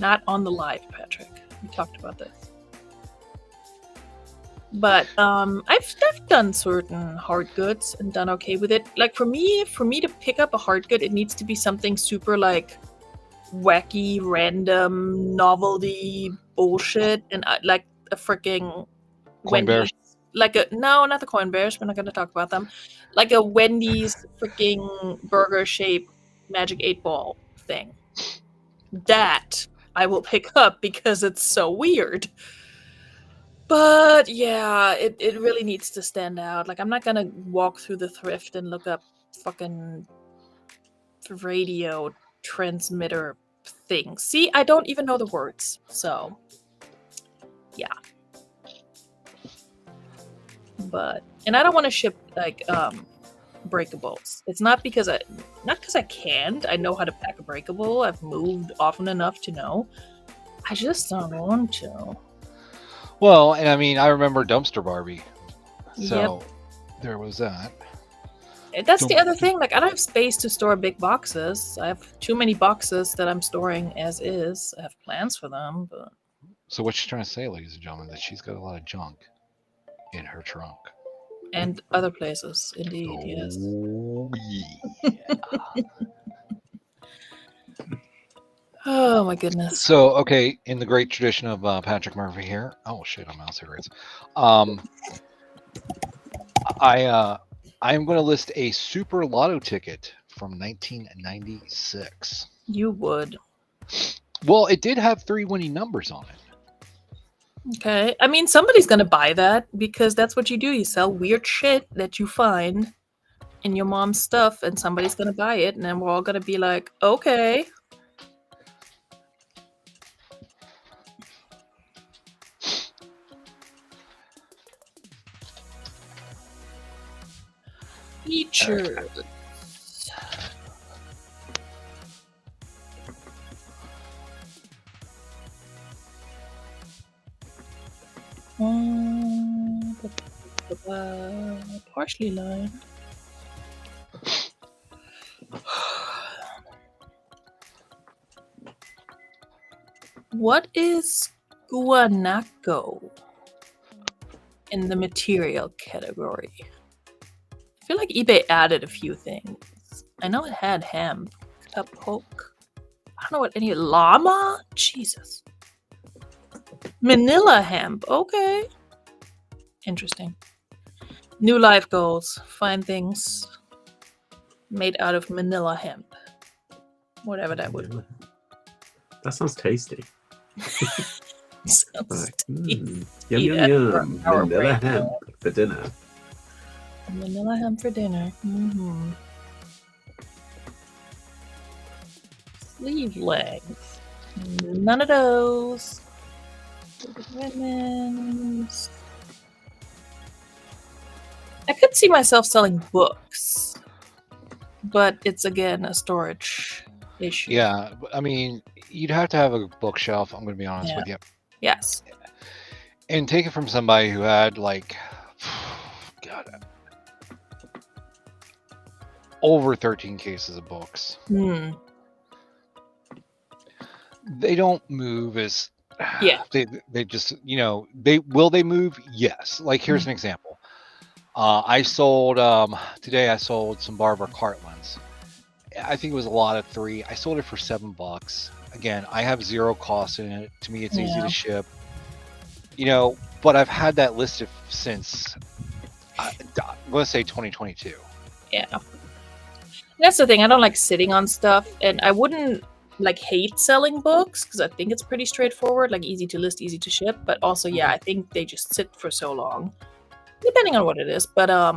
Not on the live, Patrick. We talked about this. But I've done certain hard goods and done okay with it. Like for me to pick up a hard good, it needs to be something super like wacky, random, novelty bullshit, and like a freaking Coin bears? like a no, not the Coin Bears. We're not going to talk about them. Like a Wendy's freaking burger shaped Magic 8-Ball thing. That I will pick up because it's so weird. But yeah, it really needs to stand out. Like I'm not gonna walk through the thrift and look up fucking radio transmitter things. See, I don't even know the words. So yeah. And I don't want to ship like breakables. It's not because I can't. I know how to pack a breakable. I've moved often enough to know. I just don't want to. Well, and I mean, I remember Dumpster Barbie. So there was that. That's the other thing. Like, I don't have space to store big boxes. I have too many boxes that I'm storing as is. I have plans for them, but. So what she's trying to say, ladies and gentlemen, that she's got a lot of junk in her trunk. And other places, indeed, yes. Yeah. Oh my goodness. So, okay, in the great tradition of Patrick Murphy here. Oh shit, I'm out of cigarettes. I am going to list a Super Lotto ticket from 1996. You would. Well, it did have 3 winning numbers on it. Okay. I mean, somebody's going to buy that because that's what you do. You sell weird shit that you find in your mom's stuff and somebody's going to buy it. And then we're all going to be like, okay. Features. Partially lined. What is guanaco in the material category? I feel like eBay added a few things. I know it had hemp, poke. I don't know what any llama. Jesus. Manila hemp. Okay. Interesting. New life goals. Find things made out of Manila hemp. Whatever that would be. That sounds tasty. Sounds Like, tasty. yum, Eat yum, that yum. for our Vanilla brain. hemp for dinner. Manila hemp for dinner. Mm-hmm. Sleeve length. None of those. Women's. I could see myself selling books, but it's again a storage issue. Yeah, I mean, you'd have to have a bookshelf. I'm going to be honest with you. Yes. And take it from somebody who had like, God, over 13 cases of books. Hmm. They don't move as Yeah. They just, you know, they move? Yes. Like, here's an example. I sold today. I sold some Barbara Cartlands. I think it was a lot of 3. I sold it for $7. Again, I have 0 cost in it. To me, it's easy to ship. You know, but I've had that listed since let's say 2022. Yeah. That's the thing. I don't like sitting on stuff, and I wouldn't like hate selling books because I think it's pretty straightforward, like easy to list, easy to ship. But also, yeah, I think they just sit for so long, depending on what it is. But I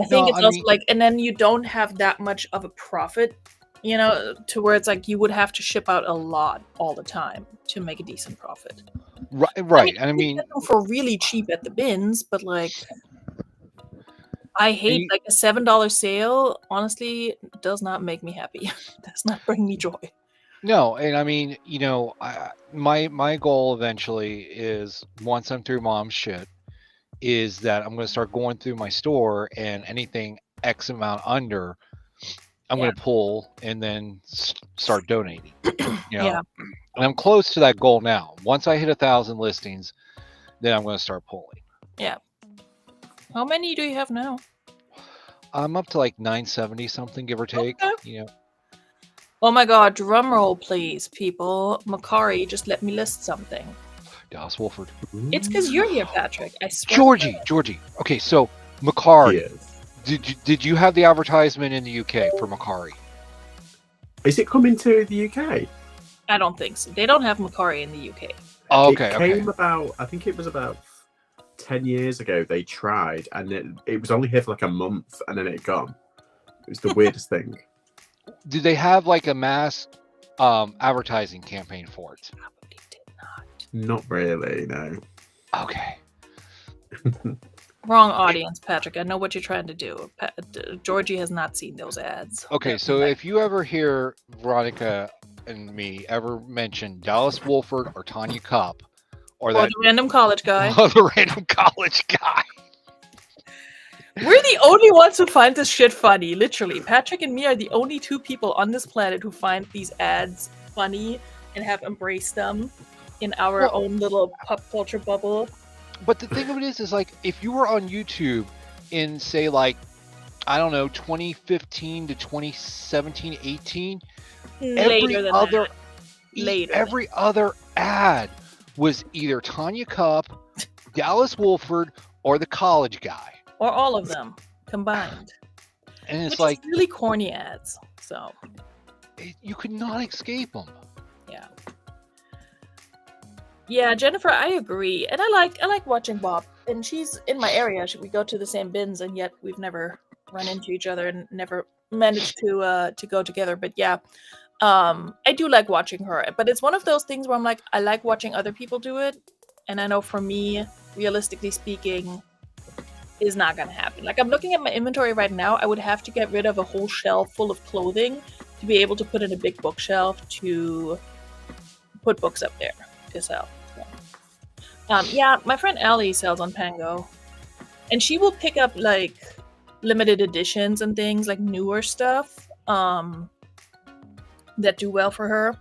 think it's also like, and then you don't have that much of a profit, you know, to where it's like you would have to ship out a lot all the time to make a decent profit. Right. And I mean, for really cheap at the bins, but like, I hate like a $7 sale. Honestly, does not make me happy. Does not bring me joy. No, and I mean, you know, my goal eventually is, once I'm through mom's shit, is that I'm going to start going through my store, and anything X amount under, I'm going to pull and then start donating. You know, and I'm close to that goal now. Once I hit 1,000 listings, then I'm going to start pulling. Yeah. How many do you have now? I'm up to like 970 something, give or take. Okay. You know. Oh my God! Drum roll, please, people. Makari, just let me list something. Dallas Wolford. It's because you're here, Patrick. I swear. Georgie. Okay, so He Macari. is. Did you have the advertisement in the UK for Macari? Is it coming to the UK? I don't think so. They don't have Macari in the UK. Oh, It came about, I think it was about 10 years ago they tried, and it was only here for like a month, and then it gone. It was the weirdest thing. Did they have like a mass advertising campaign for it? Probably did not. Not really, no. Okay. Wrong audience, Patrick. I know what you're trying to do. Georgie has not seen those ads. Okay, so if you ever hear Veronika and me ever mention Dallas Wolford or Tanya Cupp or the random college guy. or the random college guy. We're the only ones who find this shit funny, literally. Patrick and me are the only two people on this planet who find these ads funny and have embraced them in our own little pop culture bubble. But the thing of it is like, if you were on YouTube in, say, like, I don't know, 2015 to 2017, 18, every other ad was either Tanya Cupp, Dallas Wolford, or the college guy. Or all of them combined. And it's Which like is really corny ads. So you could not escape them. Yeah. Yeah, Jennifer, I agree. And I like watching Bob. And she's in my area. We go to the same bins, and yet we've never run into each other and never managed to go together. But yeah. I do like watching her. But it's one of those things where I'm like, I like watching other people do it. And I know for me, realistically speaking, is not going to happen. Like, I'm looking at my inventory right now. I would have to get rid of a whole shelf full of clothing to be able to put in a big bookshelf to put books up there to sell. So. Yeah, my friend Allie sells on Pango, and she will pick up like limited editions and things, like newer stuff that do well for her.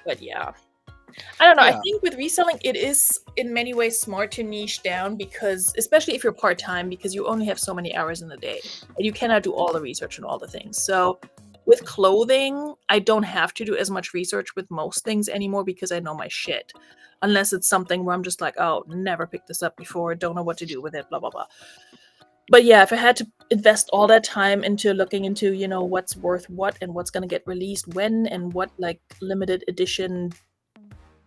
But yeah. I don't know. Yeah. I think with reselling, it is in many ways smart to niche down because, especially if you're part-time, because you only have so many hours in the day and you cannot do all the research and all the things. So with clothing, I don't have to do as much research with most things anymore because I know my shit. Unless it's something where I'm just like, oh, never picked this up before, don't know what to do with it, blah, blah, blah. But yeah, if I had to invest all that time into looking into, you know, what's worth what and what's going to get released when and what like limited edition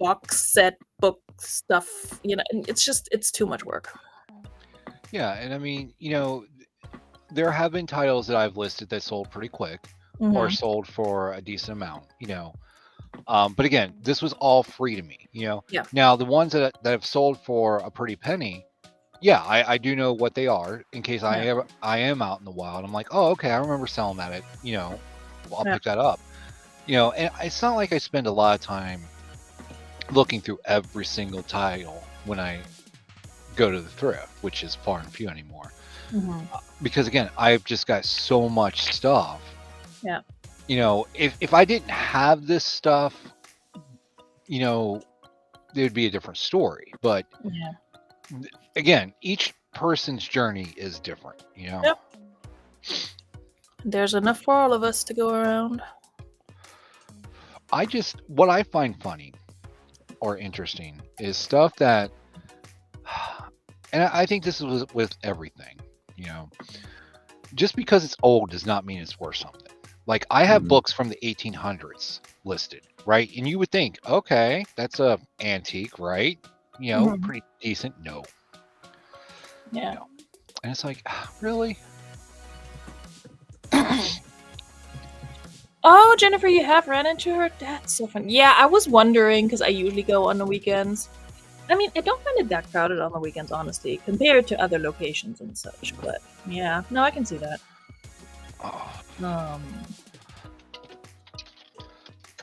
box set book stuff, you know, it's too much work. Yeah, and I mean, you know, there have been titles that I've listed that sold pretty quick or sold for a decent amount, you know. But again, this was all free to me, you know. Yeah. Now the ones that have sold for a pretty penny, yeah, I do know what they are in case I am out in the wild. I'm like, oh, okay, I remember selling that at, you know, I'll pick that up, you know. And it's not like I spend a lot of time looking through every single title when I go to the thrift, which is far and few anymore. Because again, I've just got so much stuff. Yeah. You know, if I didn't have this stuff, you know, it would be a different story. But again, each person's journey is different, you know. Yep. There's enough for all of us to go around. What I find funny or interesting is stuff that, and I think this is with everything, you know, just because it's old does not mean it's worth something. Like I have books from the 1800s listed, right? And you would think, okay, that's a antique, right? You know, pretty decent. No. Yeah. You know? And it's like, really? Oh, Jennifer, you have ran into her? That's so fun. Yeah, I was wondering, because I usually go on the weekends. I mean, I don't find it that crowded on the weekends, honestly, compared to other locations and such. But yeah, no, I can see that.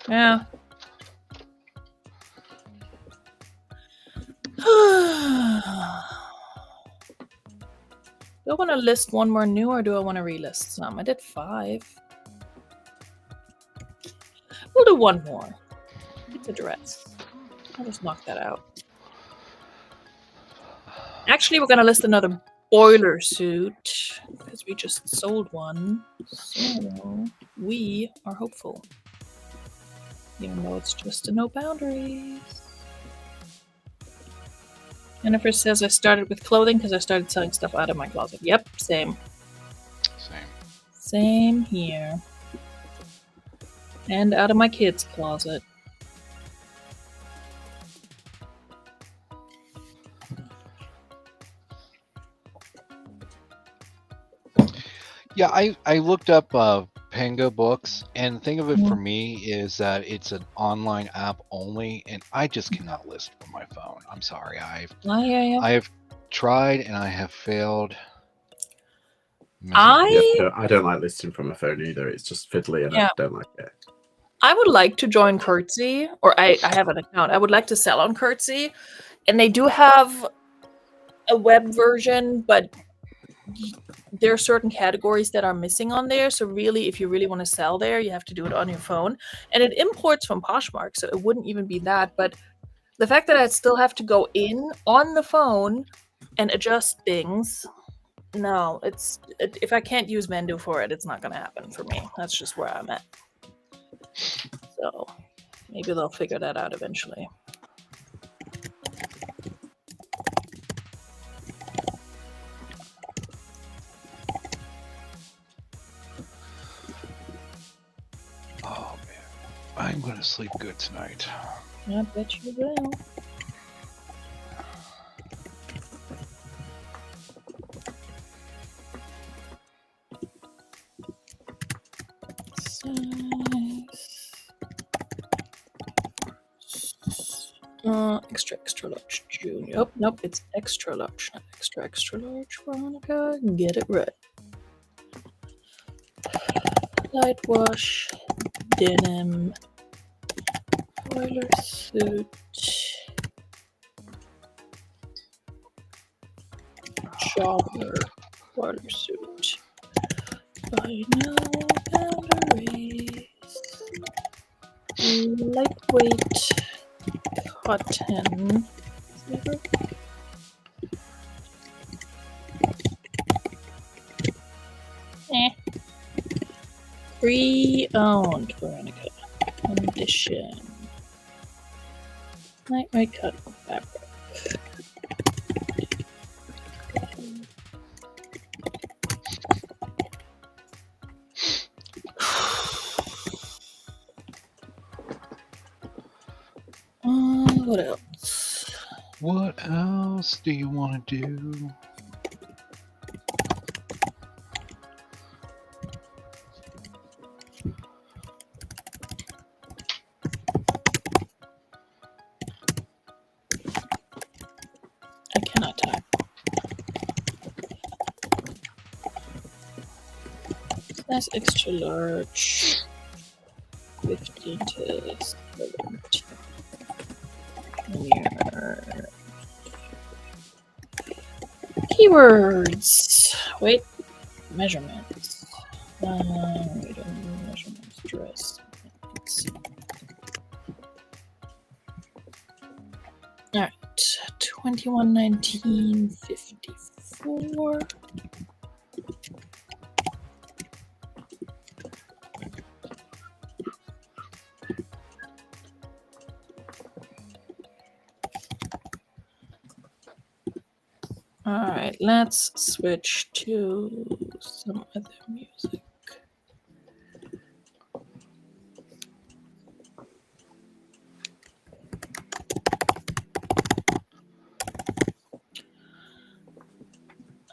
Yeah. Do I want to list one more new, or do I want to relist some? I did 5. We'll do one more. It's a dress. I'll just knock that out. Actually, we're going to list another boiler suit because we just sold one. So we are hopeful. Even though it's just a no boundaries. Jennifer says I started with clothing because I started selling stuff out of my closet. Yep, same. Same here. And out of my kids' closet. Yeah, I looked up Pango Books, and think of it for me is that it's an online app only, and I just cannot list from my phone. I'm sorry. I hear you. I have tried and I have failed. I don't like listing from a phone either. It's just fiddly and I don't like it. I would like to join Curtsy, or I have an account. I would like to sell on Curtsy, and they do have a web version, but there are certain categories that are missing on there. So really, if you really want to sell there, you have to do it on your phone. And it imports from Poshmark, so it wouldn't even be that. But the fact that I still have to go in on the phone and adjust things, no, if I can't use Mendo for it, it's not going to happen for me. That's just where I'm at. So maybe they'll figure that out eventually. Oh man, I'm gonna sleep good tonight. I bet you will. Extra large junior. Oh, nope, it's extra large, not extra large. Veronika, get it right. Light wash, denim, boiler suit, jogger, boiler suit. By no boundaries. Lightweight cotton. Pre-owned, Veronika. Condition. Lightweight cotton fabric. What else? What else do you want to do? I cannot type. That's extra large. 15 to 17. Keywords. Wait. Measurements. We don't need measurements. Dress. All right. 2119.54. All right, let's switch to some other music.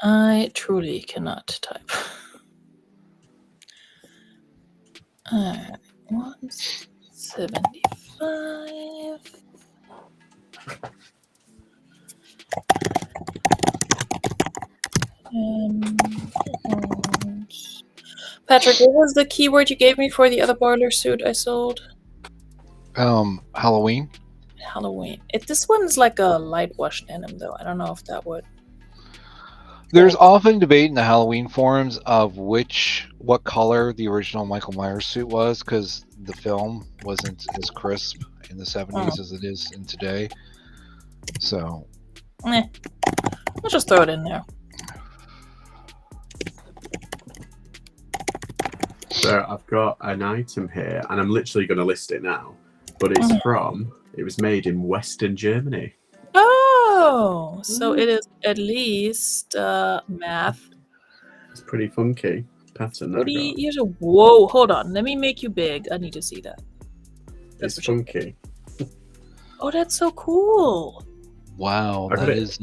I truly cannot type. 175. Patrick, what was the keyword you gave me for the other boiler suit I sold? Halloween. Halloween. This one's like a light wash denim, though. I don't know if that would. There's often debate in the Halloween forums of what color the original Michael Myers suit was, because the film wasn't as crisp in the 70s as it is in today. So, I'll just throw it in there. So I've got an item here, and I'm literally going to list it now. But it's it was made in Western Germany. Oh, Oh, so it is at least math. It's pretty funky pattern that I 40 got. years old. Whoa, hold on. Let me make you big. I need to see that. That's It's what you- funky. Oh, that's so cool. Wow, I got that it. is.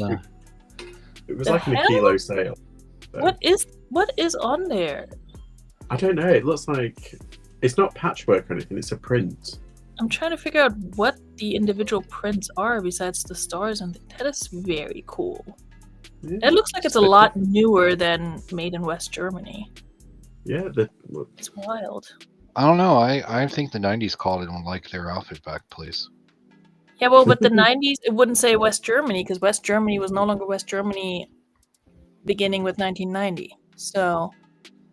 It was The like in a hell? kilo sale. So, What is on there? I don't know. It looks like it's not patchwork or anything. It's a print. I'm trying to figure out what the individual prints are besides the stars, and that is very cool. Yeah, It looks like it's a lot newer than made in West Germany. Yeah, It's wild. I don't know. I think the '90s called it on like their outfit back, please. Yeah, well, but the 90s, it wouldn't say West Germany because West Germany was no longer West Germany beginning with 1990. So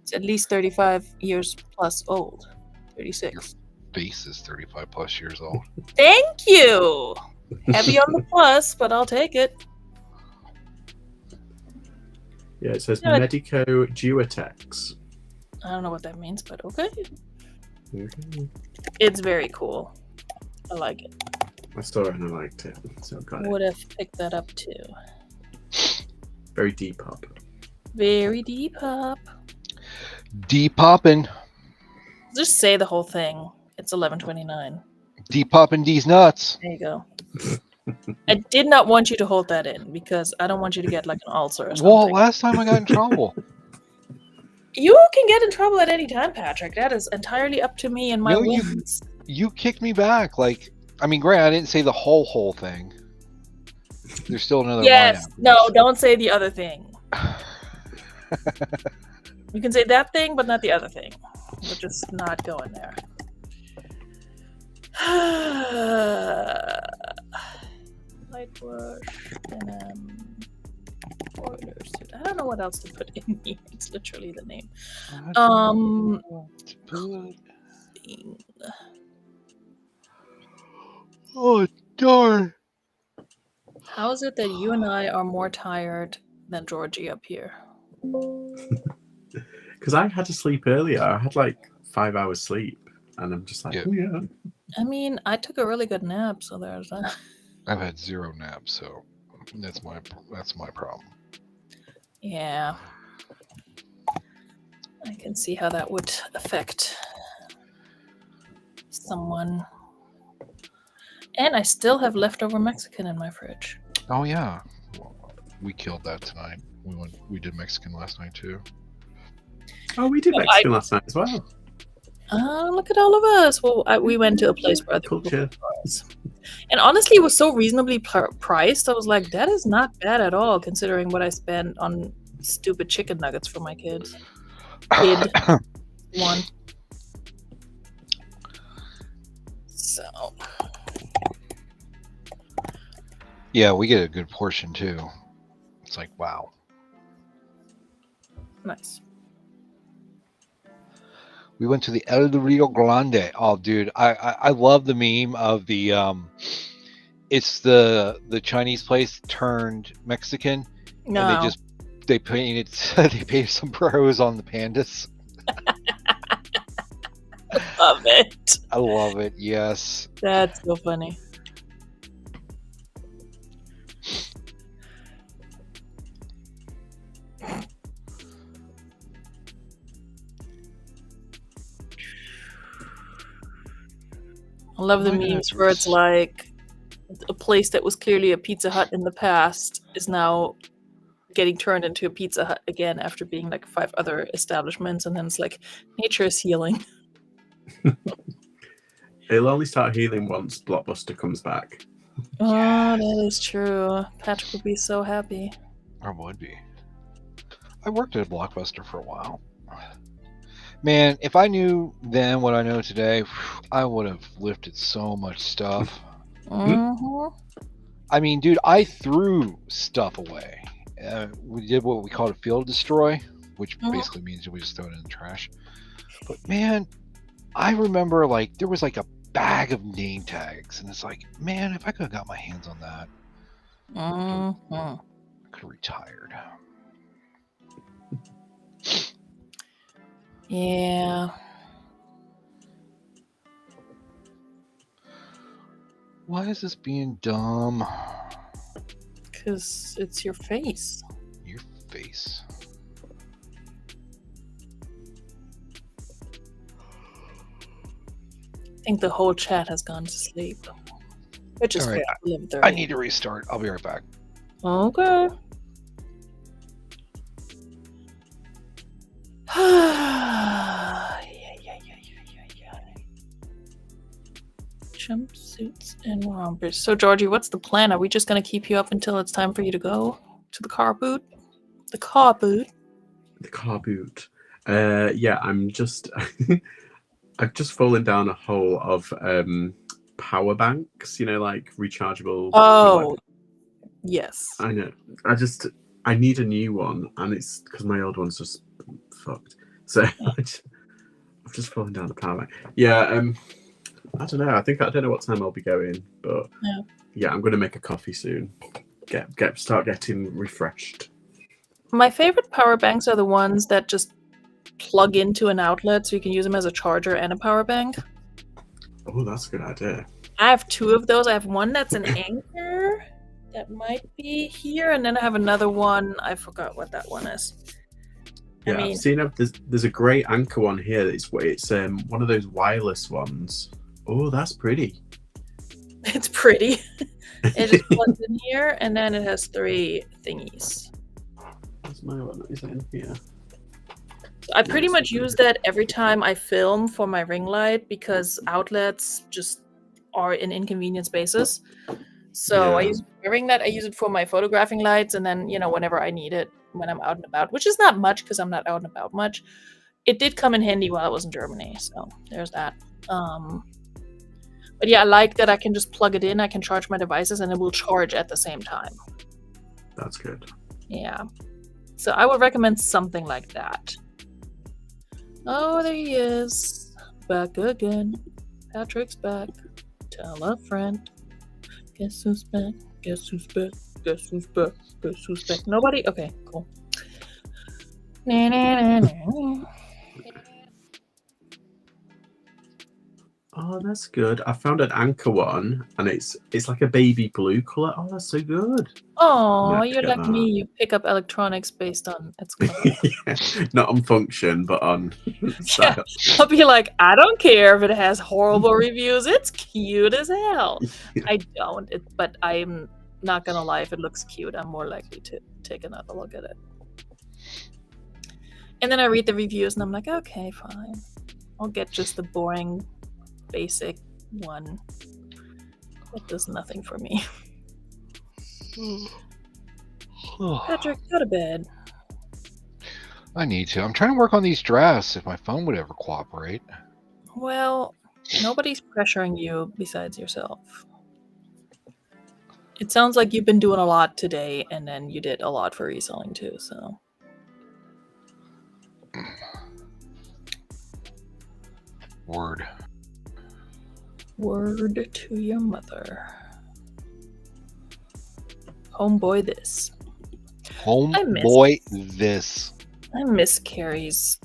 it's at least 35 years plus old. 36. Face is 35 plus years old. Thank you! Heavy on the plus, but I'll take it. yeah, it says Yeah, Medico Duotex. I don't know what that means, but okay. Okay. It's very cool. I like it. I saw it and I liked it, so I got it. Would have picked that up too. Very deep up. Very deep up. Deep popping. Just say the whole thing. It's 11:29. Deep popping these nuts. There you go. I did not want you to hold that in because I don't want you to get like an ulcer or something. Well, last time I got in trouble. You can get in trouble at any time, Patrick. That is entirely up to me and my No, whims. You kicked me back. Like, I mean, granted, I didn't say the whole thing. There's still another line Yes. after No, this. don't say the other thing. You can say that thing, but not the other thing. We're just not going there. Light brush, boilers. I don't know what else to put in here. It's literally the name. Thing. Oh, darn. How is it that you and I are more tired than Georgie up here? Because I had to sleep earlier. I had like 5 hours sleep, and I'm just like, Yeah. oh yeah. I mean, I took a really good nap, so there's that. I've had 0 naps, so that's my problem. Yeah. I can see how that would affect someone. And I still have leftover Mexican in my fridge. Oh yeah, well, we killed that tonight. We did Mexican last night too. Oh, we did Mexican last night as well. Look at all of us. Well, we went to a place where other people Culture. cooked for us. And honestly, it was so reasonably priced. I was like, that is not bad at all, considering what I spent on stupid chicken nuggets for my kids. Kid one. So. Yeah, we get a good portion too. It's like, wow. Nice. We went to the El Rio Grande. Oh, dude, I love the meme of the it's the Chinese place turned Mexican, No. and they painted sombreros on the pandas. Love it. I love it. Yes. That's so funny. I love the memes where it's like a place that was clearly a Pizza Hut in the past is now getting turned into a Pizza Hut again after being like 5 other establishments, and then it's like nature is healing. It'll only start healing once Blockbuster comes back. Oh, that is true. Patrick would be so happy. I would be. I worked at a Blockbuster for a while. Man, if I knew then what I know today, I would have lifted so much stuff. Mm-hmm. I mean, dude, I threw stuff away. We did what we called a field destroy, which basically means we just throw it in the trash. But man, I remember like there was like a bag of name tags, and it's like, man, if I could have got my hands on that, I could have retired. Yeah. Why is this being dumb? Because it's your face. Your face. I think the whole chat has gone to sleep. Which is All right, fair. 11:30. I need to restart. I'll be right back. Okay. Jumpsuits and rompers. So, Georgie, what's the plan? Are we just going to keep you up until it's time for you to go to the car boot? The car boot? The car boot. Yeah, I'm just... I've just fallen down a hole of power banks, like rechargeable. Oh, yes. I know. I need a new one, and it's because my old one's just fucked. So I've just fallen down the power bank. Yeah, I don't know. I don't know what time I'll be going, but yeah, I'm going to make a coffee soon. Start getting refreshed. My favorite power banks are the ones that just plug into an outlet, so you can use them as a charger and a power bank. Oh, that's a good idea. I have 2 of those. I have one that's an Anchor that might be here, and then I have another one. I forgot what that one is. Yeah, I've seen there's a great Anchor one here. It's one of those wireless ones. Oh, that's pretty. It's pretty. It just plugs in here, and then it has 3 thingies. Where's my one? Is it in here? I pretty much use that every time I film for my ring light because outlets just are in inconvenient spaces. So I use my ring light. I use it for my photographing lights, and then whenever I need it when I'm out and about, which is not much because I'm not out and about much. It did come in handy while I was in Germany, so there's that. But yeah, I like that I can just plug it in. I can charge my devices, and it will charge at the same time. That's good. Yeah. So I would recommend something like that. Oh, there he is. Back again. Patrick's back. Tell a friend. Guess who's back? Guess who's back? Guess who's back? Guess who's back? Nobody? Okay, cool. Oh, that's good. I found an Anchor one, and it's like a baby blue color. Oh, that's so good. Oh, you're like me. You pick up electronics based on its color. Yeah, not on function, but on style. Yeah. I'll be like, I don't care if it has horrible reviews. It's cute as hell. Yeah. I don't, but I'm not gonna lie. If it looks cute, I'm more likely to take another look at it. And then I read the reviews, and I'm like, okay, fine. I'll get just the boring, basic one. It does nothing for me. Patrick, go to bed. I need to. I'm trying to work on these drafts if my phone would ever cooperate. Well, nobody's pressuring you besides yourself. It sounds like you've been doing a lot today, and then you did a lot for reselling too, so. Word. Word to your mother. Homeboy this. Homeboy this. I miss Carrie's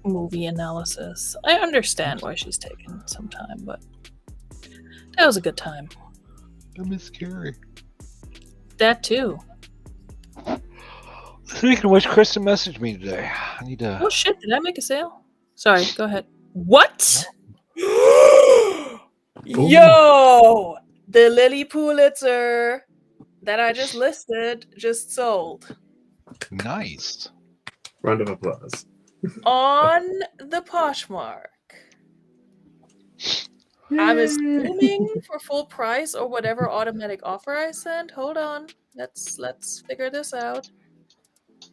movie analysis. I understand why she's taken some time, but that was a good time. I miss Carrie. That too. Speaking of which, Kristen messaged me today. I need to. Oh shit, did I make a sale? Sorry, go ahead. What? Yo! The Lily Pulitzer that I just listed just sold. Nice. Round of applause. On the Poshmark. I'm assuming for full price or whatever automatic offer I sent. Hold on. Let's figure this out.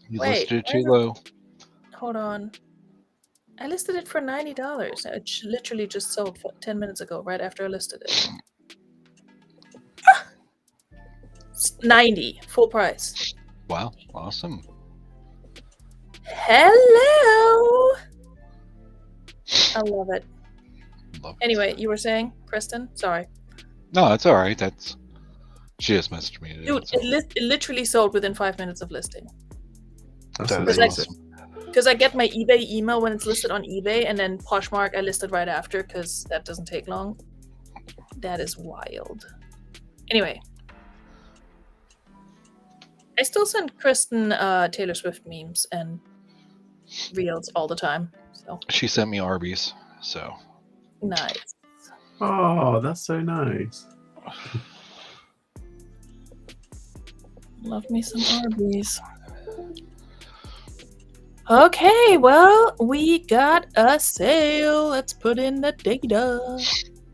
You Wait, listed it too low. Hold on. I listed it for $90. It literally just sold 10 minutes ago, right after I listed it. 90, full price. Wow, awesome. Hello. I love it. Love Anyway, you were saying, Kristen? Sorry. No, that's all right. She just messaged me today. Dude, it literally sold within 5 minutes of listing. That's That is amazing. awesome. Because I get my eBay email when it's listed on eBay, and then Poshmark I listed right after because that doesn't take long. That is wild. Anyway. I still send Kristen Taylor Swift memes and reels all the time. So She sent me Arby's, so nice. Oh, that's so nice. Love me some Arby's. Okay, well, we got a sale. Let's put in the data.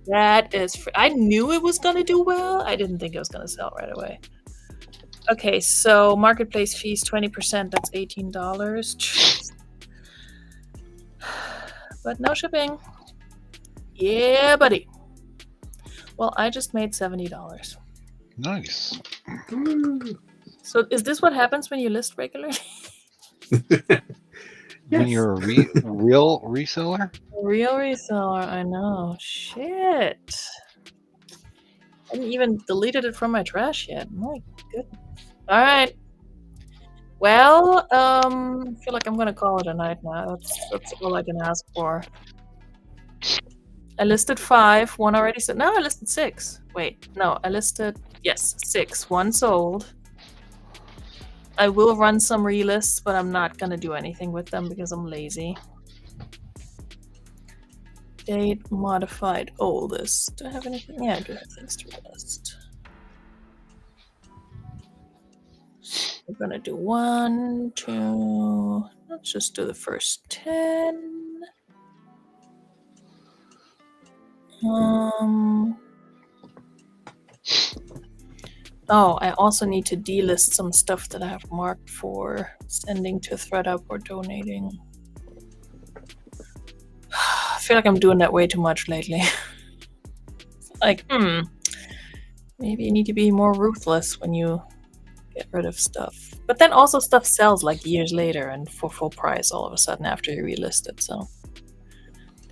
That is, I knew it was going to do well. I didn't think it was going to sell right away. Okay, so marketplace fees 20%. That's $18. But no shipping. Yeah, buddy. Well, I just made $70. nice. So is this what happens when you list regularly? When Yes. you're a real reseller, Real reseller, I know. Shit. I hadn't even deleted it from my trash yet. My goodness. All right. Well, I feel like I'm gonna call it a night now. That's all I can ask for. I listed 5. One already said. No, I listed 6. Wait, no, I listed 6. 1 sold. I will run some relists, but I'm not gonna do anything with them because I'm lazy. Date modified oldest. Do I have anything? Yeah, I do have things to list. We're gonna do 1, 2. Let's just do the first 10. Oh, I also need to delist some stuff that I have marked for sending to ThreadUp or donating. I feel like I'm doing that way too much lately. Like, maybe you need to be more ruthless when you get rid of stuff. But then also stuff sells like years later and for full price all of a sudden after you relist it, so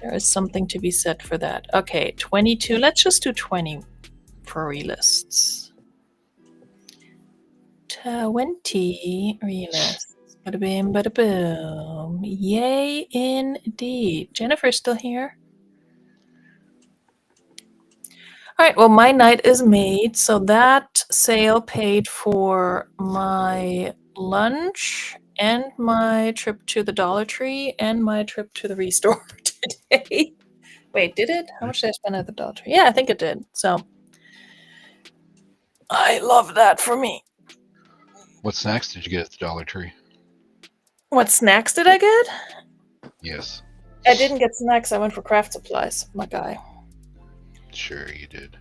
there is something to be said for that. Okay, 22. Let's just do 20 for relists. 20 relists. Bada bim, bada boom. Yay, indeed. Jennifer's still here. All right, well, my night is made. So that sale paid for my lunch and my trip to the Dollar Tree and my trip to the Restore today. Wait, did it? How much did I spend at the Dollar Tree? Yeah, I think it did. So I love that for me. what snacks did you get at the Dollar Tree? What snacks did I get? Yes, I didn't get snacks. I went for craft supplies, my guy. sure you did.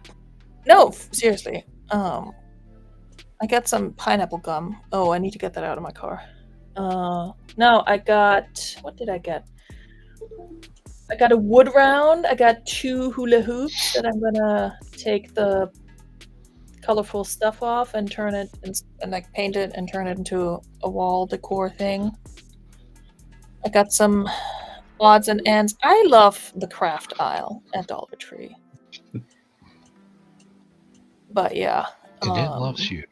No, seriously. I got some pineapple gum. Oh, I need to get that out of my car. No, I got... What did I get? I got a wood round. I got 2 hula hoops that I'm gonna take the colorful stuff off and turn it and like paint it and turn it into a wall decor thing. I got some odds and ends. I love the craft aisle at Dollar Tree. But yeah. And it loves you.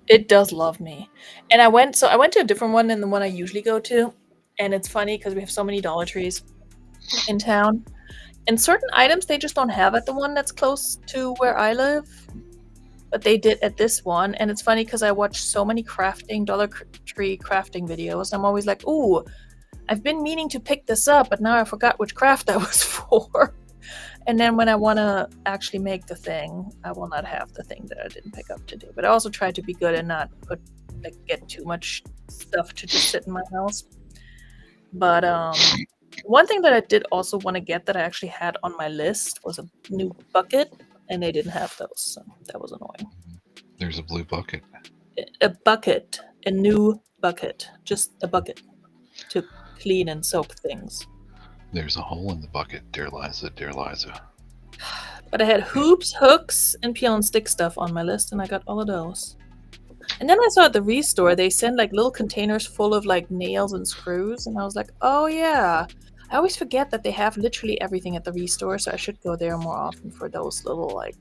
It does love me. And I went to a different one than the one I usually go to. And it's funny because we have so many Dollar Trees in town. And certain items they just don't have at the one that's close to where I live. But they did at this one. And it's funny because I watch so many Dollar Tree crafting videos. I'm always like, ooh, I've been meaning to pick this up, but now I forgot which craft that was for. And then when I want to actually make the thing, I will not have the thing that I didn't pick up today. But I also try to be good and not get too much stuff to just sit in my house. But one thing that I did also want to get that I actually had on my list was a new bucket, and they didn't have those, so that was annoying. There's a blue bucket. A new bucket, just a bucket to clean and soak things. There's a hole in the bucket, dear Liza, dear Liza. But I had hoops, hooks, and peel and stick stuff on my list, and I got all of those. And then I saw at the Restore, they send like little containers full of like nails and screws, and I was like, oh yeah. I always forget that they have literally everything at the Restore, so I should go there more often for those little like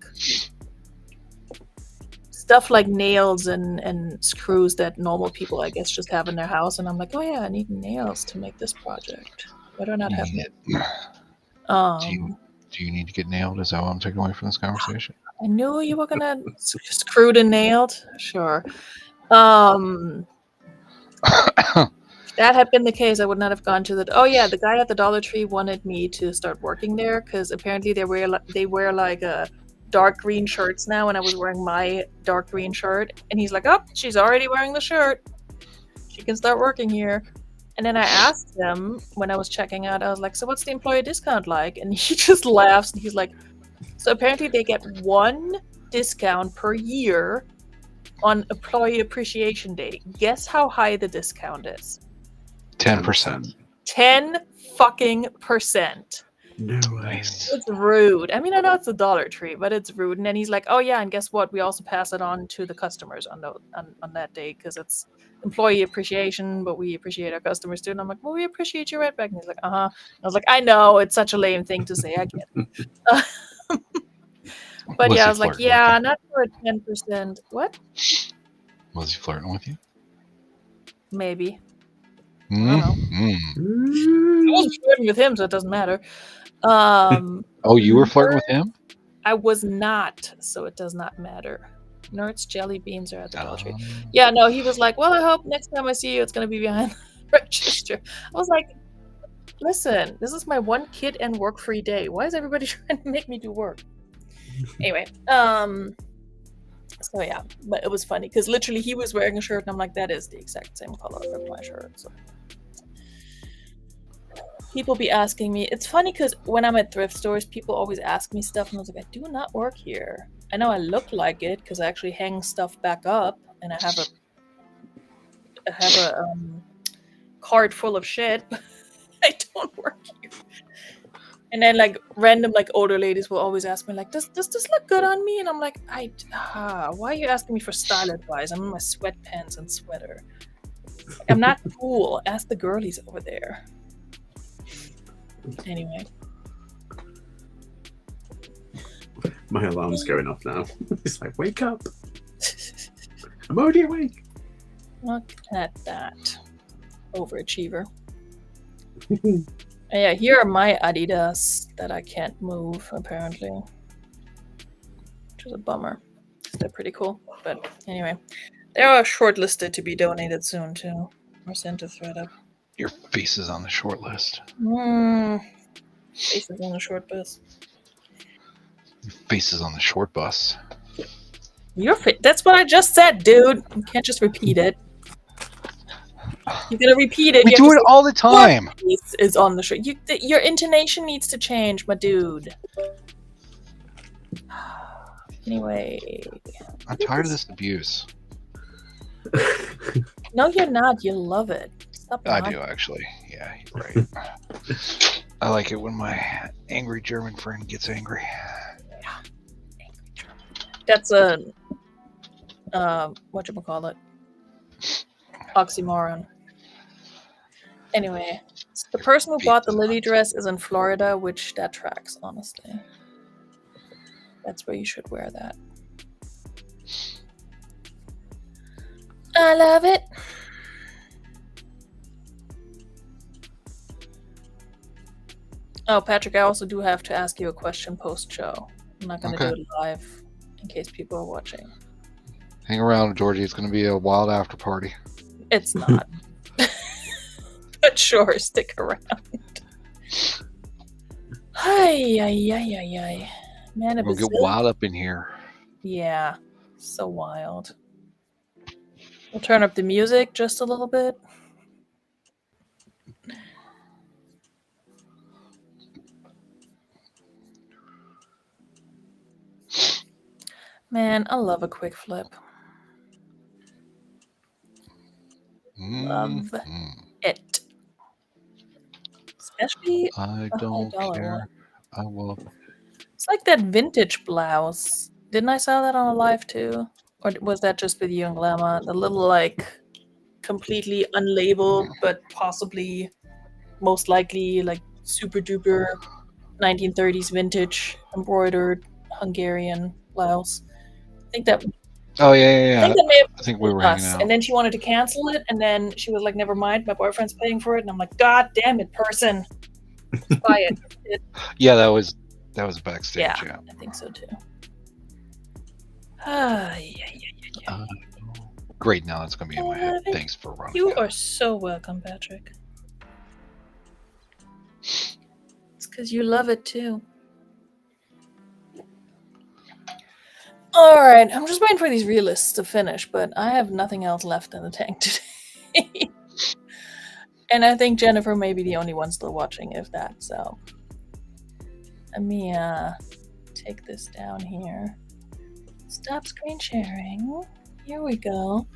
stuff like nails and screws that normal people, I guess, just have in their house. And I'm like, oh yeah, I need nails to make this project. Why do I not have nails? Do you need to get nailed? Is that what I'm taking away from this conversation? I knew you were gonna screwed and nailed. Sure. That had been the case, I would not have gone to the. Oh yeah, the guy at the Dollar Tree wanted me to start working there because apparently they wear like dark green shirts now, and I was wearing my dark green shirt, and he's like, "Oh, she's already wearing the shirt. She can start working here." And then I asked him when I was checking out, I was like, "So what's the employee discount like?" And he just laughs, and he's like, "So apparently they get 1 discount per year on Employee Appreciation Day. Guess how high the discount is?" 10%. 10 fucking %. No way. Nice. It's rude. I mean, I know it's a Dollar Tree, but it's rude. And then he's like, "Oh yeah, and guess what? We also pass it on to the customers on that day because it's employee appreciation, but we appreciate our customers too." And I'm like, "Well, we appreciate you right back." And he's like, "Uh-huh." I was like, "I know, it's such a lame thing to say. I get it." But Was yeah, he I was like, flirting "Yeah, with not for a 10%. What? you? Was he flirting with you? Maybe. don't know. Mm. I wasn't flirting with him, so it doesn't matter." Oh, you were flirting with him? I was not, so it does not matter. Nerds jelly beans are at the Dollar Tree. Um, Yeah, no, he was like, "Well, I hope next time I see you, it's gonna be behind the register." I was like, "Listen, this is my one kid and work-free day. Why is everybody trying to make me do work?" Anyway, so yeah, but it was funny because literally he was wearing a shirt, and I'm like, "That is the exact same color of my shirt." So people be asking me. It's funny because when I'm at thrift stores, people always ask me stuff, and I was like, "I do not work here. I know I look like it because I actually hang stuff back up, and I have a cart full of shit. But I don't work here." And then like random like older ladies will always ask me like, "Does this look good on me?" And I'm like, why are you asking me for style advice? I'm in my sweatpants and sweater. Like, I'm not cool. Ask the girlies over there. Anyway. My alarm's going off now. It's like, wake up. I'm already awake. Look at that. Overachiever. Yeah, here are my Adidas that I can't move, apparently. Which is a bummer. They're pretty cool. But anyway. They are shortlisted to be donated soon, too. Or sent to ThreadUp. Your face is on the short list. Faces on the short bus. Your face is on the short bus. That's what I just said, dude. You can't just repeat it. You're gonna repeat it. We You do have it to say, all the time. "Your face is on the short." Your intonation needs to change, my dude. Anyway. I'm tired of this abuse. No, you're not. You love it. Stop I lying. do, actually. Yeah, you're right. I like it when my angry German friend gets angry. That's a whatchamacallit? Oxymoron. Anyway, the person who bought the Lily dress is in Florida, which that tracks, honestly. That's where you should wear that. I love it. Oh, Patrick, I also do have to ask you a question post-show. I'm not going to do it live in case people are watching. Hang around, Georgie. It's going to be a wild after party. It's not. But sure, stick around. Ay. Man, We'll get wild up in here. Yeah, so wild. We'll turn up the music just a little bit. Man, I love a quick flip. Love it. Especially I a don't $100 care. one. I will. It's like that vintage blouse. Didn't I sell that on a live too? Or was that just with you and Glamour? The little like completely unlabeled, but possibly most likely like super duper 1930s vintage embroidered Hungarian blouse. I think that. Oh yeah. I think that may have I think we were us. hanging out. And then she wanted to cancel it, and then she was like, "Never mind, my boyfriend's paying for it." And I'm like, "God damn it, person, buy it." Yeah, that was backstage. Yeah, Yeah. I think so too. Yeah. Great, now it's going to be in my head. Thanks for running. You are so welcome, Patrick. It's because you love it too. All right, I'm just waiting for these realists to finish, but I have nothing else left in the tank today. And I think Jennifer may be the only one still watching, if that. So let me take this down here. Stop screen sharing. Here we go.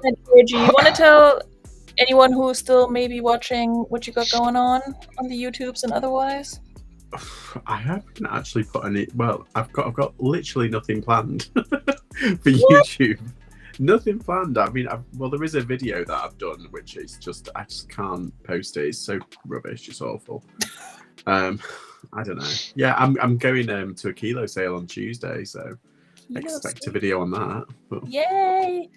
And Georgie, you want to tell anyone who's still maybe watching what you got going on the YouTubes and otherwise? I haven't actually put any. Well, I've got literally nothing planned for YouTube. Nothing planned. I mean, well, there is a video that I've done, which is just I just can't post it. It's so rubbish. It's awful. I don't know. Yeah, I'm going to a kilo sale on Tuesday, so expect a video on that. But... Yay!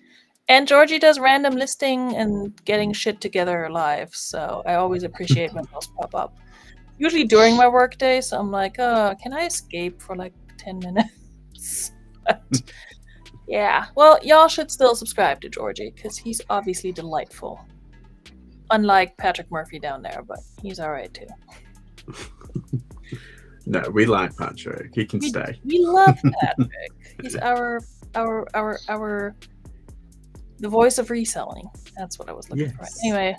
And Georgie does random listing and getting shit together live, so I always appreciate when those pop up. Usually during my workday, so I'm like, can I escape for like 10 minutes? But, yeah, well, y'all should still subscribe to Georgie, because he's obviously delightful. Unlike Patrick Murphy down there, but he's alright too. No, we like Patrick. He can stay. We love Patrick. He's the voice of reselling. That's what I was looking for. Anyway,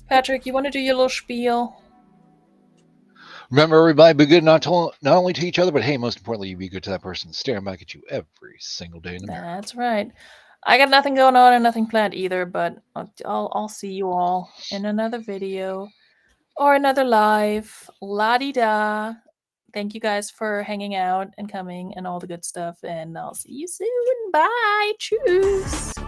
Patrick, you want to do your little spiel? Remember, everybody, be good not only to each other, but hey, most importantly, you be good to that person staring back at you every single day in the mirror. That's right. I got nothing going on and nothing planned either, but I'll see you all in another video or another live. La-di-da. Thank you guys for hanging out and coming and all the good stuff, and I'll see you soon. Bye. Tschüss.